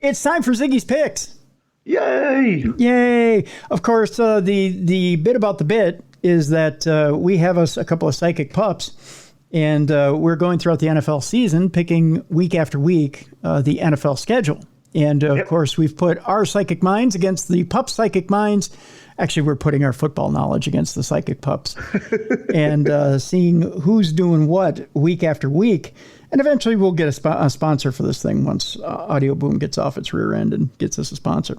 It's time for Ziggy's Picks. Yay! Yay! Of course, the bit about the bit is that we have a couple of psychic pups, and we're going throughout the NFL season, picking week after week the NFL schedule. And, of course, we've put our psychic minds against the pup psychic minds. Actually, we're putting our football knowledge against the psychic pups and seeing who's doing what week after week. And eventually we'll get a sponsor for this thing once Audio Boom gets off its rear end and gets us a sponsor.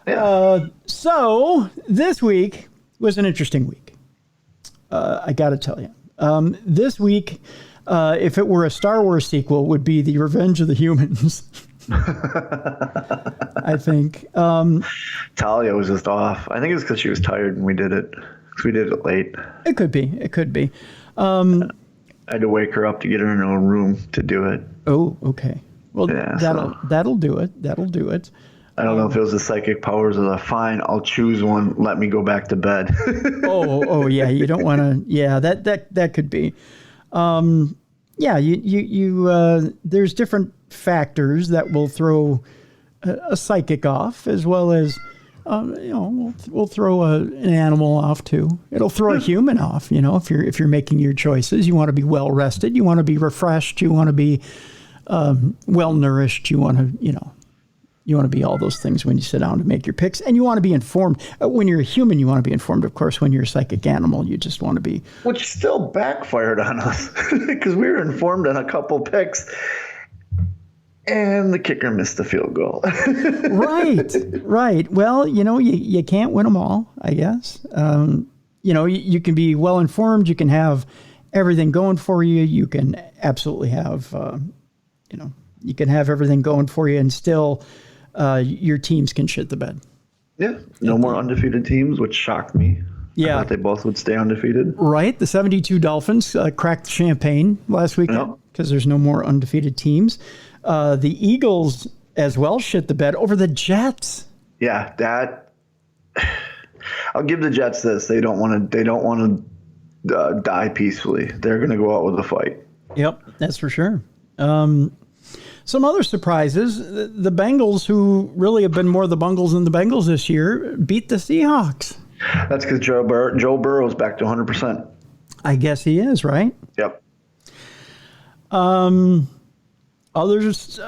Yeah. So this week was an interesting week. I got to tell you. This week, if it were a Star Wars sequel, would be The Revenge of the Humans. I think. Talia was just off. I think it's because she was tired and we did it. Because we did it late. It could be. It could be. I had to wake her up to get her in her room to do it. Oh, okay. Well, yeah, that'll do it. That'll do it. I don't know if it was the psychic powers or the fine. I'll choose one. Let me go back to bed. oh, yeah. You don't want to. Yeah, that could be. Yeah, you there's different factors that will throw a psychic off, as well as we'll throw an animal off too. It'll throw a human off. If you're making your choices, you want to be well rested, you want to be refreshed, you want to be well nourished, you want to be all those things when you sit down to make your picks, and you want to be informed. When you're a human, you want to be informed. Of course, when you're a psychic animal, you just want to be. Which still backfired on us because we were informed on a couple picks. And the kicker missed the field goal. Right. Well, you can't win them all, I guess. You can be well informed. You can have everything going for you. You can absolutely have, you can have everything going for you, and still your teams can shit the bed. Yeah. No more undefeated teams, which shocked me. Yeah. I thought they both would stay undefeated. Right. The 72 Dolphins cracked the champagne last weekend because there's no more undefeated teams. The Eagles as well shit the bed over the Jets. Yeah, I'll give the Jets this. They don't want to die peacefully. They're going to go out with a fight. Yep, that's for sure. Some other surprises. The Bengals, who really have been more the Bungles than the Bengals this year, beat the Seahawks. That's because Joe Burrow's back to 100%. I guess he is, right? Yep. Others,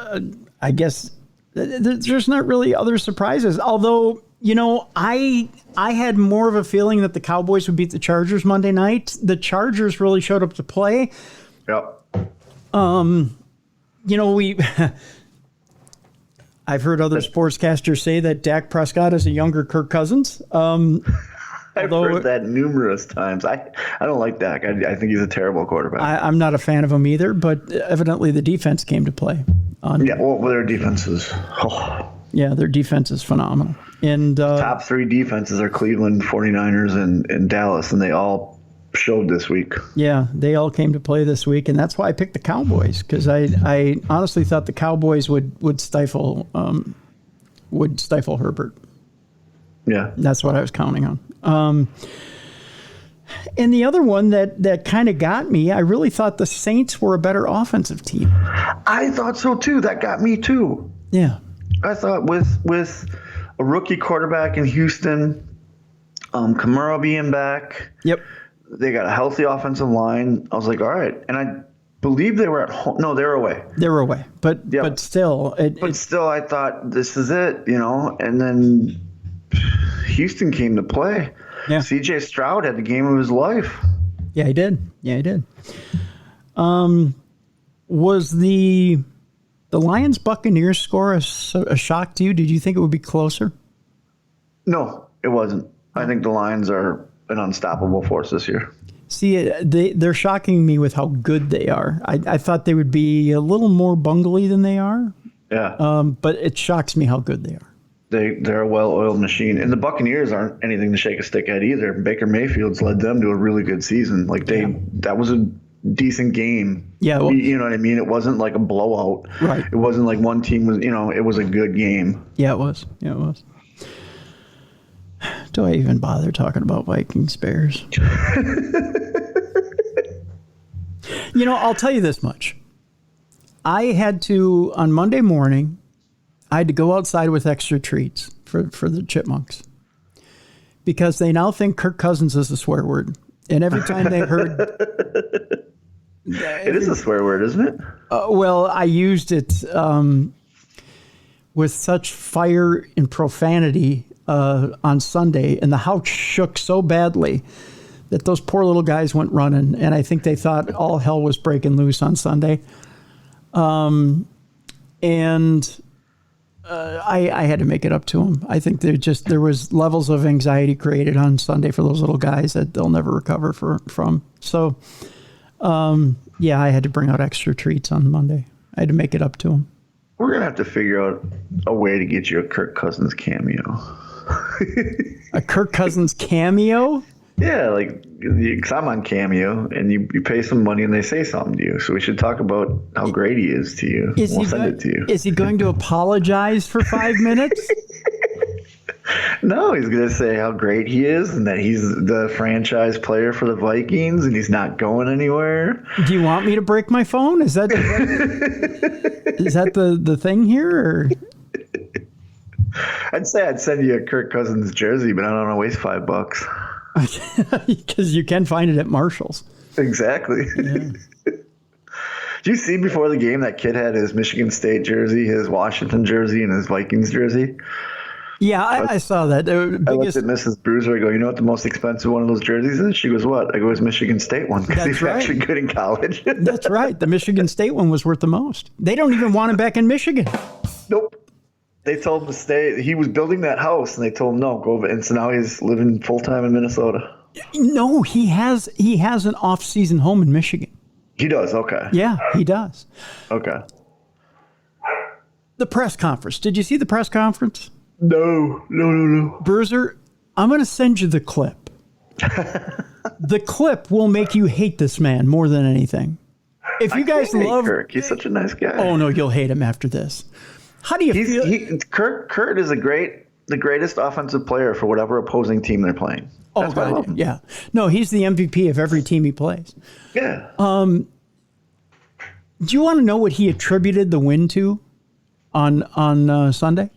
I guess, there's not really other surprises. Although, I had more of a feeling that the Cowboys would beat the Chargers Monday night. The Chargers really showed up to play. Yep. I've heard other sportscasters say that Dak Prescott is a younger Kirk Cousins. I've heard that numerous times. I don't like Dak. I think he's a terrible quarterback. I'm not a fan of him either, but evidently the defense came to play. Their defense is... Oh. Yeah, their defense is phenomenal. And top 3 defenses are Cleveland, 49ers, and Dallas, and they all showed this week. Yeah, they all came to play this week, and that's why I picked the Cowboys, because I honestly thought the Cowboys would stifle Herbert. Yeah. That's what I was counting on. And the other one that kind of got me, I really thought the Saints were a better offensive team. I thought so too. That got me too. Yeah. I thought with a rookie quarterback in Houston, Kamara being back. Yep. They got a healthy offensive line. I was like, all right. And I believe they were at home. No, they were away. They were away. But still. Still, I thought this is it, And then Houston came to play. Yeah. C.J. Stroud had the game of his life. Yeah, he did. Was the Lions-Buccaneers score a shock to you? Did you think it would be closer? No, it wasn't. I think the Lions are an unstoppable force this year. See, they're shocking me with how good they are. I thought they would be a little more bungly than they are. Yeah. But it shocks me how good they are. They're a well-oiled machine. And the Buccaneers aren't anything to shake a stick at either. Baker Mayfield's led them to a really good season. That was a decent game. Yeah. Well, you know what I mean? It wasn't like a blowout. Right. It wasn't like one team was, it was a good game. Yeah, it was. Do I even bother talking about Vikings Bears? I'll tell you this much. I had to, on Monday morning, I had to go outside with extra treats for the chipmunks because they now think Kirk Cousins is a swear word. And every time they heard... It is a swear word, isn't it? Well, I used it with such fire and profanity on Sunday, and the house shook so badly that those poor little guys went running, and I think they thought all hell was breaking loose on Sunday. I had to make it up to them. I think there was levels of anxiety created on Sunday for those little guys that they'll never recover from. So, I had to bring out extra treats on Monday. I had to make it up to them. We're going to have to figure out a way to get you a Kirk Cousins cameo. A Kirk Cousins cameo? Yeah, because I'm on Cameo, and you pay some money and they say something to you. So we should talk about how great he is to you. We'll send it to you. Is he going to apologize for 5 minutes? No, he's going to say how great he is and that he's the franchise player for the Vikings and he's not going anywhere. Do you want me to break my phone? Is that the thing here? Or? I'd say I'd send you a Kirk Cousins jersey, but I don't know, waste $5. Because you can find it at Marshall's. Exactly. Yeah. Did you see before the game that kid had his Michigan State jersey, his Washington jersey, and his Vikings jersey? Yeah, I saw that. I looked at Mrs. Bruiser. I go, you know what the most expensive one of those jerseys is? She goes, what? I go, it's Michigan State one because he's actually good in college. That's right. The Michigan State one was worth the most. They don't even want him back in Michigan. Nope. They told him to stay. He was building that house, and they told him no, go over. And so now he's living full time in Minnesota. No, he has an off-season home in Michigan. He does. Okay. Yeah, he does. Okay. The press conference. Did you see the press conference? No. Bruiser, I'm going to send you the clip. The clip will make you hate this man more than anything. If you guys love Kirk, he's such a nice guy. Oh no, you'll hate him after this. How do you feel? Kurt is the greatest offensive player for whatever opposing team they're playing. That's why I love him. Yeah. No, he's the MVP of every team he plays. Yeah. Do you want to know what he attributed the win to on Sunday?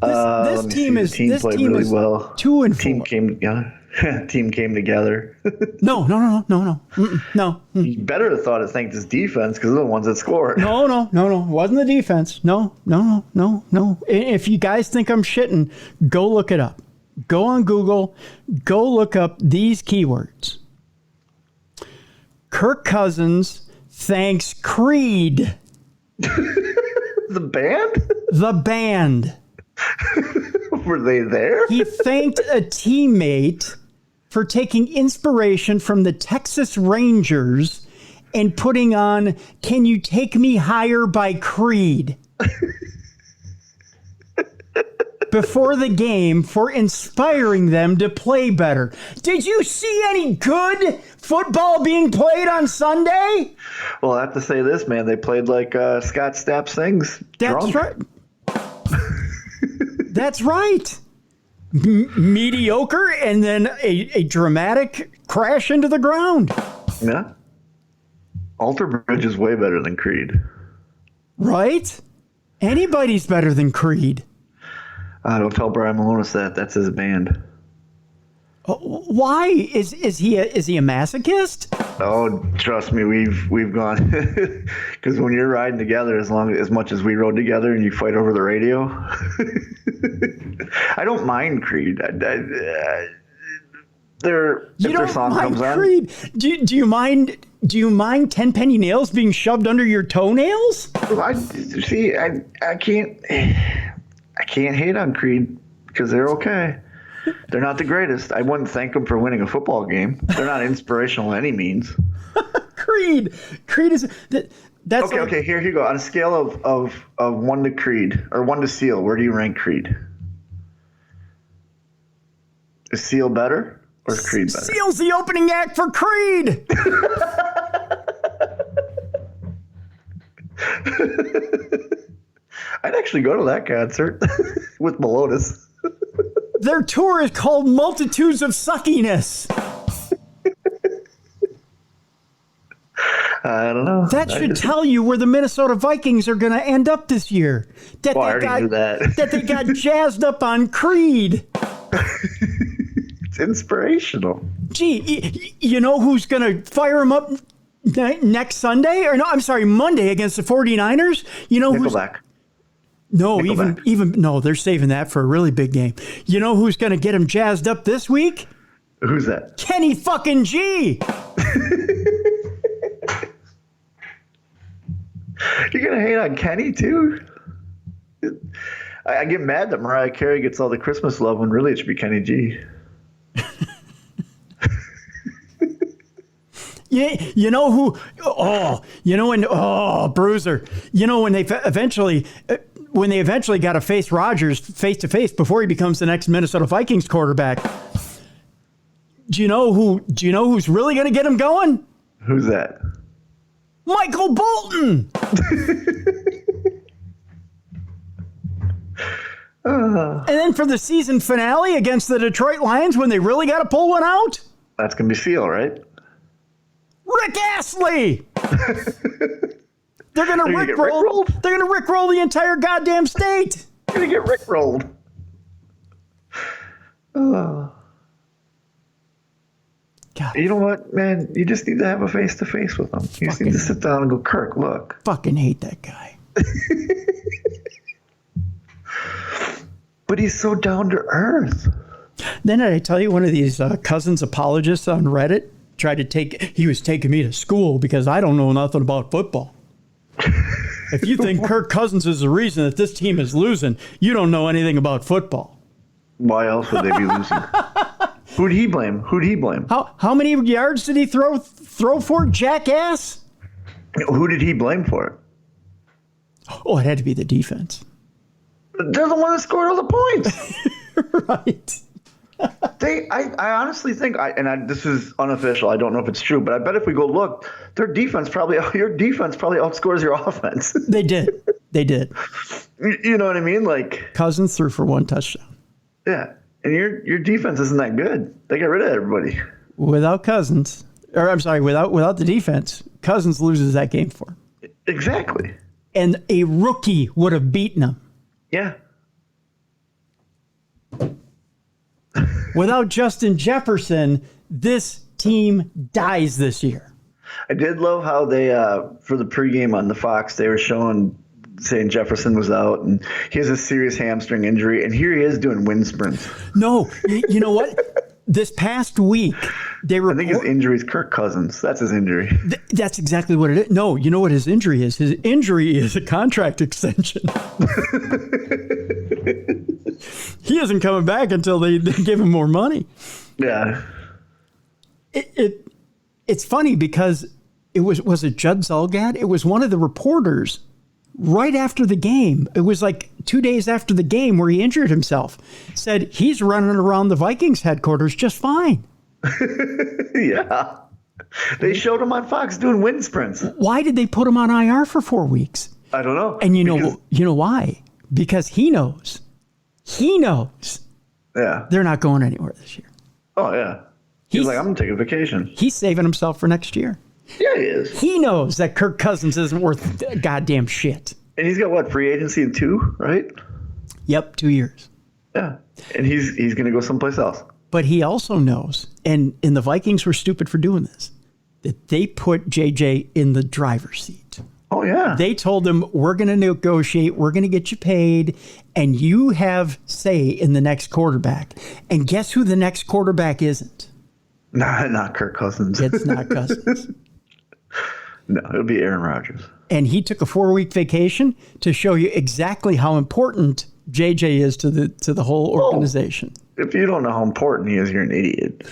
This team played really well. 2-4. Team came together. No. No. You better have thought it thanked his defense because they're the ones that scored. No. It wasn't the defense. No. If you guys think I'm shitting, go look it up. Go on Google. Go look up these keywords. Kirk Cousins thanks Creed. The band? The band. Were they there? He thanked a teammate for taking inspiration from the Texas Rangers and putting on Can You Take Me Higher by Creed before the game for inspiring them to play better. Did you see any good football being played on Sunday? Well, I have to say this, man. They played like Scott Stapp sings. That's drunk. right. That's right. mediocre and then a dramatic crash into the ground. Yeah. Alter Bridge is way better than Creed. Right? Anybody's better than Creed. Don't tell Brian Malonis that. That's his band. Why? Is he a masochist? Oh, trust me, we've gone because when you're riding together as much as we rode together and you fight over the radio, I don't mind Creed. If their song comes Creed. on, do you mind? Do you mind 10 penny nails being shoved under your toenails? I can't hate on Creed because they're okay. They're not the greatest. I wouldn't thank them for winning a football game. They're not inspirational by any means. Creed is that's okay. Here you go. On a scale of 1 to Creed or 1 to Seal, where do you rank Creed? Is Seal better or is Creed better? Seal's the opening act for Creed. I'd actually go to that concert with Malonis. Their tour is called Multitudes of Suckiness. I don't know. That should tell you where the Minnesota Vikings are going to end up this year. That they got jazzed up on Creed. It's inspirational. Gee, you know who's going to fire him up next Sunday? Or no, I'm sorry, Monday against the 49ers? You know Nickelback. No, Nickelback. even no, they're saving that for a really big game. You know who's going to get him jazzed up this week? Who's that? Kenny fucking G. You're going to hate on Kenny, too? I get mad that Mariah Carey gets all the Christmas love when really it should be Kenny G. Yeah, you know who? Bruiser. You know when they eventually got to face Rodgers face to face before he becomes the next Minnesota Vikings quarterback. Do you know who's really going to get him going? Who's that? Michael Bolton. And then for the season finale against the Detroit Lions, when they really got to pull one out, that's going to be Seal, right? Rick Astley. They're going to rickroll. They're going to rickroll the entire goddamn state. They're going to get rickrolled. Oh. God. You know what, man? You just need to have a face-to-face with them. You just need to sit down and go, Kirk, look. Fucking hate that guy. But he's so down to earth. Then did I tell you one of these cousins apologists on Reddit he was taking me to school because I don't know nothing about football. If you think Kirk Cousins is the reason that this team is losing, you don't know anything about football. Why else would they be losing? Who'd he blame? How many yards did he throw for, jackass? Who did he blame for it? Oh, it had to be the defense. They're the one that scored all the points. Right. I honestly think, this is unofficial, I don't know if it's true, but I bet if we go look, your defense probably outscores your offense. They did. You know what I mean? Like Cousins threw for 1 touchdown. Yeah, and your defense isn't that good. They got rid of everybody. Without Cousins, without the defense, Cousins loses that game for him. Exactly. And a rookie would have beaten him. Yeah. Without Justin Jefferson, this team dies this year. I did love how they, for the pregame on the Fox, they were saying Jefferson was out and he has a serious hamstring injury, and here he is doing wind sprints. No, you know what? This past week, I think his injury is Kirk Cousins. That's his injury. That's exactly what it is. No, you know what his injury is? His injury is a contract extension. He isn't coming back until they give him more money. Yeah. It's funny because was it Judd Zulgad? It was one of the reporters right after the game. It was like 2 days after the game where he injured himself. Said he's running around the Vikings headquarters just fine. Yeah. They showed him on Fox doing wind sprints. Why did they put him on IR for 4 weeks? I don't know. And you know why? Because he knows. He knows Yeah. They're not going anywhere this year. Oh, yeah. He's like, I'm going to take a vacation. He's saving himself for next year. Yeah, he is. He knows that Kirk Cousins isn't worth goddamn shit. And he's got, what, free agency in 2, right? Yep, 2 years. Yeah. And he's going to go someplace else. But he also knows, and the Vikings were stupid for doing this, that they put JJ in the driver's seat. Oh, yeah. They told him, we're going to negotiate, we're going to get you paid, and you have say in the next quarterback. And guess who the next quarterback isn't? Not Kirk Cousins. It's not Cousins. No, it'll be Aaron Rodgers. And he took a 4-week vacation to show you exactly how important JJ is to the whole organization. If you don't know how important he is, you're an idiot.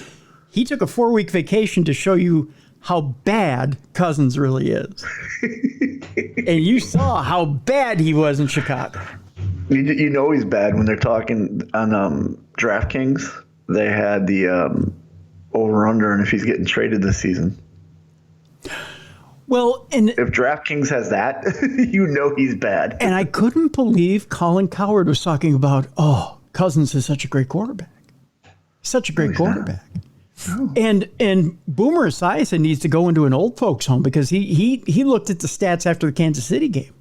He took a 4-week vacation to show you how bad Cousins really is. And you saw how bad he was in Chicago. You know he's bad when they're talking on DraftKings. They had the over-under, and if he's getting traded this season. Well, and if DraftKings has that, you know he's bad. And I couldn't believe Colin Cowherd was talking about, Cousins is such a great quarterback. Such a great quarterback. No. And Boomer Esiason needs to go into an old folks home because he looked at the stats after the Kansas City game.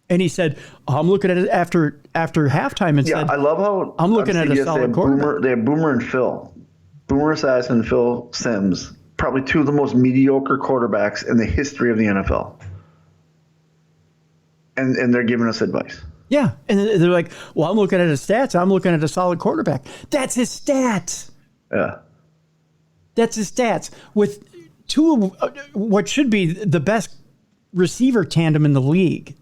And he said, I'm looking at it after halftime and said, I love how I'm looking at a solid quarterback. They have Boomer and Phil. Boomer Esiason and Phil Simms. Probably 2 of the most mediocre quarterbacks in the history of the NFL. And they're giving us advice. Yeah. And they're like, well, I'm looking at his stats. I'm looking at a solid quarterback. That's his stats. Yeah. That's his stats. With 2 of what should be the best receiver tandem in the league.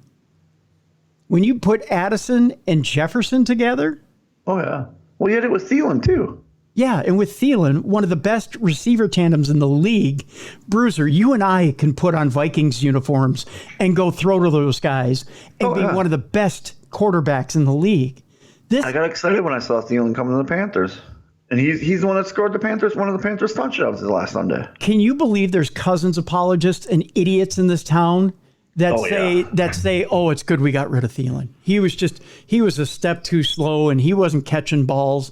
When you put Addison and Jefferson together. Oh, yeah. Well, you had it with Thielen, too. Yeah, and with Thielen, one of the best receiver tandems in the league. Bruiser, you and I can put on Vikings uniforms and go throw to those guys and be one of the best quarterbacks in the league. I got excited when I saw Thielen coming to the Panthers. And he's the one that scored one of the Panthers touchdowns this last Sunday. Can you believe there's Cousins apologists and idiots in this town that say, oh, it's good we got rid of Thielen. He was a step too slow and he wasn't catching balls.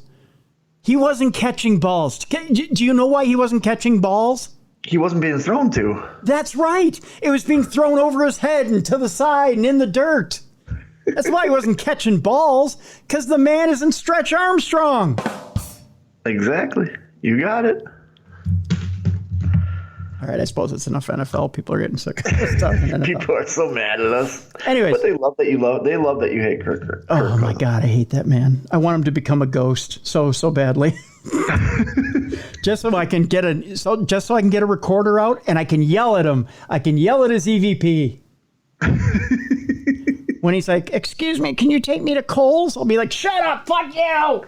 He wasn't catching balls. Do you know why he wasn't catching balls? He wasn't being thrown to. That's right. It was being thrown over his head and to the side and in the dirt. That's why he wasn't catching balls, because the man isn't Stretch Armstrong. Exactly. You got it. All right, I suppose it's enough NFL. People are getting sick of this stuff. People are so mad at us. Anyways. But they love that you hate Kirk. Oh, my God, I hate that man. I want him to become a ghost so badly. just so I can get a recorder out and I can yell at him. I can yell at his EVP. When he's like, excuse me, can you take me to Kohl's? I'll be like, shut up, fuck you.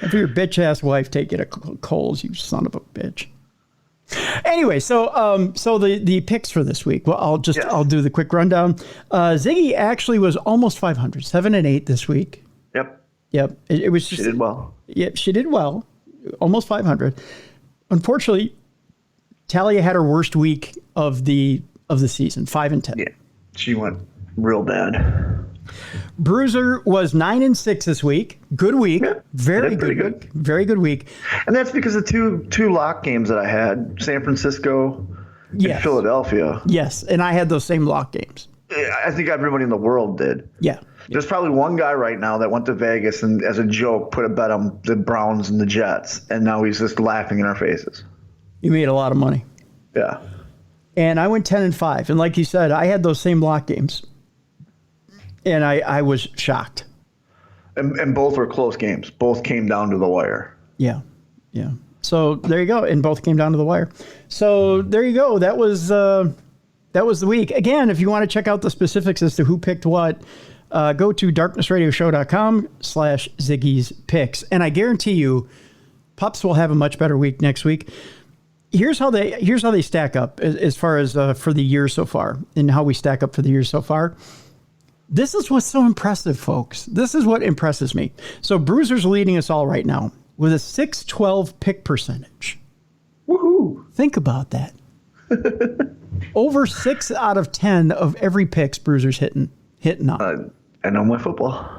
If your bitch-ass wife take you to Kohl's, you son of a bitch. Anyway, so the picks for this week. Well, I'll do the quick rundown. Ziggy actually was almost 500, 7-8 this week. Yep. It was just, she did well. Yep, she did well. Almost 500. Unfortunately, Talia had her worst week of the season, 5-10. Yeah, she went real bad. Bruiser was 9-6 this week. Good week. Yeah, Very good week. Very good week. And that's because of two lock games that I had, San Francisco and Philadelphia. Yes, and I had those same lock games. I think everybody in the world did. Yeah. There's probably one guy right now that went to Vegas and, as a joke, put a bet on the Browns and the Jets, and now he's just laughing in our faces. You made a lot of money. Yeah. And I went 10-5. And like you said, I had those same lock games. And I was shocked. And both were close games. Both came down to the wire. Yeah. So there you go. And both came down to the wire. So there you go. That was the week. Again, if you want to check out the specifics as to who picked what, go to darknessradioshow.com/Ziggy's picks. And I guarantee you, Pups will have a much better week next week. Here's how they stack up as far as for the year so far, and how we stack up for the year so far. This is what's so impressive, folks. This is what impresses me. So Bruiser's leading us all right now with a 612 pick percentage. Woohoo! Think about that. Over 6 out of 10 of every picks Bruiser's hitting on. I know my football.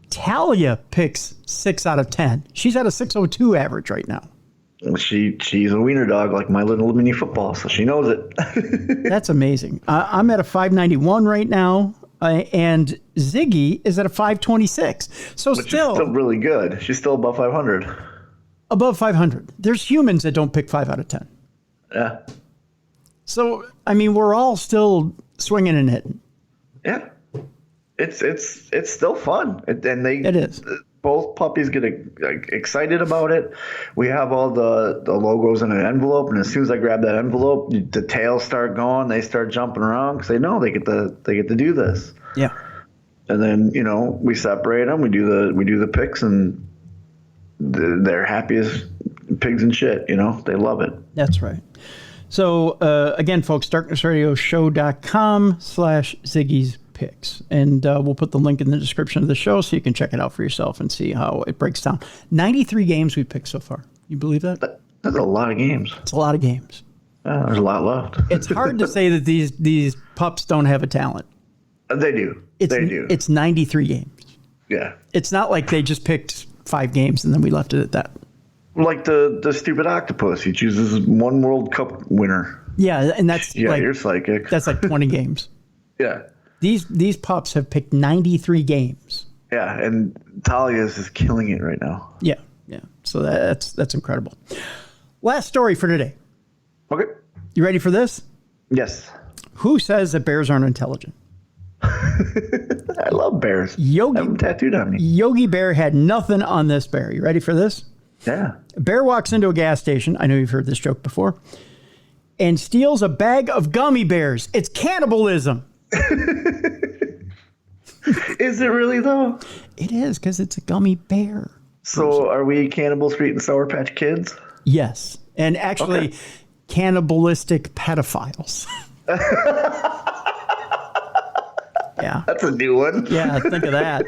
Talia picks 6 out of 10. She's at a 602 average right now. She's a wiener dog like my little mini football, so she knows it. That's amazing. I'm at a 591 right now, and Ziggy is at a 526. So Which is still really good. She's still above 500. Above 500. There's humans that don't pick 5 out of 10. Yeah. So, I mean, we're all still swinging and hitting. Yeah. It's still fun. It is. Both puppies get excited about it. We have all the logos in an envelope, and as soon as I grab that envelope, the tails start going. They start jumping around because they know they get to do this. Yeah. And then we separate them. We do the picks, and they're happy as pigs and shit. They love it. That's right. So again, folks, darknessradioshow.com/Ziggy's Picks. And we'll put the link in the description of the show so you can check it out for yourself and see how it breaks down. 93 games we've picked so far. You believe that? That's a lot of games. It's a lot of games. There's a lot left. It's hard to say that these pups don't have a talent. They do. They do. It's 93 games. Yeah. It's not like they just picked 5 games and then we left it at that. Like the stupid octopus. He chooses one World Cup winner. Yeah, and that's you're psychic. That's like 20 games. Yeah. These pups have picked 93 games. Yeah, and Talia is just killing it right now. Yeah. So that's incredible. Last story for today. Okay. You ready for this? Yes. Who says that bears aren't intelligent? I love bears. I have them tattooed on me. Yogi Bear had nothing on this bear. You ready for this? Yeah. A bear walks into a gas station. I know you've heard this joke before. And steals a bag of gummy bears. It's cannibalism. Is it really, though? It is, because it's a gummy bear. So are we Cannibal Street and Sour Patch Kids? Yes. And actually, cannibalistic pedophiles. Yeah. That's a new one. Yeah, think of that.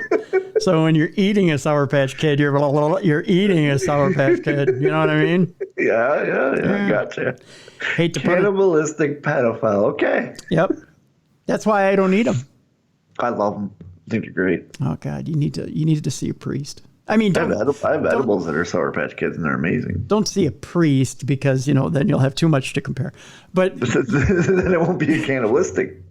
So when you're eating a Sour Patch Kid, you're eating a Sour Patch Kid. You know what I mean? Yeah. Gotcha. Hate to Cannibalistic pedophile. Okay. Yep. That's why I don't eat them. I love them. I think they're great. Oh God, you need to see a priest. I mean, I have edibles that are Sour Patch Kids, and they're amazing. Don't see a priest because then you'll have too much to compare. But then it won't be a cannibalistic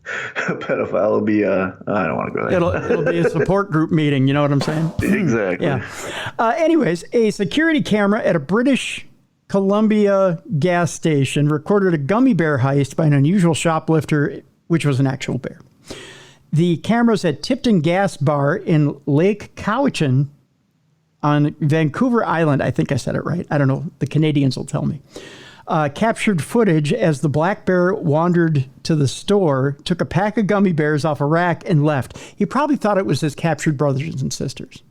pedophile. It'll be I don't want to go there. It'll be a support group meeting. You know what I'm saying? Exactly. Yeah. Anyways, a security camera at a British Columbia gas station recorded a gummy bear heist by an unusual shoplifter, which was an actual bear. The cameras at Tipton Gas Bar in Lake Cowichan on Vancouver Island, I think I said it right. I don't know. The Canadians will tell me. Captured footage as the black bear wandered to the store, took a pack of gummy bears off a rack, and left. He probably thought it was his captured brothers and sisters.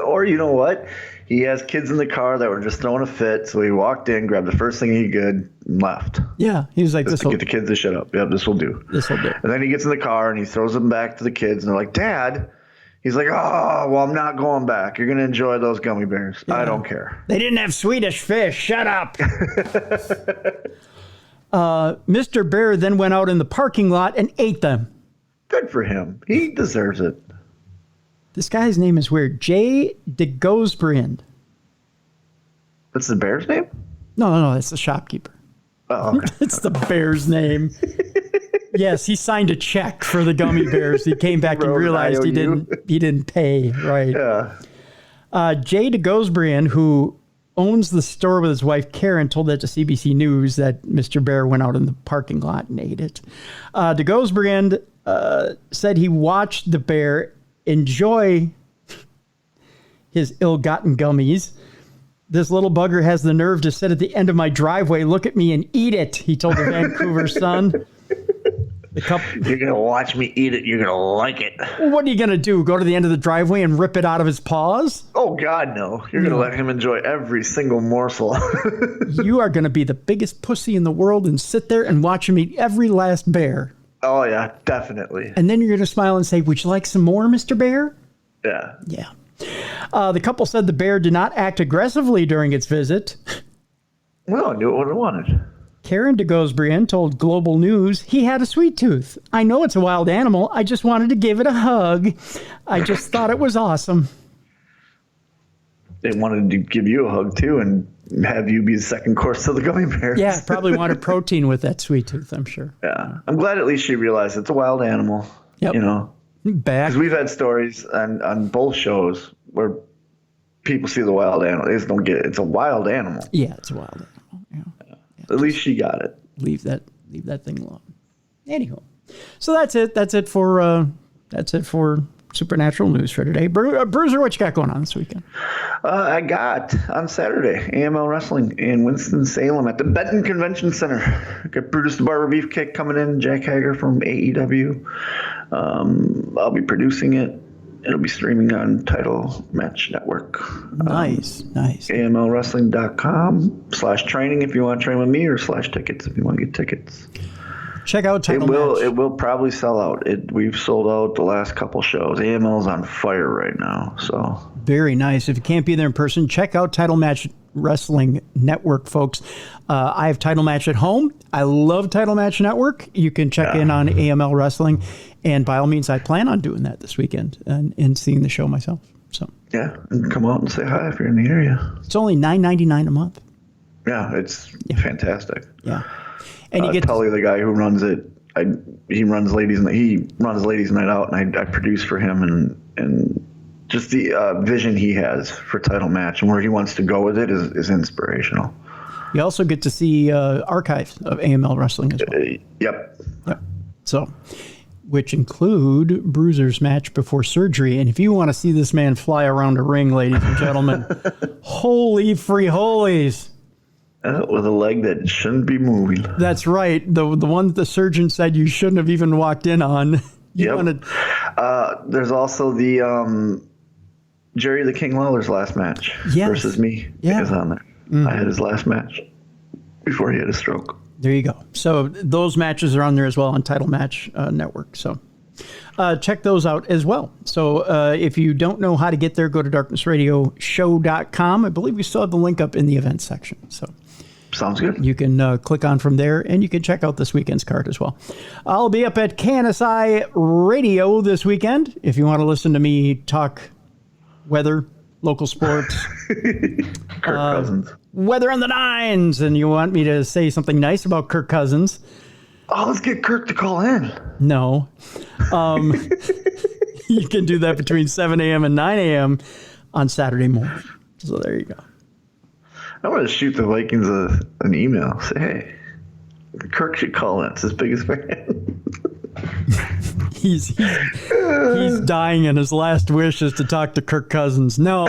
Or you know what? He has kids in the car that were just throwing a fit, so he walked in, grabbed the first thing he could, and left. Yeah, he was like, "This will get the kids to shut up. Yep, this will do. This will do." And then he gets in the car and he throws them back to the kids, and they're like, "Dad." He's like, "Oh, well, I'm not going back. You're gonna enjoy those gummy bears. Yeah. I don't care. They didn't have Swedish fish. Shut up." Mr. Bear then went out in the parking lot and ate them. Good for him. He deserves it. This guy's name is weird. Jay DeGosbriand. That's the bear's name? No, it's the shopkeeper. Oh, okay. It's the bear's name. Yes, he signed a check for the gummy bears. He came back and realized he didn't pay. Right. Yeah. Jay DeGosbriand, who owns the store with his wife Karen, told that to CBC News that Mr. Bear went out in the parking lot and ate it. DeGosbriand said he watched the bear enjoy his ill-gotten gummies. "This little bugger has the nerve to sit at the end of my driveway, look at me, and eat it," he told the Vancouver Sun. You're going to watch me eat it. You're going to like it. Well, what are you going to do? Go to the end of the driveway and rip it out of his paws? Oh, God, no. You're going to let him enjoy every single morsel. You are going to be the biggest pussy in the world and sit there and watch him eat every last bear. Oh, yeah, definitely. And then you're going to smile and say, "Would you like some more, Mr. Bear?" Yeah. Yeah. The couple said the bear did not act aggressively during its visit. Well, I knew what it wanted. Karen de Gosbrian told Global News he had a sweet tooth. I know it's a wild animal. I just wanted to give it a hug. I just thought it was awesome. They wanted to give you a hug, too, and have you be the second course of the gummy bears. Yeah, probably wanted protein with that sweet tooth, I'm sure. Yeah. I'm glad at least she realized it's a wild animal. Yep. You know? Back. Because we've had stories on both shows where people see the wild animal. They just don't get it. It's a wild animal. Yeah, it's a wild animal. Yeah. At least she got it. Leave that thing alone. Anywho, so that's it. That's it for Supernatural News for today. Bruiser, what you got going on this weekend? I got on Saturday AML Wrestling in Winston-Salem at the Benton Convention Center. Got Brutus the Barber Beefcake coming in, Jack Hager from AEW. I'll be producing it. It'll be streaming on Title Match Network. Nice. AMLwrestling.com/training if you want to train with me, or /tickets if you want to get tickets. Check out Title Match. It will probably sell out. We've sold out the last couple shows. AML's on fire right now. So very nice. If you can't be there in person, check out Title Match Wrestling Network, folks. I have Title Match at home. I love Title Match Network. You can check in on AML Wrestling, and by all means, I plan on doing that this weekend and seeing the show myself. So yeah, and come out and say hi if you're in the area. It's only $9.99 a month. Yeah, it's fantastic. Yeah, and you get Tully, the guy who runs it. He runs ladies' night out, and I produce for him, and just the vision he has for Title Match and where he wants to go with it is inspirational. You also get to see archives of AML Wrestling as well. Yep. So, which include Bruiser's match before surgery. And if you want to see this man fly around a ring, ladies and gentlemen, holy free holies. With a leg that shouldn't be moving. That's right. The one that the surgeon said you shouldn't have even walked in on. There's also the Jerry the King Lawler's last match versus me is on there. Mm-hmm. I had his last match before he had a stroke. There you go. So those matches are on there as well on Title Match Network. So check those out as well. So if you don't know how to get there, go to darknessradioshow.com. I believe we still have the link up in the events section. So sounds good. You can click on from there, and you can check out this weekend's card as well. I'll be up at KNSI Radio this weekend if you want to listen to me talk weather, local sports. Kirk Cousins. Weather on the nines, and you want me to say something nice about Kirk Cousins. Oh, let's get Kirk to call in. No. You can do that between 7 a.m. and 9 a.m. on Saturday morning. So there you go. I want to shoot the Vikings an email. Say, hey, Kirk should call in. It's his biggest fan. He's dying, and his last wish is to talk to Kirk Cousins. No.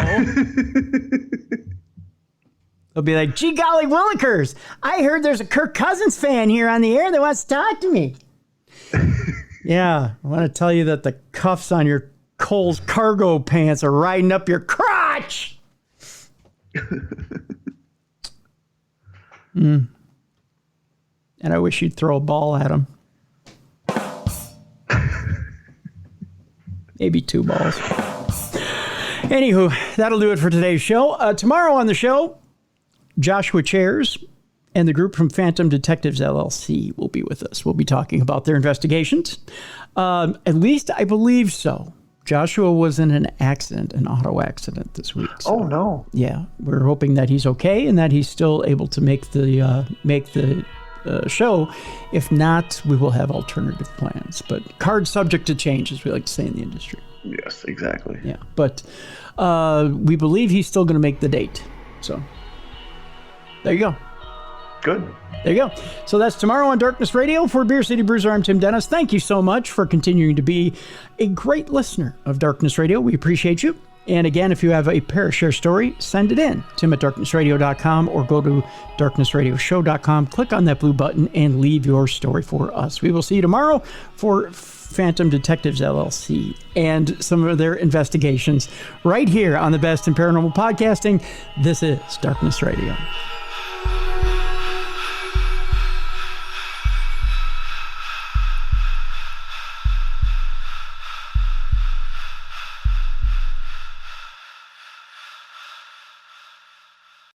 They'll be like, gee golly willikers, I heard there's a Kirk Cousins fan here on the air that wants to talk to me. Yeah, I want to tell you that the cuffs on your Kohl's cargo pants are riding up your crotch. And I wish you'd throw a ball at him. Maybe 2 balls. Anywho, that'll do it for today's show. Tomorrow on the show, Joshua Chairs and the group from Phantom Detectives LLC will be with us. We'll be talking about their investigations. At least I believe so. Joshua was in an auto accident this week. So, oh, no. Yeah, we're hoping that he's okay and that he's still able to make the show. If not, we will have alternative plans. But card subject to change, as we like to say in the industry. Yes, exactly. Yeah, but we believe he's still going to make the date. So there you go. Good. There you go. So that's tomorrow on Darkness Radio. For Beer City Bruiser, I'm Tim Dennis. Thank you so much for continuing to be a great listener of Darkness Radio. We appreciate you. And again, if you have a Parashare story, send it in, tim@darknessradio.com, or go to darknessradioshow.com, click on that blue button, and leave your story for us. We will see you tomorrow for Phantom Detectives LLC and some of their investigations right here on the best in paranormal podcasting. This is Darkness Radio.